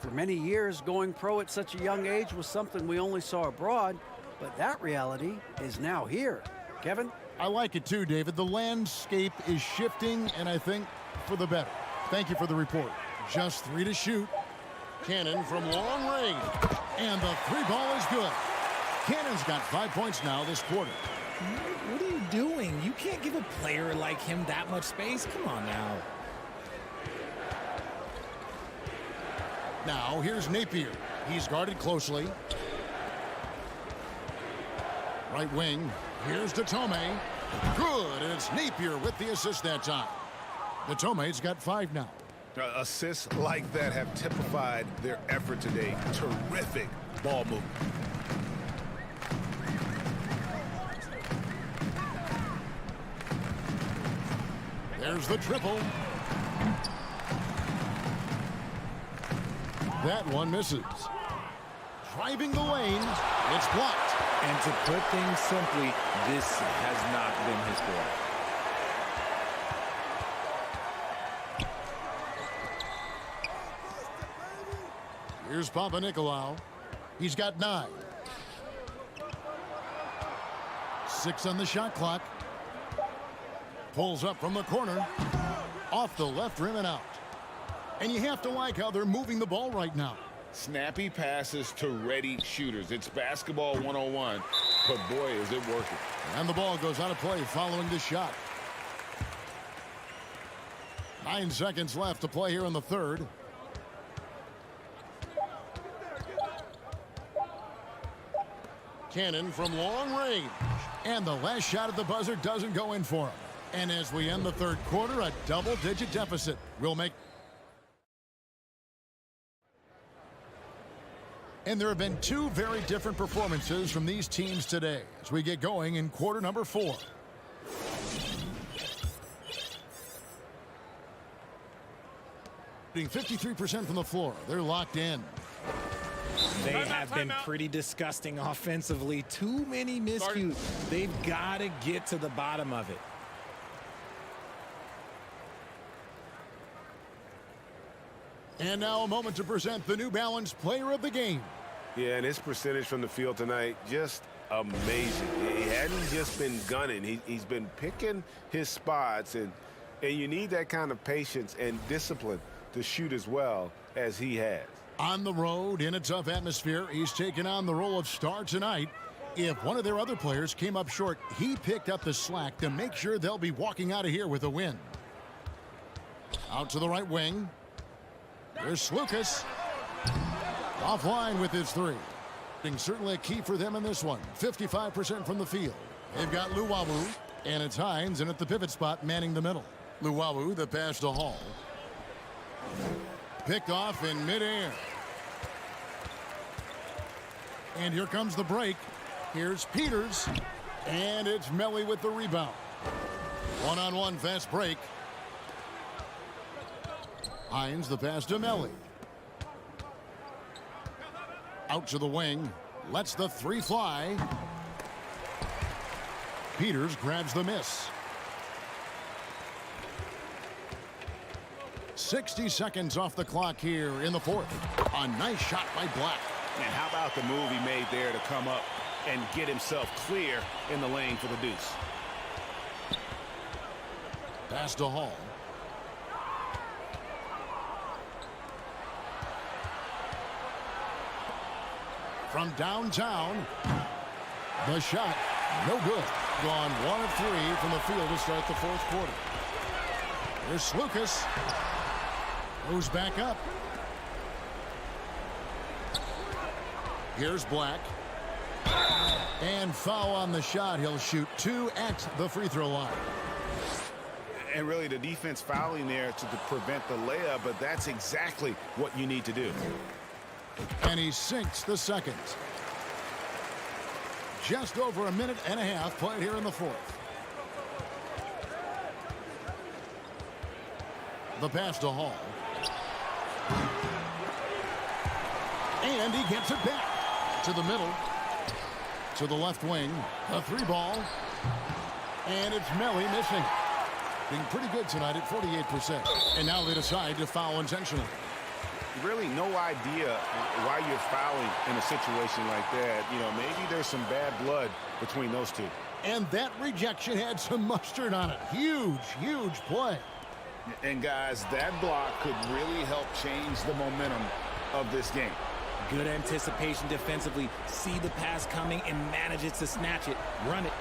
For many years, going pro at such a young age was something we only saw abroad, but that reality is now here. Kevin? I like it too, David. The landscape is shifting, and I think for the better. Thank you for the report. Just 3 to shoot. Cannon from long range. And the 3 ball is good. Cannon's got 5 points now this quarter. What are you doing? You can't give a player like him that much space. Come on now. Now, here's Napier. He's guarded closely. Right wing. Here's Datome. Good, and it's Napier with the assist that time. Datome's got 5 now. Assists like that have typified their effort today. Terrific ball movement. There's the triple. That one misses. Driving the lane. It's blocked. And to put things simply, this has not been his ball. Here's Papa Nicolau. He's got 9. 6 on the shot clock. Pulls up from the corner. Off the left rim and out. And you have to like how they're moving the ball right now. Snappy passes to ready shooters. It's basketball 101, but boy, is it working. And the ball goes out of play following the shot. 9 seconds left to play here in the third. Cannon from long range. And the last shot at the buzzer doesn't go in for him. And as we end the third quarter, a double-digit deficit will make. And there have been 2 very different performances from these teams today as we get going in quarter number 4. Shooting 53% from the floor. They're locked in. They have been pretty disgusting offensively. Too many miscues. They've got to get to the bottom of it. And now a moment to present the New Balance Player of the Game. Yeah, and his percentage from the field tonight, just amazing. He hadn't just been gunning. He's been picking his spots, and you need that kind of patience and discipline to shoot as well as he has. On the road, in a tough atmosphere, he's taken on the role of star tonight. If one of their other players came up short, he picked up the slack to make sure they'll be walking out of here with a win. Out to the right wing. There's Lucas. Offline with his 3. Certainly a key for them in this one. 55% from the field. They've got Luwawu, and it's Hines, and at the pivot spot, manning the middle. Luwawu, the pass to Hall. Picked off in midair. And here comes the break. Here's Peters. And it's Melly with the rebound. One-on-one fast break. Hines the pass to Melly. Out to the wing. Lets the three fly. Peters grabs the miss. 60 seconds off the clock here in the fourth. A nice shot by Black. And how about the move he made there to come up and get himself clear in the lane for the deuce? Pass to Hall. From downtown, the shot, no good. Gone 1 of 3 from the field to start the fourth quarter. Here's Lucas. Moves back up. Here's Black. And foul on the shot. He'll shoot 2 at the free throw line. And really the defense fouling there to prevent the layup, but that's exactly what you need to do. And he sinks the second. Just over a minute and a half played here in the fourth. The pass to Hall. And he gets it back to the middle. To the left wing. A 3-ball. And it's Melly missing. Being pretty good tonight at 48%. And now they decide to foul intentionally. Really no idea why you're fouling in a situation like that. You know, maybe there's some bad blood between those two. And that rejection had some mustard on it. Huge, huge play. And guys, that block could really help change the momentum of this game. Good anticipation defensively. See the pass coming and manages to snatch it. Run it.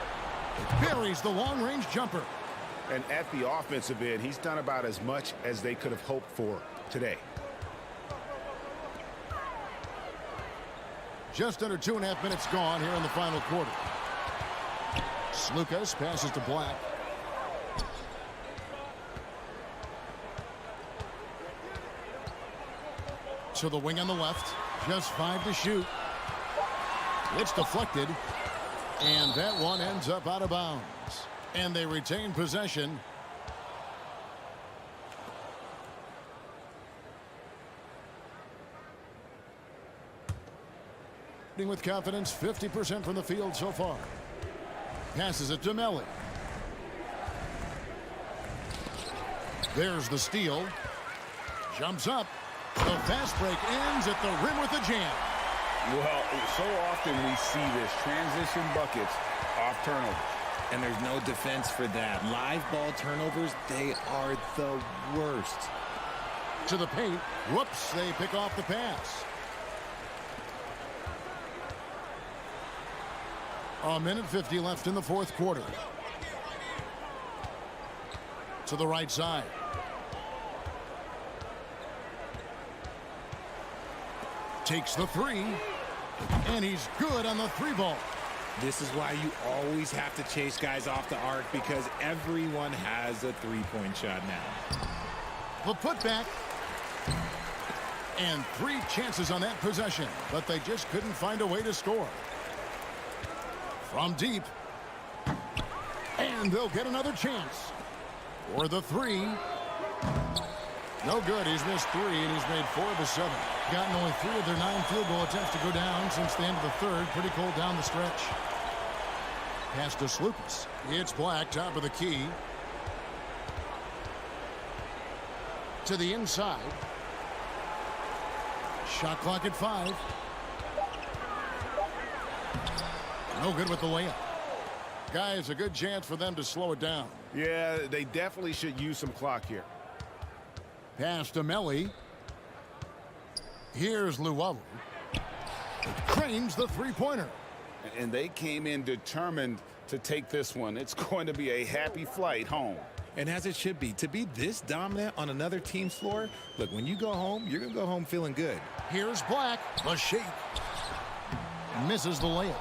Buries the long-range jumper. And at the offensive end, he's done about as much as they could have hoped for today. Just under 2.5 minutes gone here in the final quarter. Lucas passes to Black. To the wing on the left. Just 5 to shoot. It's deflected. And that one ends up out of bounds. And they retain possession. With confidence, 50% from the field so far. Passes it to Melly. There's the steal. Jumps up. The fast break ends at the rim with a jam. Well, so often we see this. Transition buckets off turnovers. And there's no defense for that. Live ball turnovers, they are the worst. To the paint. Whoops, they pick off the pass. A minute 50 left in the fourth quarter. To the right side. Takes the 3. And he's good on the 3-ball. This is why you always have to chase guys off the arc, because everyone has a 3-point shot now. The putback. And 3 chances on that possession, but they just couldn't find a way to score. From deep. And they'll get another chance. For the 3. No good. He's missed 3, and he's made 4 of the 7. Gotten only 3 of their 9 field goal attempts to go down since the end of the third. Pretty cold down the stretch. Pass to Lucas. It's Black, top of the key. To the inside. Shot clock at 5. No good with the layup. Guys, a good chance for them to slow it down. Yeah, they definitely should use some clock here. Pass to Melly. Here's Luwawu. Trains the 3-pointer. And they came in determined to take this one. It's going to be a happy flight home. And as it should be. To be this dominant on another team's floor, look, when you go home, you're going to go home feeling good. Here's Black. The shake. Misses the layup.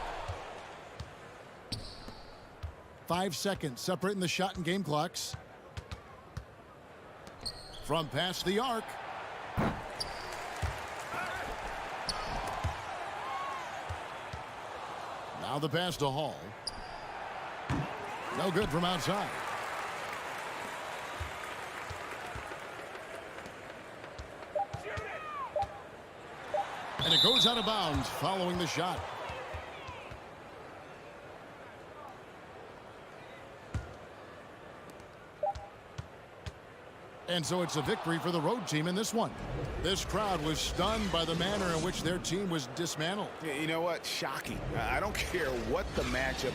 5 seconds separating the shot and game clocks. From past the arc. Now the pass to Hall. No good from outside. And it goes out of bounds following the shot. And so it's a victory for the road team in this one. This crowd was stunned by the manner in which their team was dismantled. You know what? Shocking. I don't care what the matchup.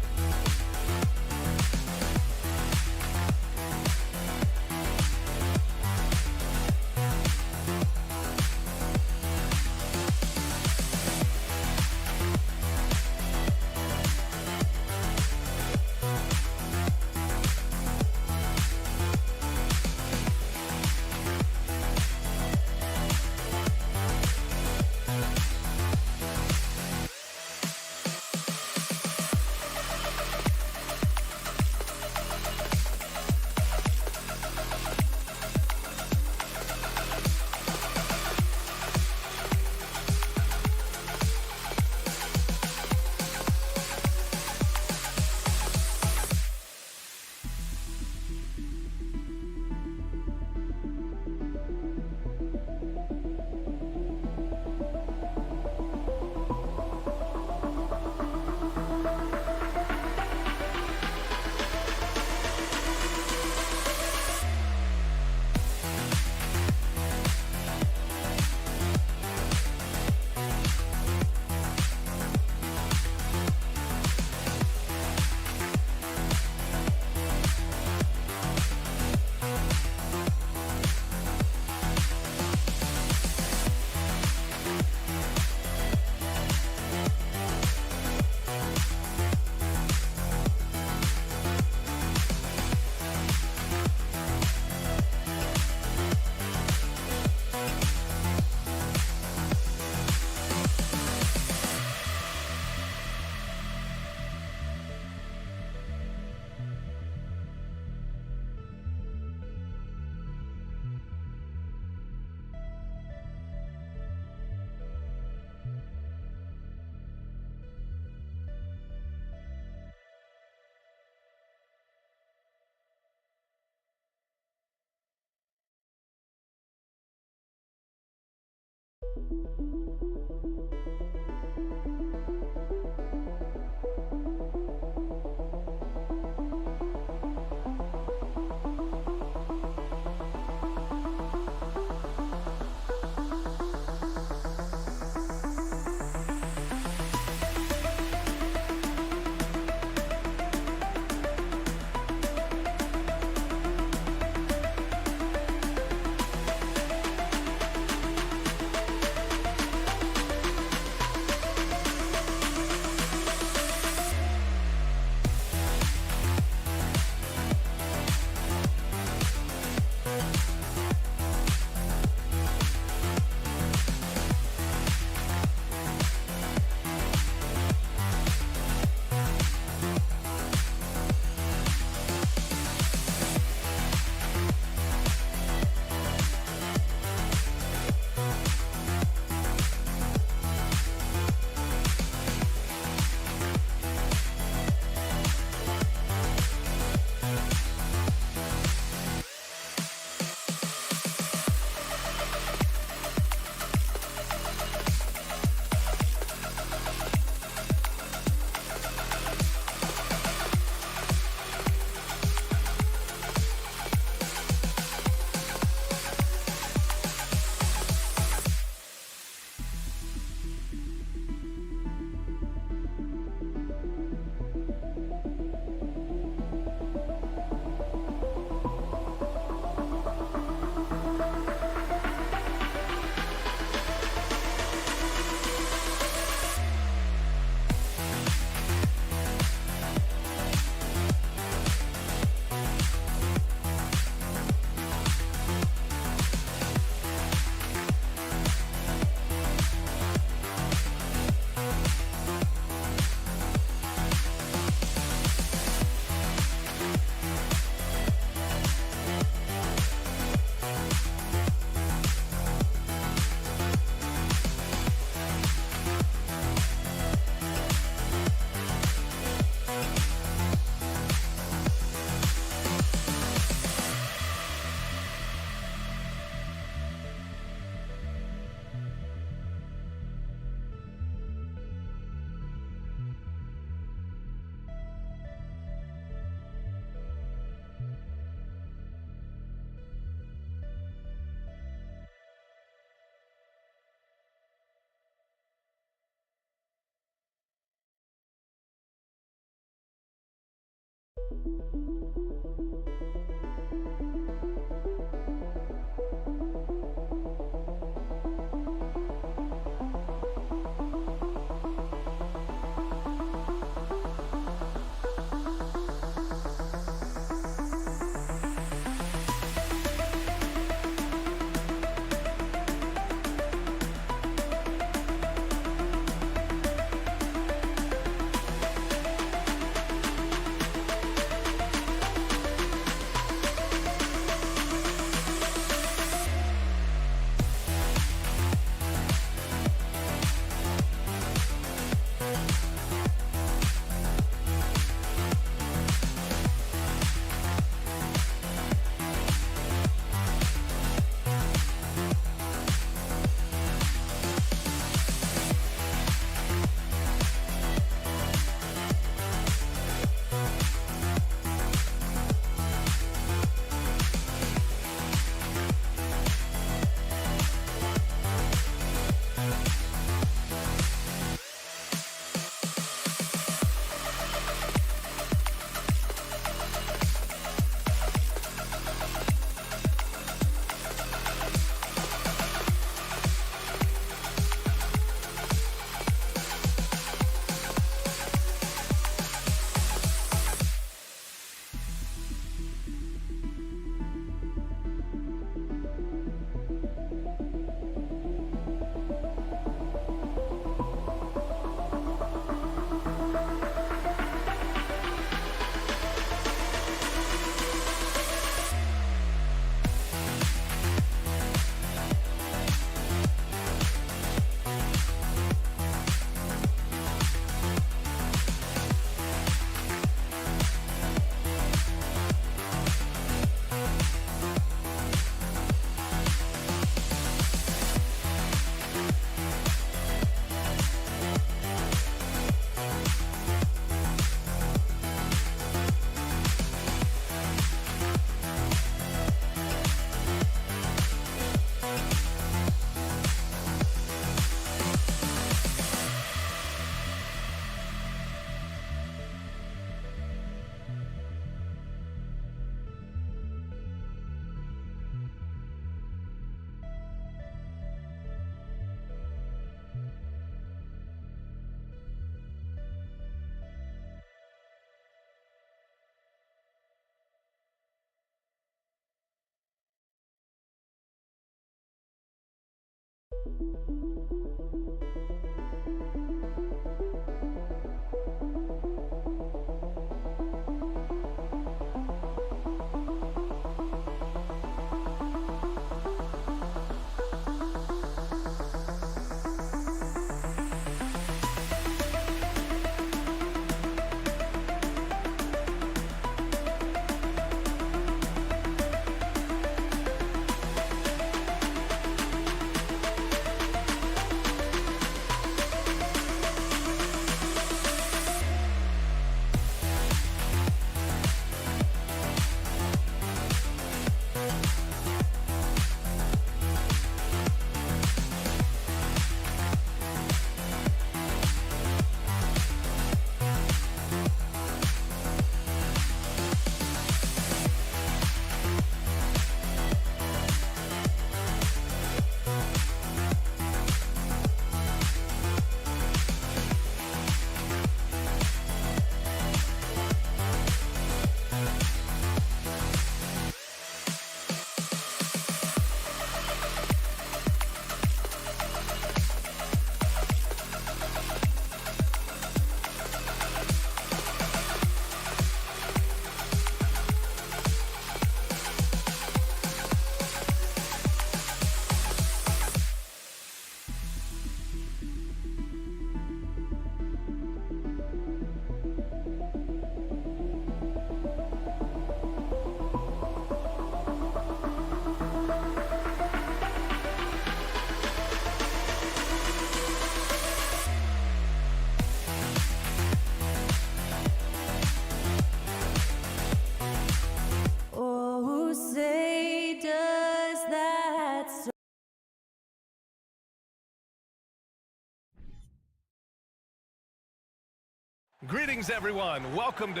Greetings, everyone. Welcome to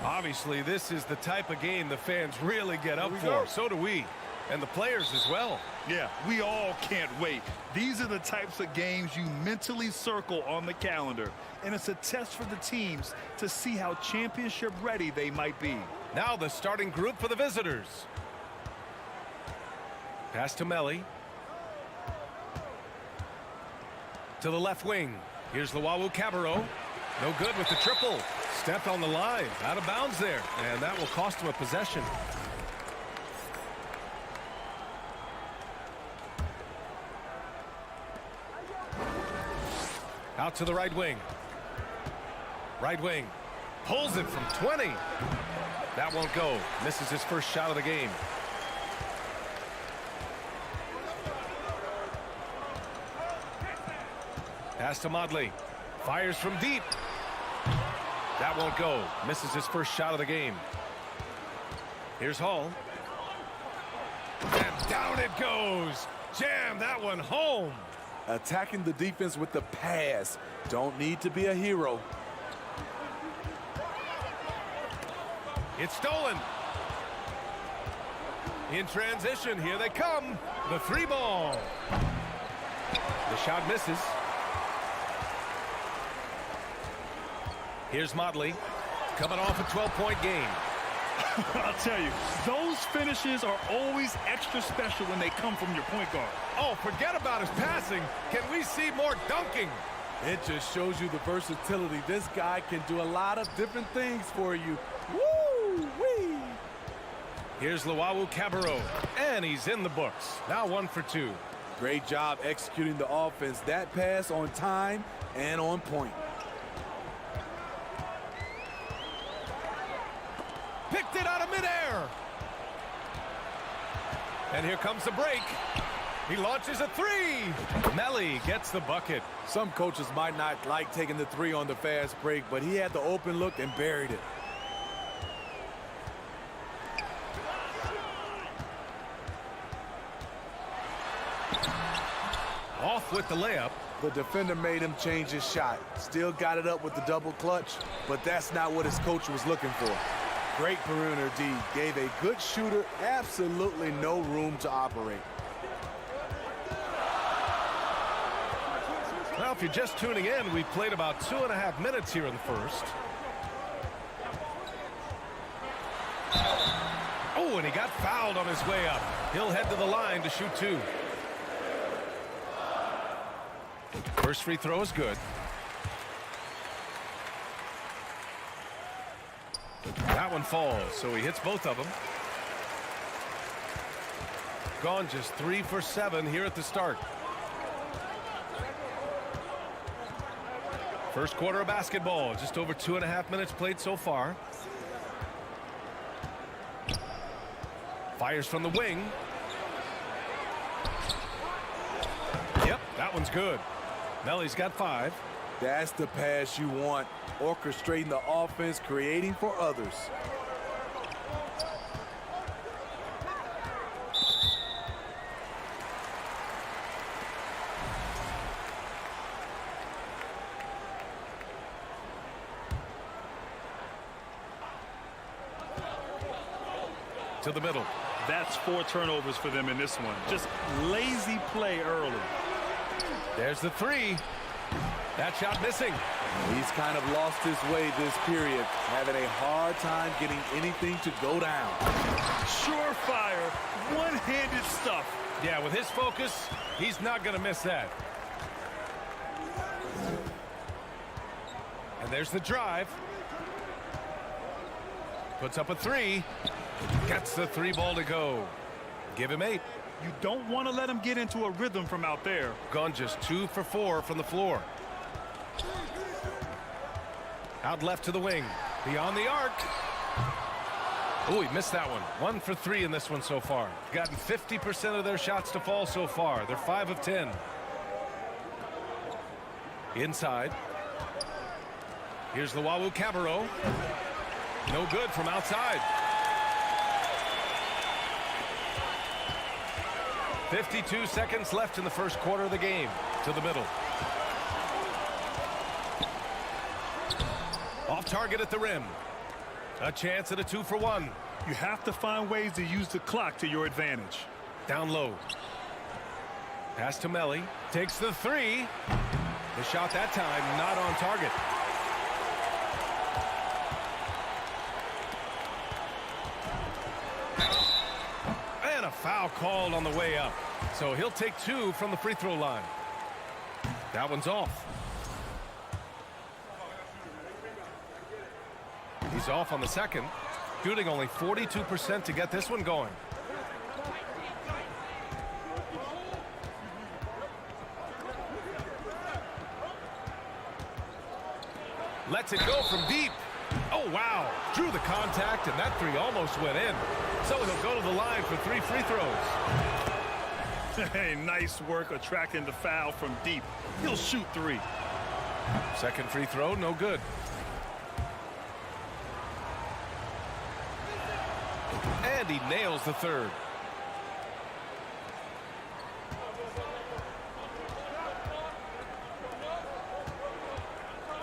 Obviously, this is the type of game the fans really get up for. So do we. And the players as well. Yeah, we all can't wait. These are the types of games you mentally circle on the calendar. And it's a test for the teams to see how championship ready they might be. Now the starting group for the visitors. Pass to Melli. To the left wing. Here's Luau Cabarro. No good with the triple. Stepped on the line. Out of bounds there. And that will cost him a possession. Out to the right wing. Right wing. Pulls it from 20. That won't go. Misses his first shot of the game. Pass to Modley. Fires from deep. That won't go. Misses his first shot of the game. Here's Hall. And down it goes. Jam that one home. Attacking the defense with the pass. Don't need to be a hero. It's stolen. In transition, here they come. The three ball. The shot misses. Here's Motley, coming off a 12-point game. I'll tell you, those finishes are always extra special when they come from your point guard. Oh, forget about his passing. Can we see more dunking? It just shows you the versatility. This guy can do a lot of different things for you. Woo-wee! Here's Luau Cabarro, and he's in the books. Now 1 for 2. Great job executing the offense. That pass on time and on point. Picked it out of midair. And here comes the break. He launches a three. Melli gets the bucket. Some coaches might not like taking the three on the fast break, but he had the open look and buried it. Off with the layup. The defender made him change his shot. Still got it up with the double clutch, but that's not what his coach was looking for. Great perimeter D. Gave a good shooter absolutely no room to operate. Well, if you're just tuning in, we've played about 2.5 minutes here in the first. Oh, and he got fouled on his way up. He'll head to the line to shoot 2. First free throw is good. That one falls, so he hits both of them. Gone just 3 for 7 here at the start. First quarter of basketball, just over 2.5 minutes played so far. Fires from the wing. Yep, that one's good. Melli's got 5. That's the pass you want. Orchestrating the offense, creating for others. To the middle. That's 4 turnovers for them in this one. Just lazy play early. There's the 3. That shot missing. He's kind of lost his way this period, having a hard time getting anything to go down. Surefire, one-handed stuff. Yeah, with his focus, he's not going to miss that. And there's the drive. Puts up a 3. Gets the 3 ball to go. Give him 8. You don't want to let him get into a rhythm from out there. Gone just 2 for 4 from the floor. Out left to the wing. Beyond the arc. Oh, he missed that one. 1 for 3 in this one so far. Gotten 50% of their shots to fall so far. They're 5 of 10. Inside. Here's Luau Cabarro. No good from outside. 52 seconds left in the first quarter of the game. To the middle. Off target at the rim. A chance at a 2-for-1. You have to find ways to use the clock to your advantage. Down low. Pass to Melly. Takes the 3. The shot that time not on target. And a foul called on the way up. So he'll take 2 from the free throw line. That one's off. He's off on the second. Shooting only 42% to get this one going. Lets it go from deep. Oh, wow. Drew the contact, and that 3 almost went in. So he'll go to the line for 3 free throws. Hey, nice work attracting the foul from deep. He'll shoot 3. Second free throw, no good. And he nails the 3rd.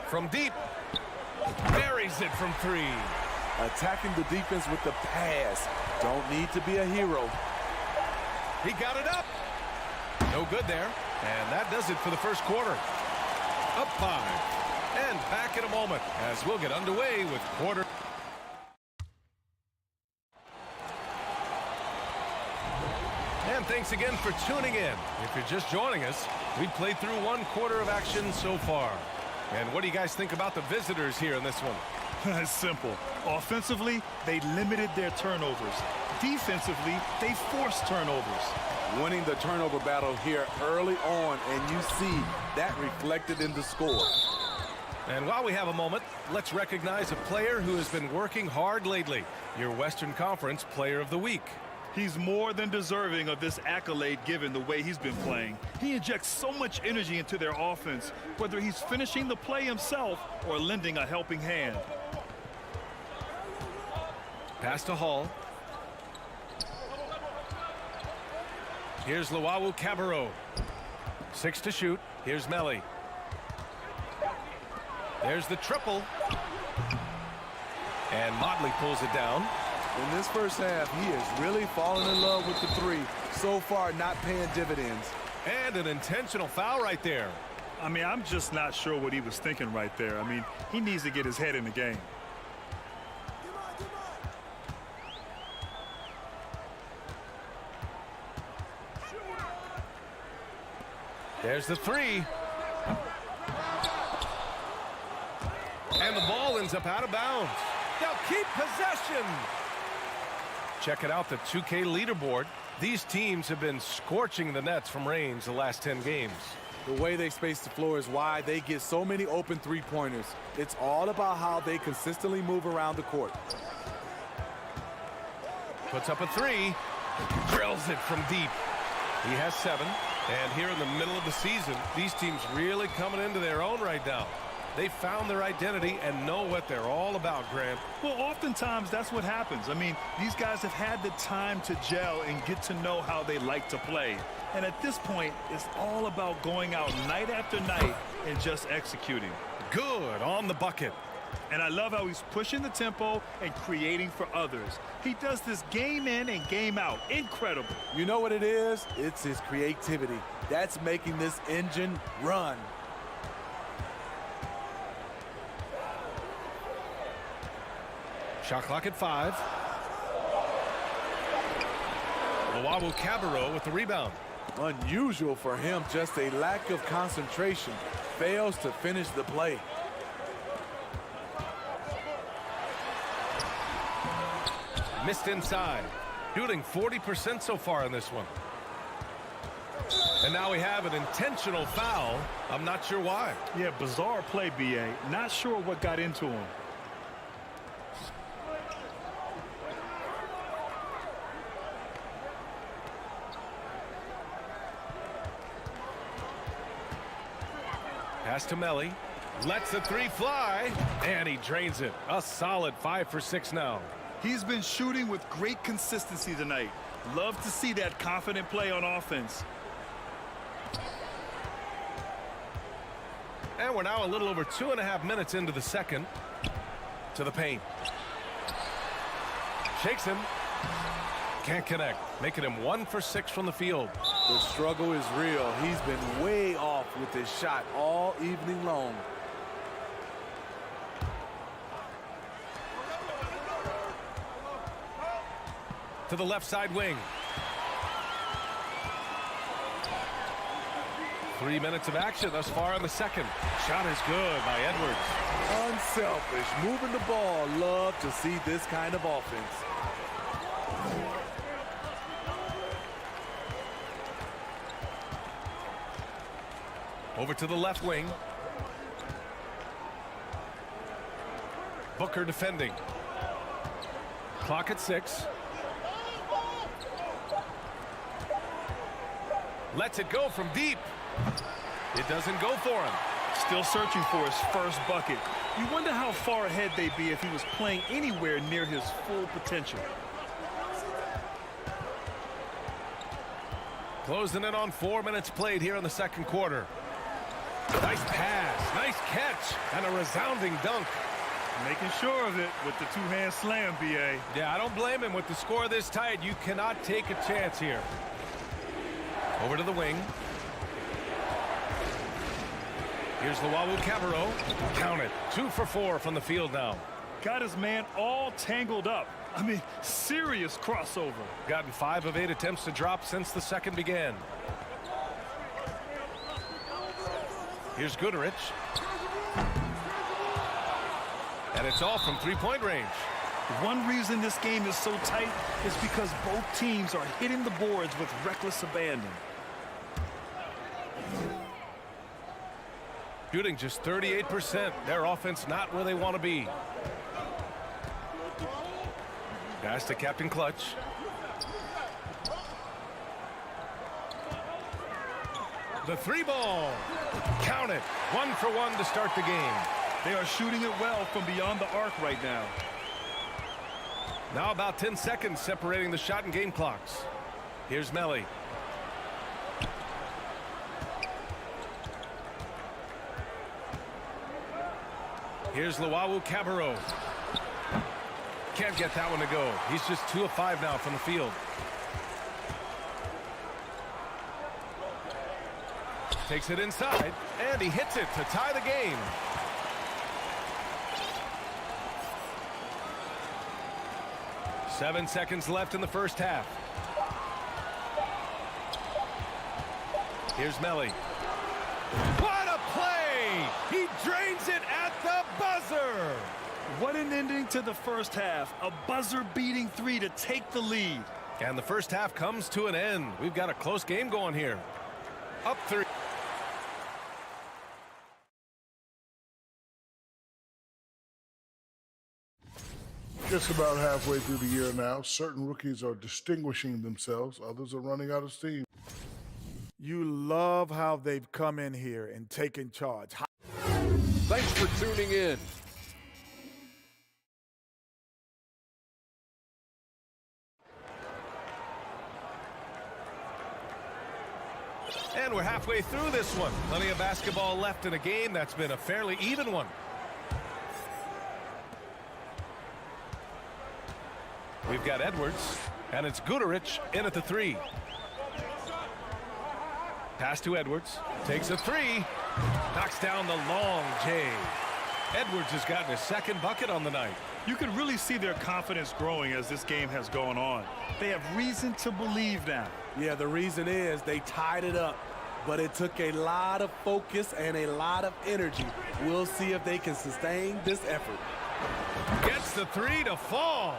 From deep. Buries it from 3. Attacking the defense with the pass. Don't need to be a hero. He got it up. No good there. And that does it for the first quarter. Up 5. And back in a moment as we'll get underway with quarter. And thanks again for tuning in. If you're just joining us, we've played through 1 quarter of action so far. And what do you guys think about the visitors here in this one? It's simple. Offensively, they limited their turnovers. Defensively, they forced turnovers. Winning the turnover battle here early on, and you see that reflected in the score. And while we have a moment, let's recognize a player who has been working hard lately. Your Western Conference Player of the Week. He's more than deserving of this accolade given the way he's been playing. He injects so much energy into their offense, whether he's finishing the play himself or lending a helping hand. Pass to Hall. Here's Luau Cabarro. 6 to shoot. Here's Melly. There's the triple. And Motley pulls it down. In this first half, he is really falling in love with the 3. So far, not paying dividends. And an intentional foul right there. I mean, I'm just not sure what he was thinking right there. I mean, he needs to get his head in the game. There's the 3. And the ball ends up out of bounds. They'll keep possession. Check it out, the 2K leaderboard. These teams have been scorching the nets from range the last 10 games. The way they space the floor is why they get so many open 3-pointers. It's all about how they consistently move around the court. Puts up a 3. Drills it from deep. He has 7. And here in the middle of the season, these teams really coming into their own right now. They found their identity and know what they're all about, Grant. Well, oftentimes that's what happens. I mean, these guys have had the time to gel and get to know how they like to play. And at this point, it's all about going out night after night and just executing. Good on the bucket. And I love how he's pushing the tempo and creating for others. He does this game in and game out. Incredible. You know what it is? It's his creativity. That's making this engine run. Shot clock at 5. Luau Cabarro with the rebound. Unusual for him, just a lack of concentration. Fails to finish the play. Missed inside. Shooting 40% so far in this one. And now we have an intentional foul. I'm not sure why. Yeah, bizarre play, B.A. Not sure what got into him. Pass to Melly. Lets the 3 fly. And he drains it. A solid 5 for 6 now. He's been shooting with great consistency tonight. Love to see that confident play on offense. And we're now a little over 2.5 minutes into the second. To the paint. Shakes him. Can't connect. Making him 1 for 6 from the field. The struggle is real. He's been way off with his shot all evening long. To the left side wing. 3 minutes of action thus far in the second. Shot is good by Edwards. Unselfish, moving the ball. Love to see this kind of offense. Over to the left wing. Booker defending. Clock at 6. Lets it go from deep. It doesn't go for him. Still searching for his first bucket. You wonder how far ahead they'd be if he was playing anywhere near his full potential. Closing in on 4 minutes played here in the second quarter. Nice pass, nice catch, and a resounding dunk. Making sure of it with the two-hand slam, B.A. Yeah, I don't blame him. With the score this tight, you cannot take a chance here. Over to the wing. Here's Luau Cabarro. Count it. 2 for 4 from the field now. Got his man all tangled up. I mean, serious crossover. Gotten 5 of 8 attempts to drop since the second began. Here's Goodrich. And it's all from three-point range. One reason this game is so tight is because both teams are hitting the boards with reckless abandon. Shooting just 38%. Their offense not where they want to be. Pass to Captain Clutch. The 3-ball. Count it. 1 for 1 to start the game. They are shooting it well from beyond the arc right now. Now about 10 seconds separating the shot and game clocks. Here's Melly. Here's Luau Cabarro. Can't get that one to go. He's just 2 of 5 now from the field. Takes it inside, and he hits it to tie the game. Seven seconds left in the first half. Here's Melly. What a play! He drains it at the buzzer! What an ending to the first half. A buzzer-beating 3 to take the lead. And the first half comes to an end. We've got a close game going here. Up 3. Just about halfway through the year now, certain rookies are distinguishing themselves, others are running out of steam. You love how they've come in here and taken charge. Thanks for tuning in. And we're halfway through this one. Plenty of basketball left in a game that's been a fairly even one. We've got Edwards, and it's Goodrich in at the 3. Pass to Edwards, takes a 3, knocks down the long J. Edwards has gotten his second bucket on the night. You can really see their confidence growing as this game has gone on. They have reason to believe now. Yeah, the reason is they tied it up, but it took a lot of focus and a lot of energy. We'll see if they can sustain this effort. Gets the 3 to fall.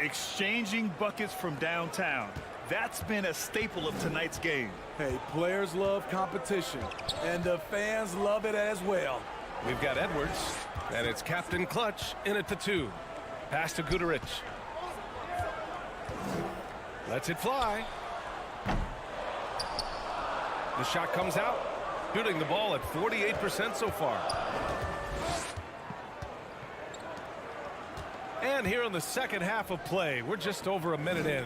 Exchanging buckets from downtown. That's been a staple of tonight's game. Hey, players love competition, and the fans love it as well. We've got Edwards, and it's Captain Clutch in at the 2. Pass to Goodrich. Lets it fly. The shot comes out, shooting the ball at 48% so far. And here in the second half of play, we're just over a minute in.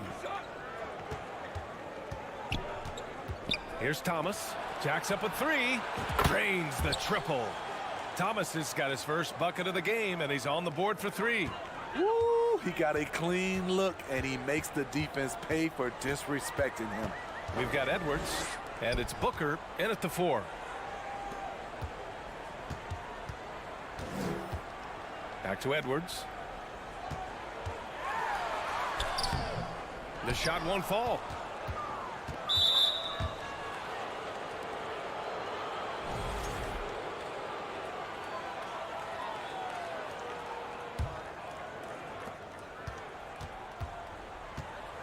Here's Thomas. Jacks up a 3. Drains the triple. Thomas has got his first bucket of the game, and he's on the board for 3. Woo! He got a clean look, and he makes the defense pay for disrespecting him. We've got Edwards, and it's Booker in at the 4. Back to Edwards. The shot won't fall.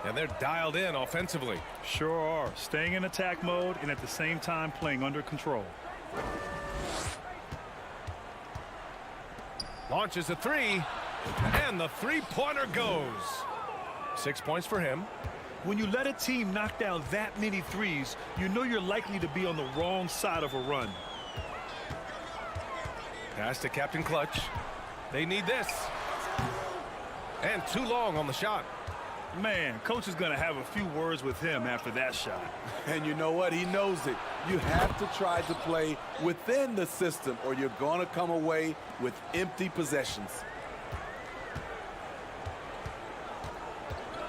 And they're dialed in offensively. Sure are. Staying in attack mode and at the same time playing under control. Launches a 3, and the three-pointer goes. 6 points for him. When you let a team knock down that many threes, you know you're likely to be on the wrong side of a run. Pass to Captain Clutch. They need this. And too long on the shot. Man, coach is going to have a few words with him after that shot. And you know what? He knows it. You have to try to play within the system, or you're going to come away with empty possessions.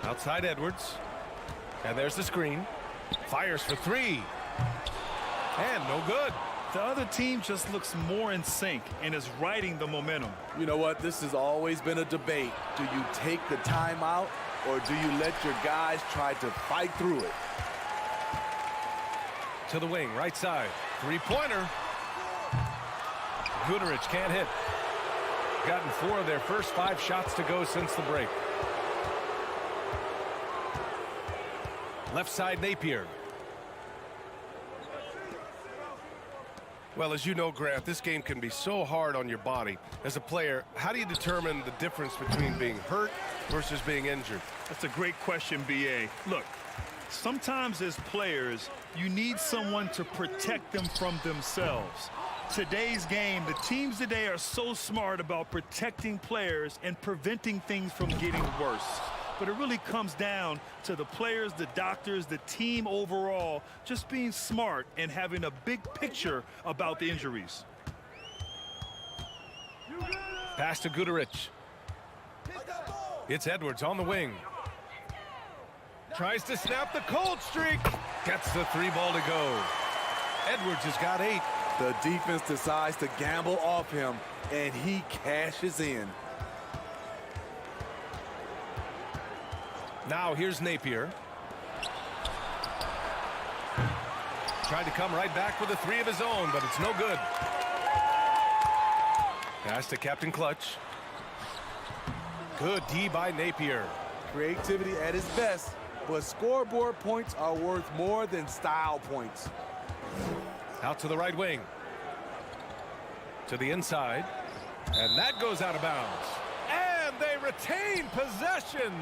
Outside Edwards. And there's the screen. Fires for 3. And no good. The other team just looks more in sync and is riding the momentum. You know what? This has always been a debate. Do you take the timeout, or do you let your guys try to fight through it? To the wing, right side. Three-pointer. Guterich can't hit. Gotten 4 of their first 5 shots to go since the break. Left side, Napier. Well, as you know, Grant, this game can be so hard on your body. As a player, how do you determine the difference between being hurt versus being injured? That's a great question, B.A. Look, sometimes as players, you need someone to protect them from themselves. Today's game, the teams today are so smart about protecting players and preventing things from getting worse. But it really comes down to the players, the doctors, the team overall, just being smart and having a big picture about the injuries. Pass to Guterich. It's Edwards on the wing. Tries to snap the cold streak. Gets the 3 ball to go. Edwards has got 8. The defense decides to gamble off him, and he cashes in. Now here's Napier. Tried to come right back with a 3 of his own, but it's no good. Pass to Captain Clutch. Good D by Napier. Creativity at his best, but scoreboard points are worth more than style points. Out to the right wing. To the inside. And that goes out of bounds. And they retain possession.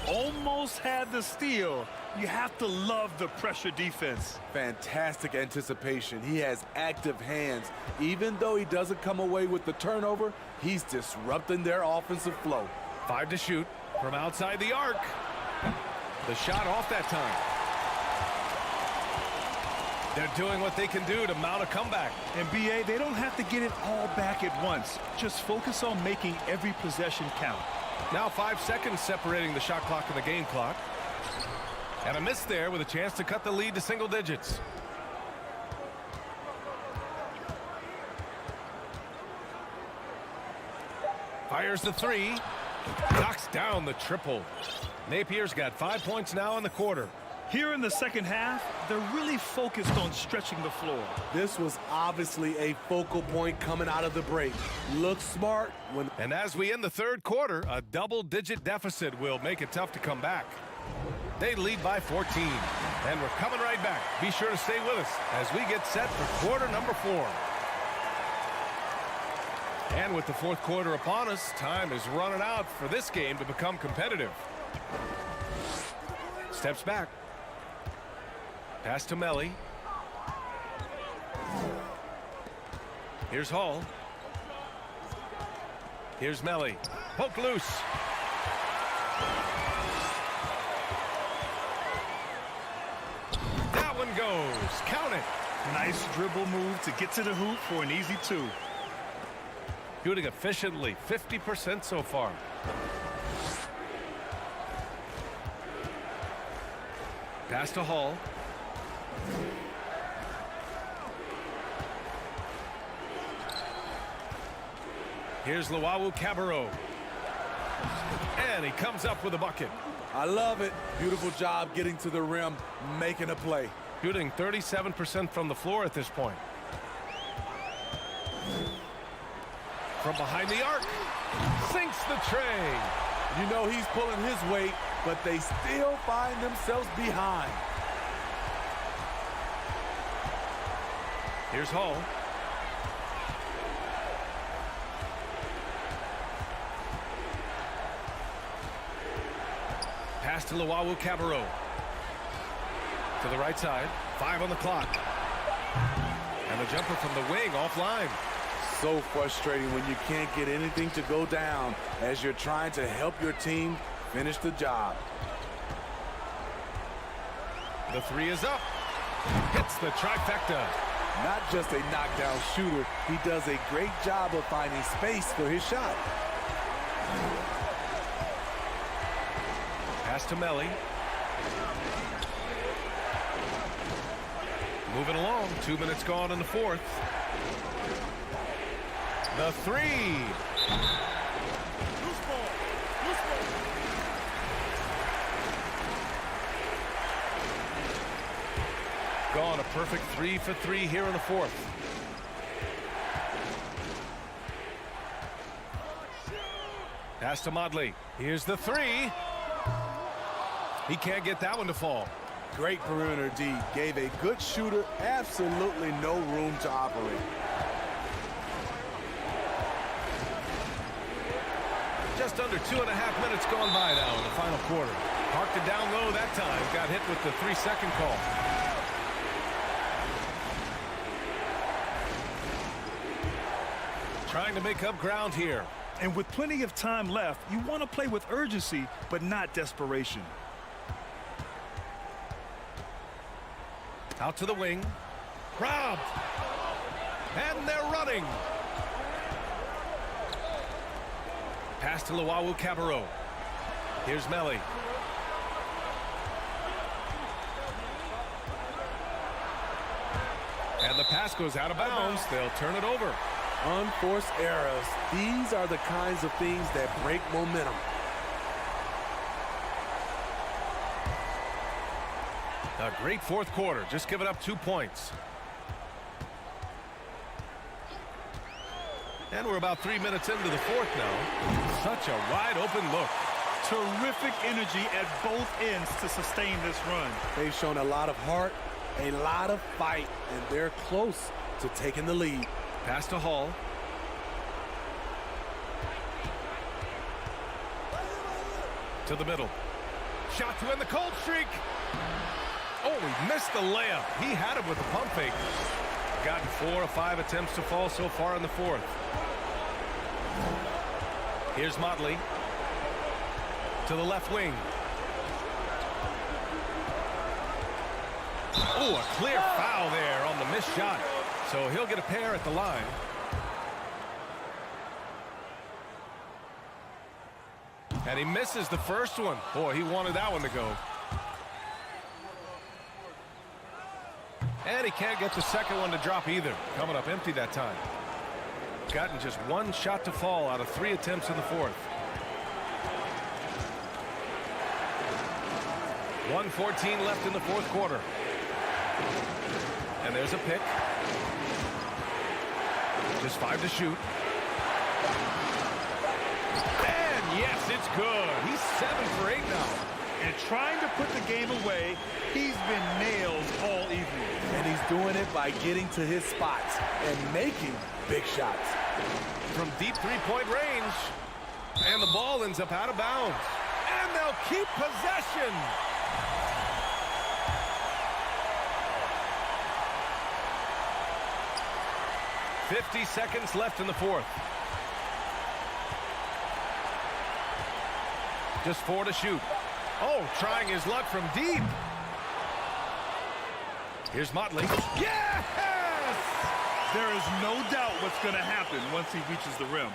Almost had the steal. You have to love the pressure defense. Fantastic anticipation. He has active hands. Even though he doesn't come away with the turnover, he's disrupting their offensive flow. 5 to shoot from outside the arc. The shot off that time. They're doing what they can do to mount a comeback. And B.A., they don't have to get it all back at once. Just focus on making every possession count. Now 5 seconds separating the shot clock and the game clock. And a miss there with a chance to cut the lead to single digits. Fires the 3. Knocks down the triple. Napier's got 5 points now in the quarter. Here in the second half, they're really focused on stretching the floor. This was obviously a focal point coming out of the break. Look smart when... And as we end the third quarter, a double-digit deficit will make it tough to come back. They lead by 14. And we're coming right back. Be sure to stay with us as we get set for quarter number 4. And with the fourth quarter upon us, time is running out for this game to become competitive. Steps back. Pass to Melly. Here's Hall. Here's Melly. Poke loose. That one goes. Count it. Nice dribble move to get to the hoop for an easy 2. Shooting efficiently, 50% so far. Pass to Hall. Here's Luau Cabarro. And he comes up with a bucket. I love it. Beautiful job getting to the rim, making a play. Shooting 37% from the floor at this point. From behind the arc. Sinks the tray. You know he's pulling his weight, but they still find themselves behind. Here's Hall. Pass to Luau Cabarro. To the right side. 5 on the clock. And the jumper from the wing offline. So frustrating when you can't get anything to go down as you're trying to help your team finish the job. The 3 is up. Hits the trifecta. Not just a knockdown shooter, he does a great job of finding space for his shot. Pass to Melly. Moving along. 2 minutes gone in the fourth. The 3. Gone. A perfect 3 for 3 here in the fourth. Pass to Modley. Here's the 3. He can't get that one to fall. Great perimeter D. Gave a good shooter absolutely no room to operate. Just under 2.5 minutes gone by now in the final quarter. Parked it down low that time. Got hit with the 3-second call. Trying to make up ground here. And with plenty of time left, you want to play with urgency, but not desperation. Out to the wing. Robbed. And they're running. Pass to Luau Cabarro. Here's Melly. And the pass goes out of bounds. They'll turn it over. Unforced errors. These are the kinds of things that break momentum. A great fourth quarter. Just giving up 2 points. And we're about 3 minutes into the fourth now. Such a wide open look. Terrific energy at both ends to sustain this run. They've shown a lot of heart, a lot of fight, and they're close to taking the lead. Pass to Hall. To the middle. Shot to end the cold streak. Oh, he missed the layup. He had it with the pump fake. Gotten 4 of 5 attempts to fall so far in the fourth. Here's Motley. To the left wing. Oh, a clear foul there on the missed shot. So he'll get a pair at the line. And he misses the first one. Boy, he wanted that one to go. And he can't get the second one to drop either. Coming up empty that time. Gotten just 1 shot to fall out of 3 attempts in the fourth. 1:14 left in the fourth quarter. And there's a pick. Just 5 to shoot. And yes, it's good. He's 7 for 8 now. And trying to put the game away, he's been nailed all evening. And he's doing it by getting to his spots and making big shots. From deep 3-point range. And the ball ends up out of bounds. And they'll keep possession. .50 seconds left in the fourth. Just 4 to shoot. Oh, trying his luck from deep. Here's Motley. Yes! There is no doubt what's going to happen once he reaches the rim.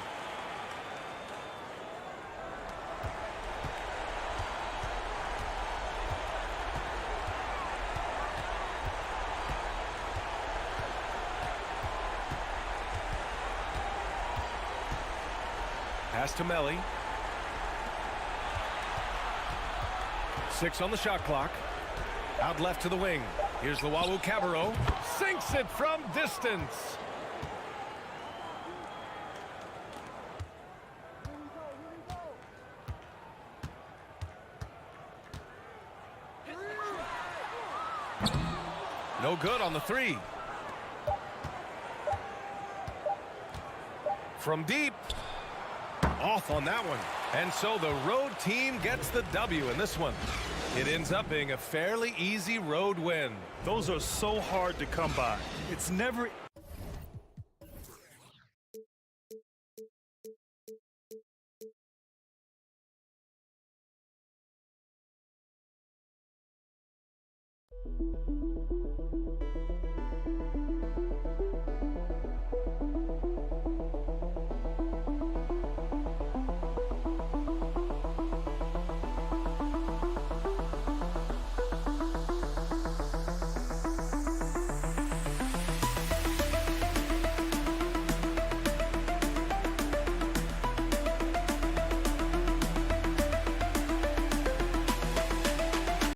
pass to Melli. 6 on the shot clock. Out left to the wing. Here's Luau Cabarro. Sinks it from distance. No good on the 3. From deep. Off on that one. And so the road team gets the W in this one. It ends up being a fairly easy road win. Those are so hard to come by. It's never